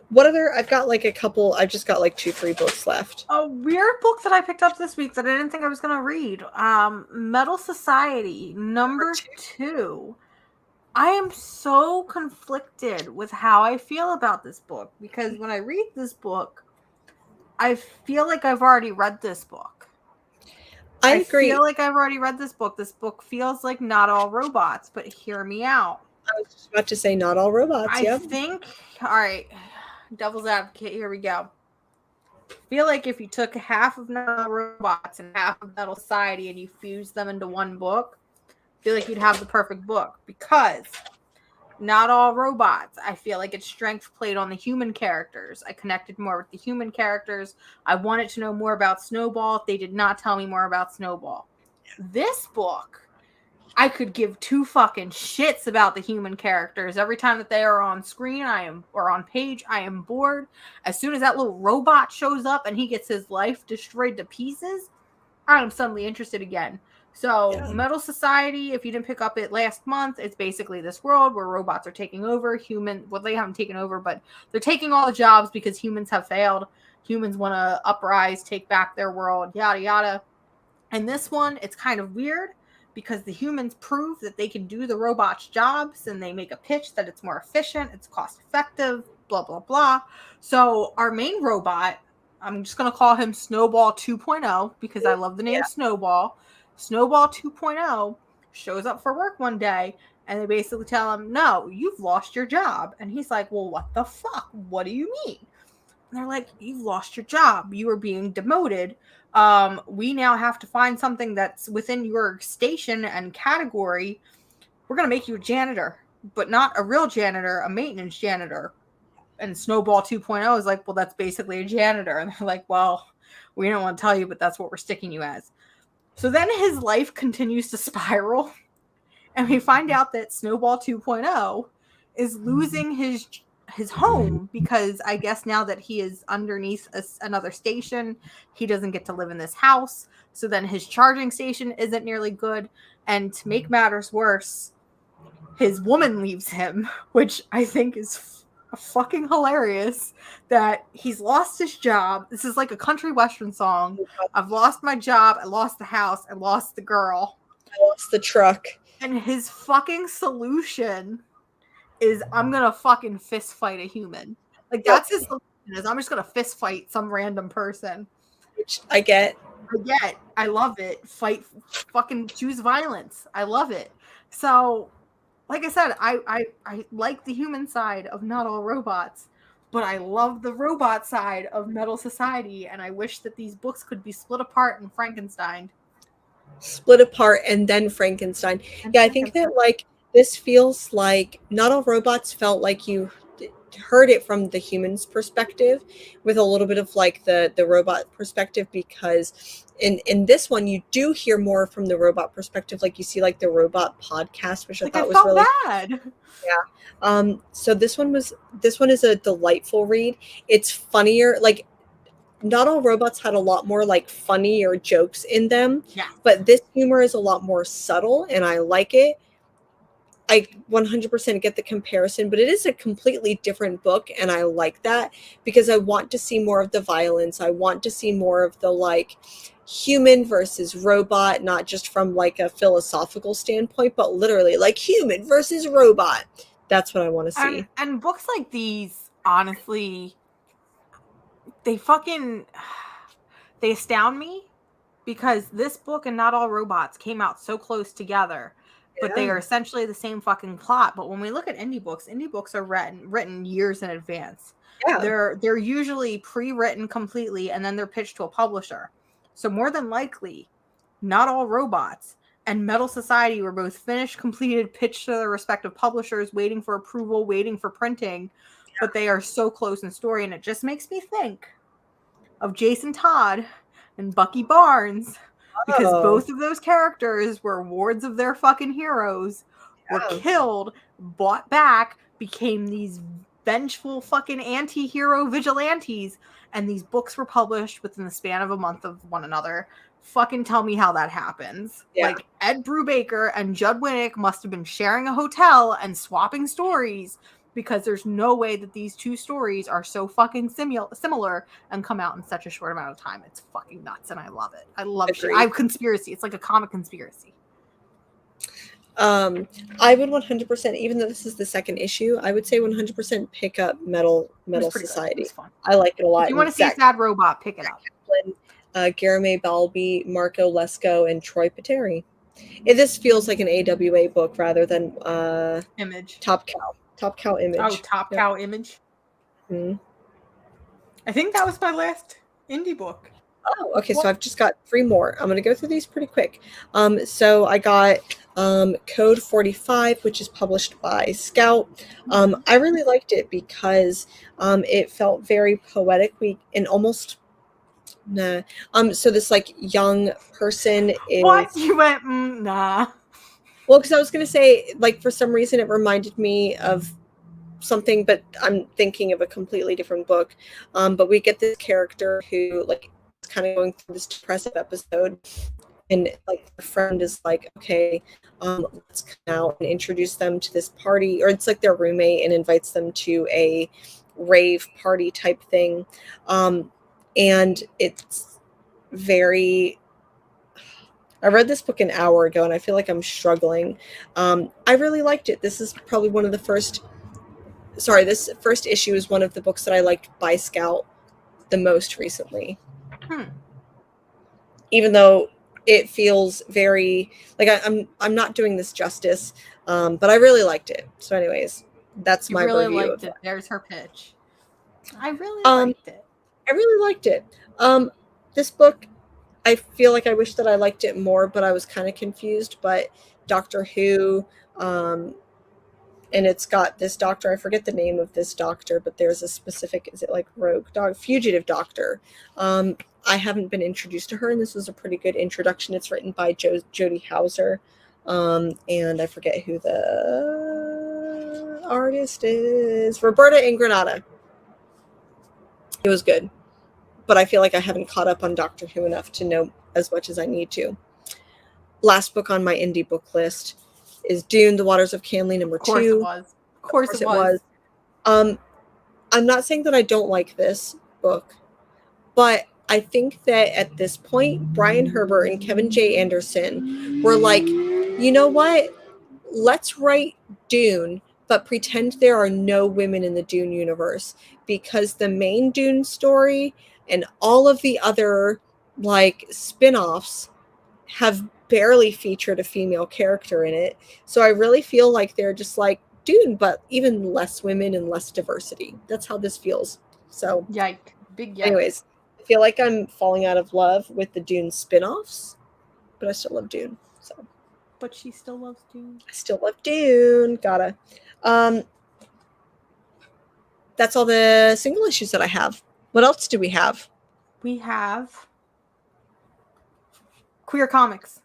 What other, I've got like a couple, I've just got like 2-3 books left. A weird book that I picked up this week that I didn't think I was going to read. Metal Society, number 2. I am so conflicted with how I feel about this book, because when I read this book, I feel like I've already read this book. I agree. Feel like I've already read this book. This book feels like Not All Robots, but hear me out. I was just about to say Not All Robots. I think, all right, devil's advocate, here we go. I feel like if you took half of Not All Robots and half of Metal Society and you fused them into one book, I feel like you'd have the perfect book, because Not All Robots, I feel like its strength played on the human characters. I connected more with the human characters. I wanted to know more about Snowball. They did not tell me more about Snowball. This book, I could give 2 fucking shits about the human characters. Every time that they are on screen, or on page, I am bored. As soon as that little robot shows up and he gets his life destroyed to pieces, I am suddenly interested again. So, yeah. Metal Society, if you didn't pick up it last month, it's basically this world where robots are taking over. They haven't taken over, but they're taking all the jobs because humans have failed. Humans want to uprise, take back their world, yada, yada. And this one, it's kind of weird, because the humans prove that they can do the robots' jobs, and they make a pitch that it's more efficient, it's cost effective, blah, blah, blah. So our main robot, I'm just going to call him Snowball 2.0 because I love the name Snowball. Snowball 2.0 shows up for work one day, and they basically tell him, no, you've lost your job. And he's like, well, what the fuck? What do you mean? And they're like, you've lost your job. You are being demoted. We now have to find something that's within your station and category. We're going to make you a janitor, but not a real janitor, a maintenance janitor. And Snowball 2.0 is like, well, that's basically a janitor. And they're like, well, we don't want to tell you, but that's what we're sticking you as. So then his life continues to spiral. And we find out that Snowball 2.0 is losing his home, because I guess now that he is underneath another station, he doesn't get to live in this house. So then his charging station isn't nearly good. And to make matters worse, his woman leaves him, which I think is fucking hilarious, that he's lost his job. This is like a country western song. I've lost my job. I lost the house. I lost the girl. I lost the truck. And his fucking solution is, I'm gonna fucking fist fight a human. Like, that's his solution, is I'm just gonna fist fight some random person. Which I get. I love it. Fight, fucking choose violence. I love it. So, like I said, I like the human side of Not All Robots, but I love the robot side of Metal Society, and I wish that these books could be split apart and Frankenstein. Split apart and then Frankenstein. I think that like this feels like Not All Robots felt like you heard it from the human's perspective with a little bit of like the robot perspective, because in this one you do hear more from the robot perspective. Like you see like the robot podcast, which I thought was really bad. Yeah. So this one is a delightful read. It's funnier. Like Not All Robots had a lot more like funnier jokes in them. Yeah. But this humor is a lot more subtle, and I like it. I 100% get the comparison, but it is a completely different book, and I like that because I want to see more of the violence. I want to see more of the like human versus robot, not just from like a philosophical standpoint, but literally like human versus robot. That's what I want to see. And books like these, honestly, they astound me, because this book and Not All Robots came out so close together. But they are essentially the same fucking plot. But when we look at indie books are written years in advance. Yeah. They're usually pre-written completely, and then they're pitched to a publisher. So more than likely, Not All Robots and Metal Society were both finished, completed, pitched to their respective publishers, waiting for approval, waiting for printing. Yeah. But they are so close in story, and it just makes me think, of Jason Todd and Bucky Barnes, because both of those characters were wards of their fucking heroes, were killed, bought back, became these vengeful fucking anti-hero vigilantes, and these books were published within the span of a month of one another. Fucking tell me how that happens. Yeah. Like, Ed Brubaker and Judd Winnick must have been sharing a hotel and swapping stories, because there's no way that these two stories are so fucking similar and come out in such a short amount of time. It's fucking nuts, and I love it. I love it. I have conspiracy. It's like a comic conspiracy. I would 100%, even though this is the second issue, I would say 100% pick up Metal Society. It's fun. I like it a lot. If you want to see a sad robot, pick it up. Garame Balby, Marco Lesko, and Troy Pateri. This feels like an AWA book rather than Image. Top Cow Image. Oh, Cow Image. Mm-hmm. I think that was my last indie book. Oh, okay. So I've just got 3 more. I'm going to go through these pretty quick. So I got Code 45, which is published by Scout. I really liked it because it felt very poetic. And almost so this like young person is. What? You went nah. Well, because I was going to say, like, for some reason it reminded me of something, but I'm thinking of a completely different book. But we get this character who, like, is kind of going through this depressive episode, and, like, the friend is like, okay, let's come out and introduce them to this party, or it's like their roommate and invites them to a rave party type thing. And it's very... I read this book an hour ago, and I feel like I'm struggling. I really liked it. This is probably one of the first... Sorry, this first issue is one of the books that I liked by Scout the most recently. Even though it feels very... Like, I'm not doing this justice, but I really liked it. So anyways, that's my review. You really liked it. There's her pitch. I really liked it. I really liked it. This book... I feel like I wish that I liked it more, but I was kind of confused. But Doctor Who, and it's got this doctor, I forget the name of this doctor, but there's a specific, is it like fugitive doctor. I haven't been introduced to her, and this was a pretty good introduction. It's written by Jody Hauser, and I forget who the artist is. Roberta Ingranata. It was good. But I feel like I haven't caught up on Doctor Who enough to know as much as I need to. Last book on my indie book list is Dune, The Waters of Camley, #2. Of course it was. I'm not saying that I don't like this book, but I think that at this point, Brian Herbert and Kevin J. Anderson were like, you know what? Let's write Dune, but pretend there are no women in the Dune universe, because the main Dune story and all of the other, like, spin-offs have barely featured a female character in it. So I really feel like they're just like Dune, but even less women and less diversity. That's how this feels. So big yike. Anyways, I feel like I'm falling out of love with the Dune spin-offs, but I still love Dune. So, but she still loves Dune. I still love Dune. Gotta. That's all the single issues that I have. What else do we have? We have queer comics.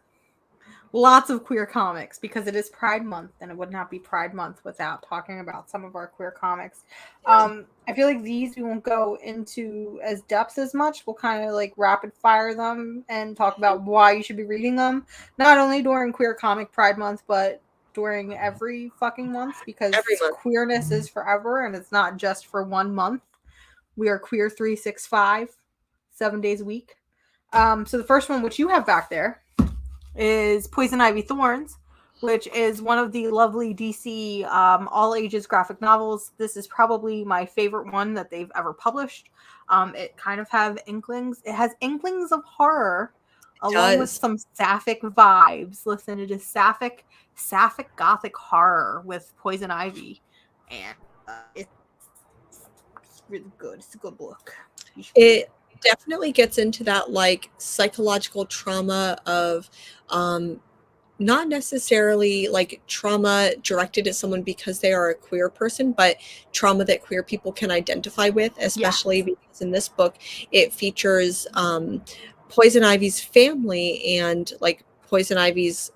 Lots of queer comics, because it is Pride Month, and it would not be Pride Month without talking about some of our queer comics. I feel like these we won't go into as depth as much. We'll kind of like rapid fire them and talk about why you should be reading them, not only during Queer Comic Pride Month, but during every fucking month, because queerness is forever, and it's not just for 1 month. We are queer 365, 7 days a week. So the first one, which you have back there, is Poison Ivy Thorns, which is one of the lovely DC all ages graphic novels. This is probably my favorite one that they've ever published. It kind of has inklings of horror, along with some sapphic vibes. Listen, it is sapphic gothic horror with Poison Ivy, and it's really good. It's a good book. It definitely gets into that, like, psychological trauma of not necessarily like trauma directed at someone because they are a queer person, but trauma that queer people can identify with, especially Yes. because in this book it features Poison Ivy's family and like Poison Ivy's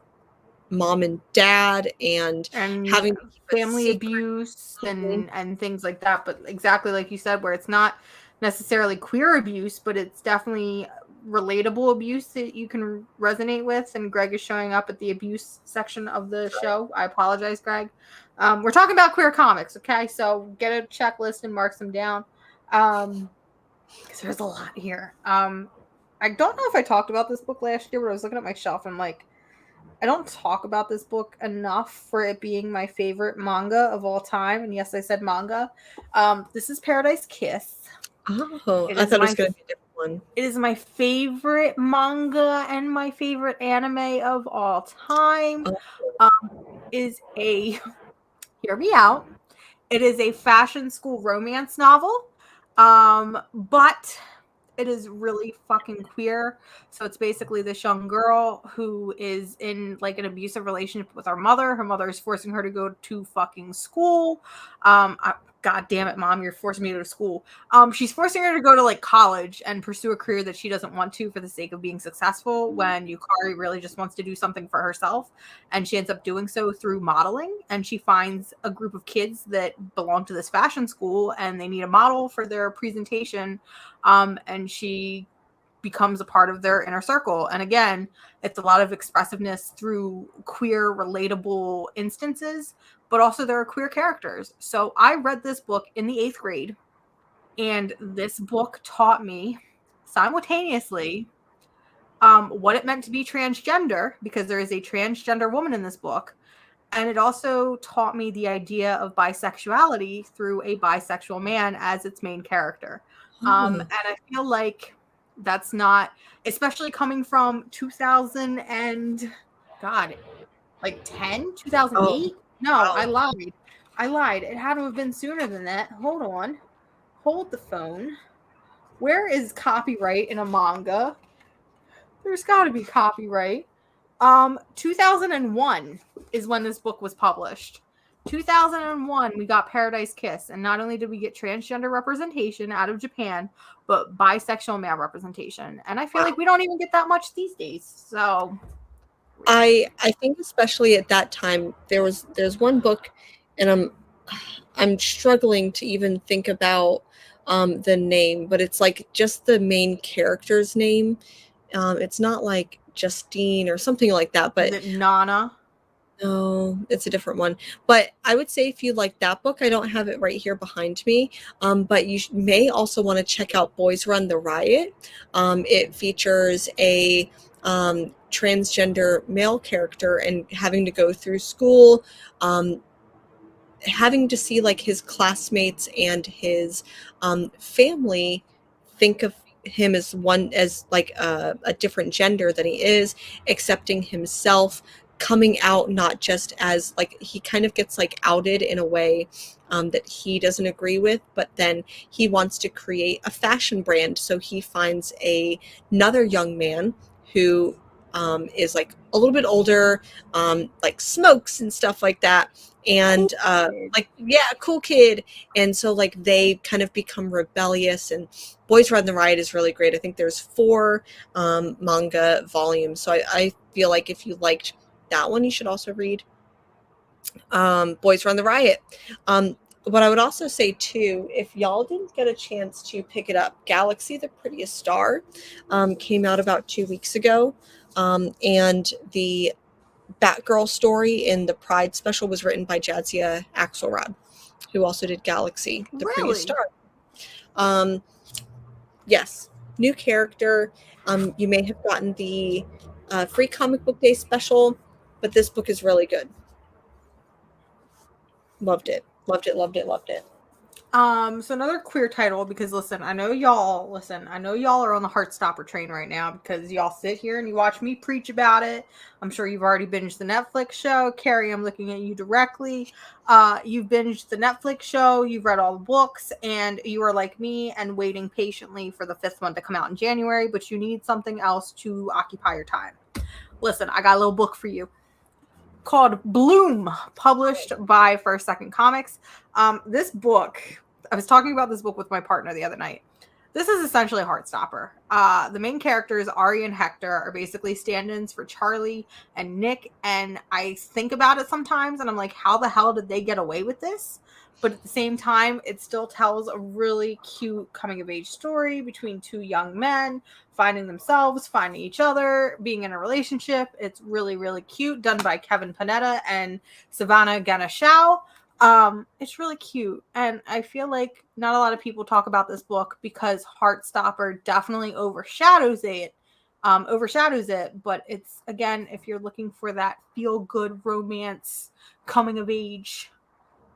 mom and dad and And having to keep a family secret. abuse and things like that. But exactly like you said, where it's not necessarily queer abuse, but it's definitely relatable abuse that you can resonate with. And Greg is showing up at the abuse section of the show. I apologize, Greg. We're talking about queer comics, okay? So get a checklist and mark them down. Because there's a lot here. I don't know if I talked about this book last year, but I was looking at my shelf and I'm like, I don't talk about this book enough for it being my favorite manga of all time. And yes, I said manga. This is Paradise Kiss. Oh, It I is thought it was my going to be a different one. it is my favorite manga and my favorite anime of all time. Oh, Is a hear me out. It is a fashion school romance novel. But it is really fucking queer. So it's basically this young girl who is in like an abusive relationship with her mother. Her mother is forcing her to go to fucking school. God damn it, mom, you're forcing me to go to school. She's forcing her to go to like college and pursue a career that she doesn't want to for the sake of being successful when Yukari really just wants to do something for herself. And she ends up doing so through modeling. And she finds a group of kids that belong to this fashion school and they need a model for their presentation. And she becomes a part of their inner circle. And again, it's a lot of expressiveness through queer, relatable instances, but also there are queer characters. So I read this book in the 8th grade, and this book taught me simultaneously what it meant to be transgender, because there is a transgender woman in this book. And it also taught me the idea of bisexuality through a bisexual man as its main character. And I feel like that's not, especially coming from 2000 and God, like 10, oh, 2008. No, wow. I lied. It had to have been sooner than that. Hold on. Hold the phone. Where is copyright in a manga? There's got to be copyright. 2001 is when this book was published. 2001, we got Paradise Kiss, and not only did we get transgender representation out of Japan, but bisexual male representation. And I feel like we don't even get that much these days. So I think especially at that time there's one book, and I'm struggling to even think about the name, but it's like just the main character's name. It's not like Justine or something like that, is but it Nana? no, it's a different one. But I would say if you like that book, I don't have it right here behind me. But you may also want to check out Boys Run the Riot. It features a transgender male character and having to go through school, having to see like his classmates and his family think of him as one as like a different gender than he is, accepting himself, coming out not just as like he kind of gets like outed in a way that he doesn't agree with, but then he wants to create a fashion brand, so he finds another young man who is like a little bit older, like smokes and stuff like that, and like yeah, cool kid. And so like they kind of become rebellious, and Boys Run the Riot is really great. I think there's 4 manga volumes, so I feel like if you liked that one, you should also read Boys Run the Riot. What I would also say too, if y'all didn't get a chance to pick it up, Galaxy the Prettiest Star came out about 2 weeks ago, and the Batgirl story in the Pride special was written by Jadzia Axelrod, who also did Galaxy, the Prettiest Really? Star. Yes, new character. You may have gotten the free comic book day special, but this book is really good. Loved it. Loved it. Loved it. Loved it. So another queer title, because I know y'all are on the Heartstopper train right now because y'all sit here and you watch me preach about it. I'm sure you've already binged the Netflix show. Carrie, I'm looking at you directly. You've binged the Netflix show, you've read all the books, and you are like me and waiting patiently for the 5th one to come out in January, but you need something else to occupy your time. Listen, I got a little book for you. called Bloom, published by First Second Comics. This book, I was talking about this book with my partner the other night. This is essentially a Heartstopper. The main characters, Ari and Hector, are basically stand-ins for Charlie and Nick, and I think about it sometimes, and I'm like, how the hell did they get away with this? But at the same time, it still tells a really cute coming-of-age story between two young men, finding themselves, finding each other, being in a relationship. It's really, really cute, done by Kevin Panetta and Savannah Ganeshow. It's really cute, and I feel like not a lot of people talk about this book because Heartstopper definitely overshadows it. But it's, again, if you're looking for that feel-good romance, coming of age,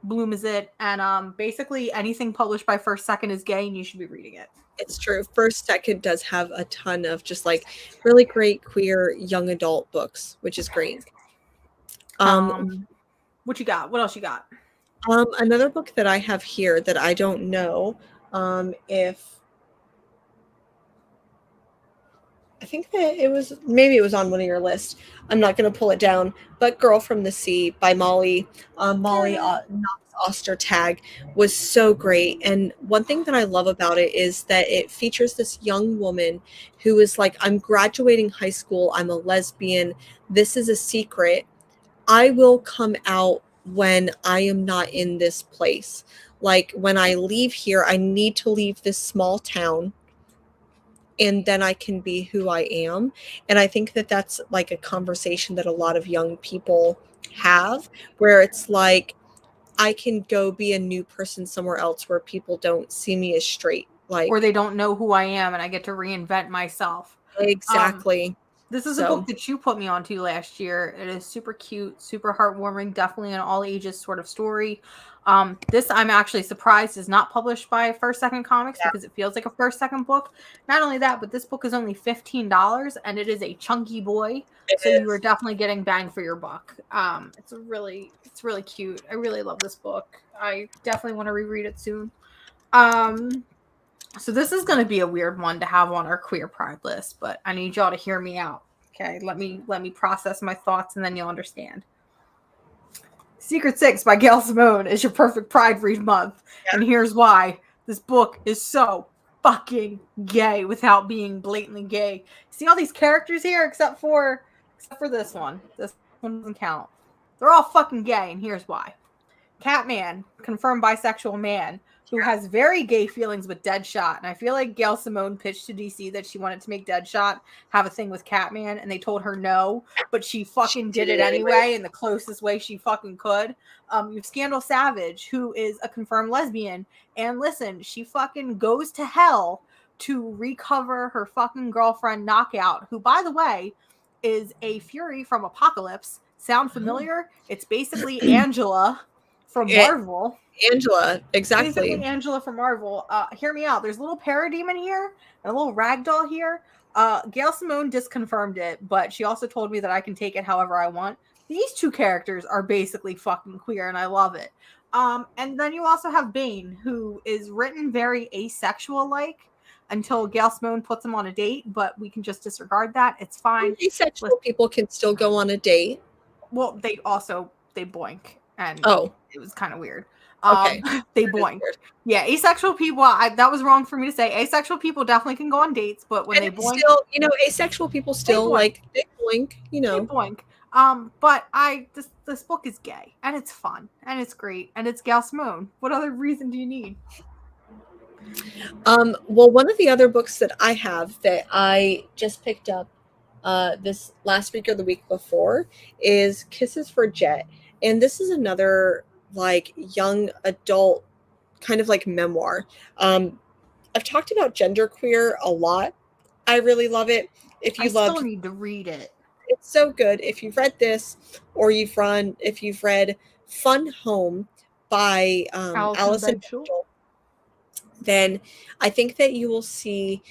Bloom is it. And basically anything published by First Second is gay, and you should be reading it. It's true. First Second does have a ton of just like really great queer young adult books, which is great. What you got? What else you got? Another book that I have here that I don't know if I think that it was on one of your lists. I'm not going to pull it down, but Girl from the Sea by Molly Ostertag was so great. And one thing that I love about it is that it features this young woman who is like, I'm graduating high school. I'm a lesbian. This is a secret. I will come out when I am not in this place. Like when I leave here, I need to leave this small town, and then I can be who I am. And I think that that's like a conversation that a lot of young people have, where it's like, I can go be a new person somewhere else where people don't see me as straight. Like, or they don't know who I am, and I get to reinvent myself. Exactly. This is a book that you put me onto last year. It is super cute, super heartwarming, definitely an all ages sort of story. This, I'm actually surprised, is not published by First Second Comics because it feels like a First Second book. Not only that, but this book is only $15, and it is a chunky boy. So you are definitely getting bang for your buck. It's really cute. I really love this book. I definitely want to reread it soon. So this is going to be a weird one to have on our queer pride list, but I need y'all to hear me out. Okay, let me process my thoughts, and then you'll understand. Secret Six by Gail Simone is your perfect pride read month, and here's why. This book is so fucking gay without being blatantly gay. See all these characters here, except for this one. This one doesn't count. They're all fucking gay, and here's why. Catman, confirmed bisexual man, who has very gay feelings with Deadshot. And I feel like Gail Simone pitched to DC that she wanted to make Deadshot have a thing with Catman, and they told her no, but she fucking did it anyway in the closest way she fucking could. You have Scandal Savage, who is a confirmed lesbian, and listen, she fucking goes to hell to recover her fucking girlfriend Knockout, who, by the way, is a Fury from Apocalypse. Sound familiar? It's basically Angela from Marvel. Angela, exactly. Basically Angela from Marvel. Hear me out. There's a little parademon here and a little ragdoll here. Gail Simone disconfirmed it, but she also told me that I can take it however I want. These two characters are basically fucking queer, and I love it. And then you also have Bane, who is written very asexual-like until Gail Simone puts him on a date, but we can just disregard that. It's fine. Asexual people can still go on a date. Well, they boink, and it was kind of weird. Okay. They boink. Yeah, asexual people, that was wrong for me to say. Asexual people definitely can go on dates, but when they boink, still, asexual people still they boink, They boink. But this book is gay, and it's fun, and it's great, and it's Gail Simone. What other reason do you need? Well, one of the other books that I have that I just picked up this last week or the week before is Kisses for Jet. And this is another like young adult kind of like memoir. I've talked about genderqueer a lot. I really love it. If you still need to read it. It's so good. If you've read this, or if you've read Fun Home by Allison Mitchell, then I think that you will see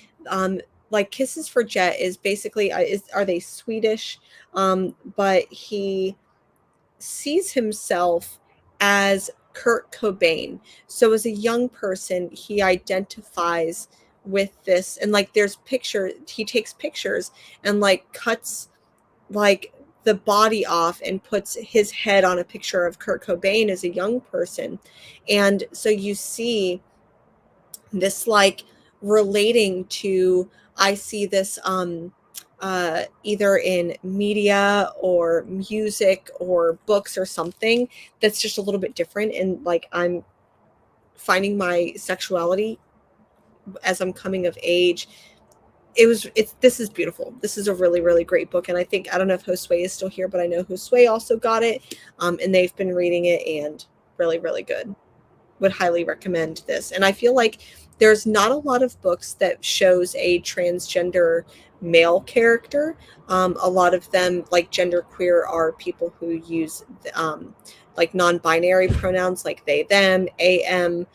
like Kisses for Jet is basically are they Swedish, but he sees himself as Kurt Cobain. So as a young person, he identifies with this, and like there's he takes pictures and like cuts like the body off and puts his head on a picture of Kurt Cobain as a young person. And so you see this like relating to, I see this either in media or music or books or something that's just a little bit different, and like I'm finding my sexuality as I'm coming of age. This is beautiful. This is a really, really great book. And I think, I don't know if Josue is still here, but I know Josue also got it. And they've been reading it, and really, really good. Would highly recommend this. And I feel like there's not a lot of books that shows a transgender male character. A lot of them, like genderqueer, are people who use like non-binary pronouns like they, them, am,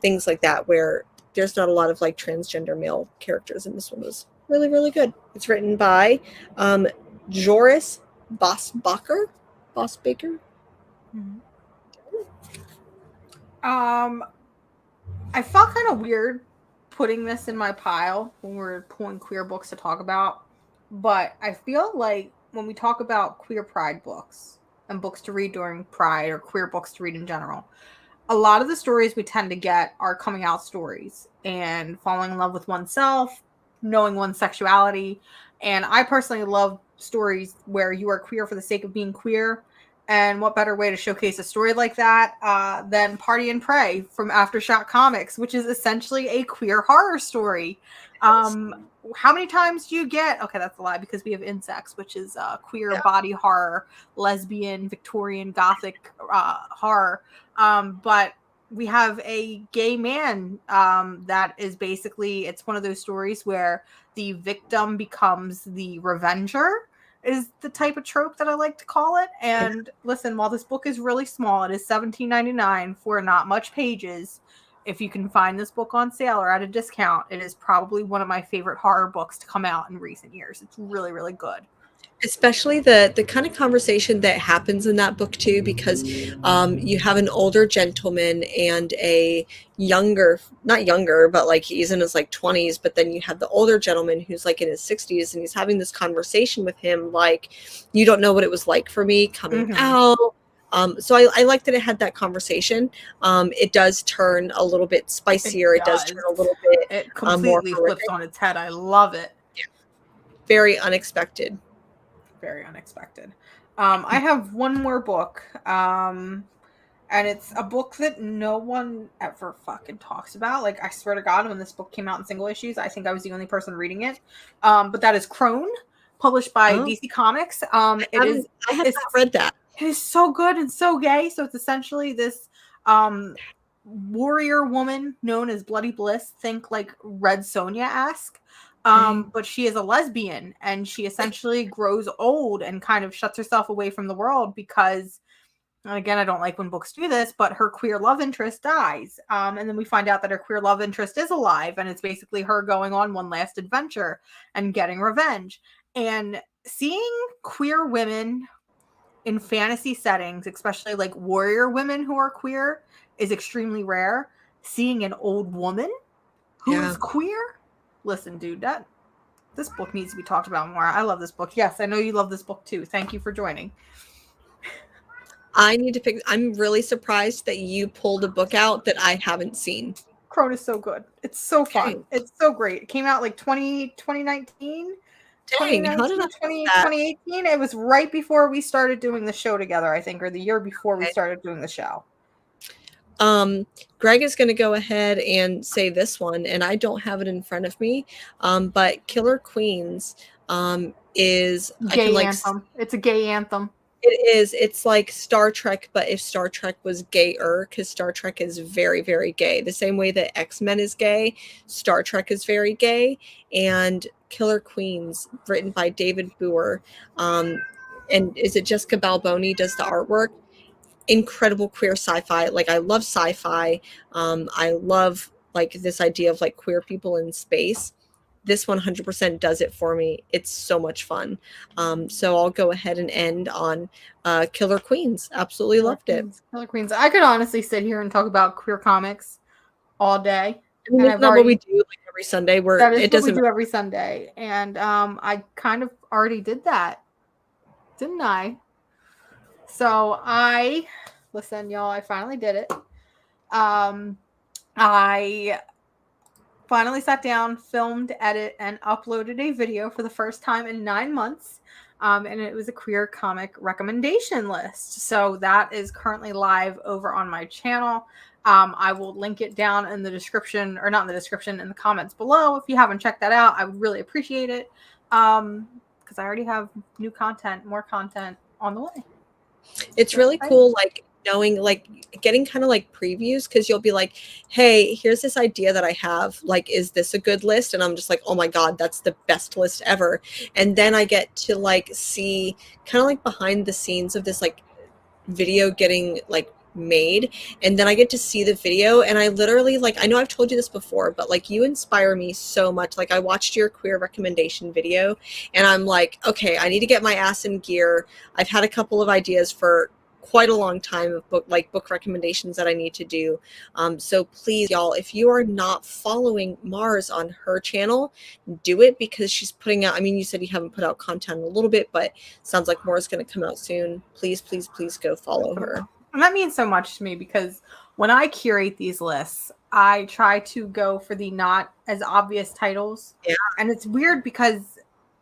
things like that, where there's not a lot of like transgender male characters. And this one was really, really good. It's written by Joris Bossbacher. Mm-hmm. I felt kind of weird putting this in my pile when we're pulling queer books to talk about, but I feel like when we talk about queer pride books and books to read during Pride, or queer books to read in general, a lot of the stories we tend to get are coming out stories and falling in love with oneself, knowing one's sexuality. And I personally love stories where you are queer for the sake of being queer. And what better way to showcase a story like that than Party and Pray from Aftershock Comics, which is essentially a queer horror story. How many times do you get? Okay, that's a lie, because we have Insects, which is queer body horror, lesbian, Victorian, Gothic horror. But we have a gay man that is basically, it's one of those stories where the victim becomes the revenger, is the type of trope that I like to call it. And listen, while this book is really small, it is $17.99 for not much pages. If you can find this book on sale or at a discount, it is probably one of my favorite horror books to come out in recent years. It's really, really good. Especially the kind of conversation that happens in that book too, because you have an older gentleman and a younger, not younger, but like he's in his like 20s, but then you have the older gentleman who's like in his 60s, and he's having this conversation with him like, you don't know what it was like for me coming out. So I like that it had that conversation. It does turn a little bit spicier. It does turn a little bit it completely more flips on its head. I love it. Yeah. Very unexpected. Very unexpected. I have one more book, and it's a book that no one ever fucking talks about. Like, I swear to God, when this book came out in single issues, I think I was the only person reading it. But that is Crone, published by DC Comics. I have not read that. It is so good and so gay. So it's essentially this warrior woman known as Bloody Bliss. Think like Red Sonja-esque. But she is a lesbian, and she essentially grows old and kind of shuts herself away from the world because, and again, I don't like when books do this, but her queer love interest dies. And then we find out that her queer love interest is alive, and it's basically her going on one last adventure and getting revenge. And seeing queer women in fantasy settings, especially like warrior women who are queer, is extremely rare. Seeing an old woman who is queer, listen, dude, this book needs to be talked about more. I love this book. Yes, I know you love this book too. Thank you for joining. I need to pick. I'm really surprised that you pulled a book out that I haven't seen. Crone is so good. It's so fun. It's so great. It came out like 2019. Dang, how did I 2018? It was right before we started doing the show together, I think, or the year before we started doing the show. Greg is going to go ahead and say this one, and I don't have it in front of me. But Killer Queens is gay anthem. It's a gay anthem. It is. It's like Star Trek, but if Star Trek was gayer, because Star Trek is very, very gay. The same way that X-Men is gay, Star Trek is very gay. And Killer Queens, written by David Boer, and is it Jessica Balboni does the artwork? Incredible queer sci-fi. Like, I love sci-fi. I love like this idea of like queer people in space. This 100% does it for me. It's so much fun. So I'll go ahead and end on Killer Queens. Absolutely loved it. Killer Queens. I could honestly sit here and talk about queer comics all day. I mean, that's not what we do like every Sunday. That is what we do every Sunday. And I kind of already did that. Didn't I? Listen, y'all, I finally did it. I finally sat down, filmed, edit, and uploaded a video for the first time in 9 months. And it was a queer comic recommendation list. So that is currently live over on my channel. I will link it down in the description, or not in the description, in the comments below. If you haven't checked that out, I would really appreciate it. Because I already have new content, more content on the way. It's really cool, like knowing, like getting kind of like previews, because you'll be like, hey, here's this idea that I have, like, is this a good list? And I'm just like, oh my god, that's the best list ever. And then I get to like see kind of like behind the scenes of this like video getting like made, and then I get to see the video, and I literally, like, I know I've told you this before, but like, you inspire me so much. Like, I watched your queer recommendation video and I'm like, okay, I need to get my ass in gear. I've had a couple of ideas for quite a long time of book recommendations that I need to do. So please, y'all, if you are not following Mars on her channel, do it, because she's putting out, I mean, you said you haven't put out content in a little bit, but sounds like more is going to come out soon. Please, please, please go follow her. And that means so much to me, because when I curate these lists, I try to go for the not as obvious titles. Yeah. And it's weird because,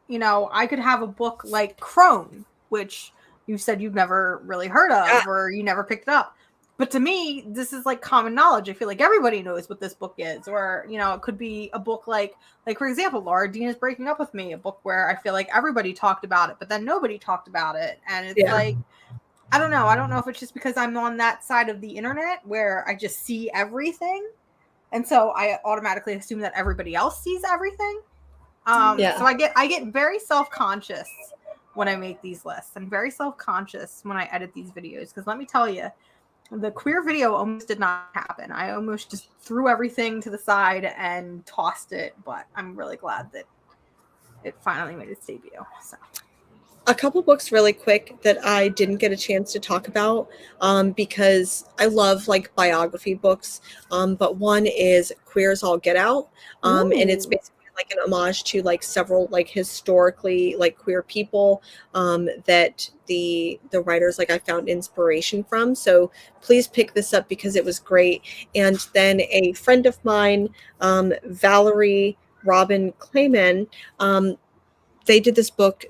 you know, I could have a book like Crone, which you said you've never really heard of, or you never picked it up. But to me, this is like common knowledge. I feel like everybody knows what this book is. Or, you know, it could be a book like for example, Laura Dean is Breaking Up With Me, a book where I feel like everybody talked about it, but then nobody talked about it. And it's like, I don't know. I don't know if it's just because I'm on that side of the internet where I just see everything. And so I automatically assume that everybody else sees everything. So I get very self-conscious when I make these lists. I'm very self-conscious when I edit these videos. Because let me tell you, the queer video almost did not happen. I almost just threw everything to the side and tossed it. But I'm really glad that it finally made its debut. So. A couple books really quick that I didn't get a chance to talk about, because I love like biography books, but one is Queer as All Get Out, and it's basically like an homage to like several like historically like queer people that the writers, like, I found inspiration from. So please pick this up because it was great. And then a friend of mine, Valerie Robin Clayman, they did this book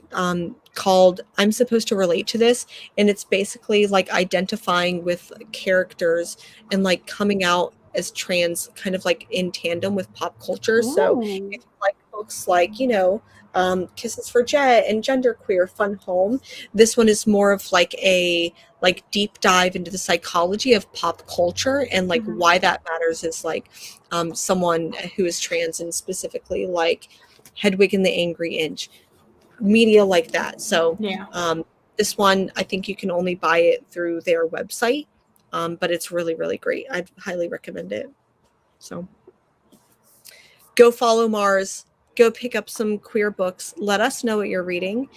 called I'm Supposed to Relate to This, and it's basically like identifying with characters and like coming out as trans kind of like in tandem with pop culture. So if you like books like, you know, Kisses for Jet and Genderqueer, Fun Home, this one is more of like a like deep dive into the psychology of pop culture and like why that matters is like someone who is trans, and specifically like Hedwig and the Angry Inch, media like that. So this one, I think you can only buy it through their website, but it's really, really great. I'd highly recommend it. So go follow Mars, go pick up some queer books. Let us know what you're reading.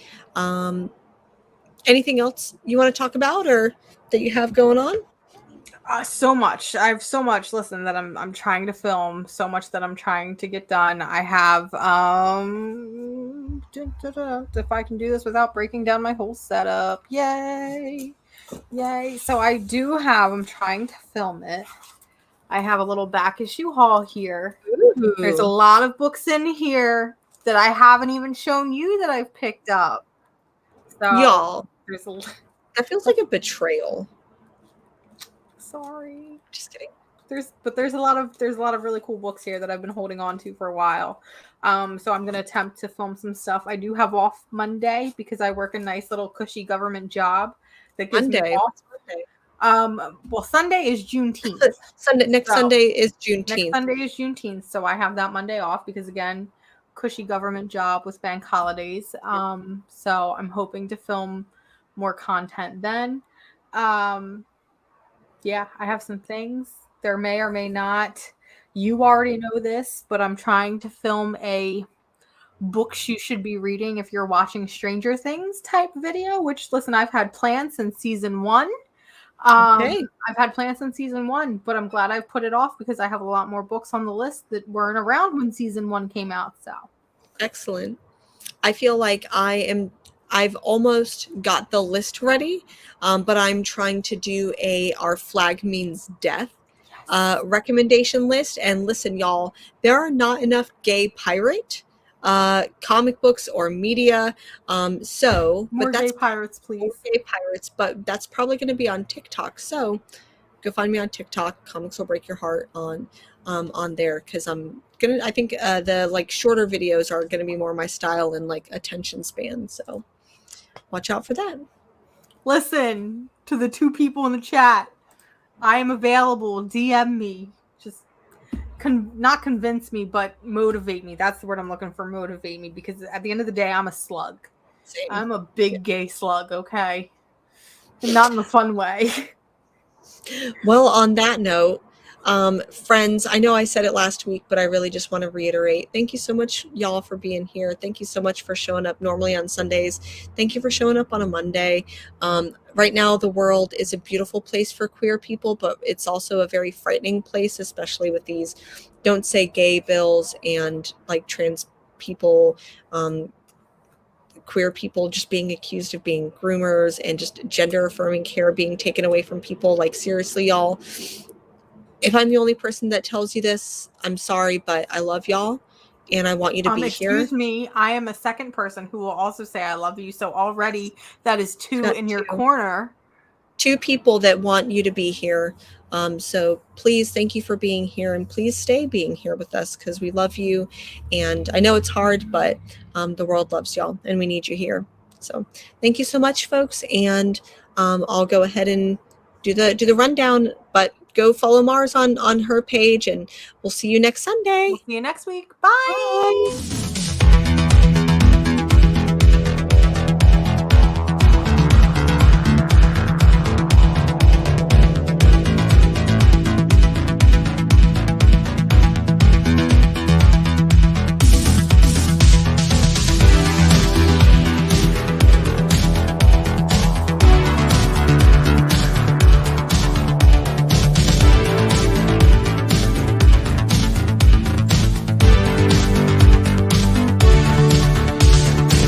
Anything else you want to talk about or that you have going on? So much. I have so much, listen, that I'm trying to film, so much that I'm trying to get done. I have if I can do this without breaking down my whole setup. Yay. So I'm trying to film it. I have a little back issue haul here. Ooh. There's a lot of books in here that I haven't even shown you that I've picked up. So y'all, that feels like a betrayal. Sorry, just kidding. There's a lot of really cool books here that I've been holding on to for a while. So I'm gonna attempt to film some stuff. I do have off Monday because I work a nice little cushy government job that gives me off. Well, Sunday is Juneteenth. Next Sunday is Juneteenth. Next Sunday is Juneteenth, so I have that Monday off because, again, cushy government job with bank holidays. So I'm hoping to film more content then. Yeah, I have some things. There may or may not. You already know this, but I'm trying to film a books you should be reading if you're watching Stranger Things type video, which, listen, I've had plans since season 1. I've had plans since season 1, but I'm glad I put it off because I have a lot more books on the list that weren't around when season 1 came out. So excellent. I feel like I I've almost got the list ready, but I'm trying to do Our Flag Means Death recommendation list. And listen, y'all, there are not enough gay pirate comic books or media. More gay pirates, More please. gay pirates, but that's probably going to be on TikTok. So go find me on TikTok. Comics Will Break Your Heart on there, because I think the like shorter videos are gonna be more my style and like attention span. So watch out for that. Listen to the 2 people in the chat. I am available. DM me. Just not convince me, but motivate me. That's the word I'm looking for. Motivate me, because at the end of the day, I'm a slug. Same. I'm a big gay slug. Okay, and not in a fun way. Well, on that note, friends, I know I said it last week, but I really just want to reiterate. Thank you so much, y'all, for being here. Thank you so much for showing up normally on Sundays. Thank you for showing up on a Monday. Right now, the world is a beautiful place for queer people, but it's also a very frightening place, especially with these "Don't Say Gay" bills and like trans people. Queer people just being accused of being groomers, and just gender affirming care being taken away from people. Like, seriously, y'all, if I'm the only person that tells you this, I'm sorry, but I love y'all and I want you to be here. Excuse me, I am a second person who will also say I love you. So already that is 2 in your corner. 2 people that want you to be here. So please, thank you for being here, and please stay being here with us, because we love you. And I know it's hard, but the world loves y'all and we need you here. So thank you so much, folks. And I'll go ahead and do the rundown, but go follow Mars on her page, and we'll see you next Sunday. We'll see you next week. Bye. Bye.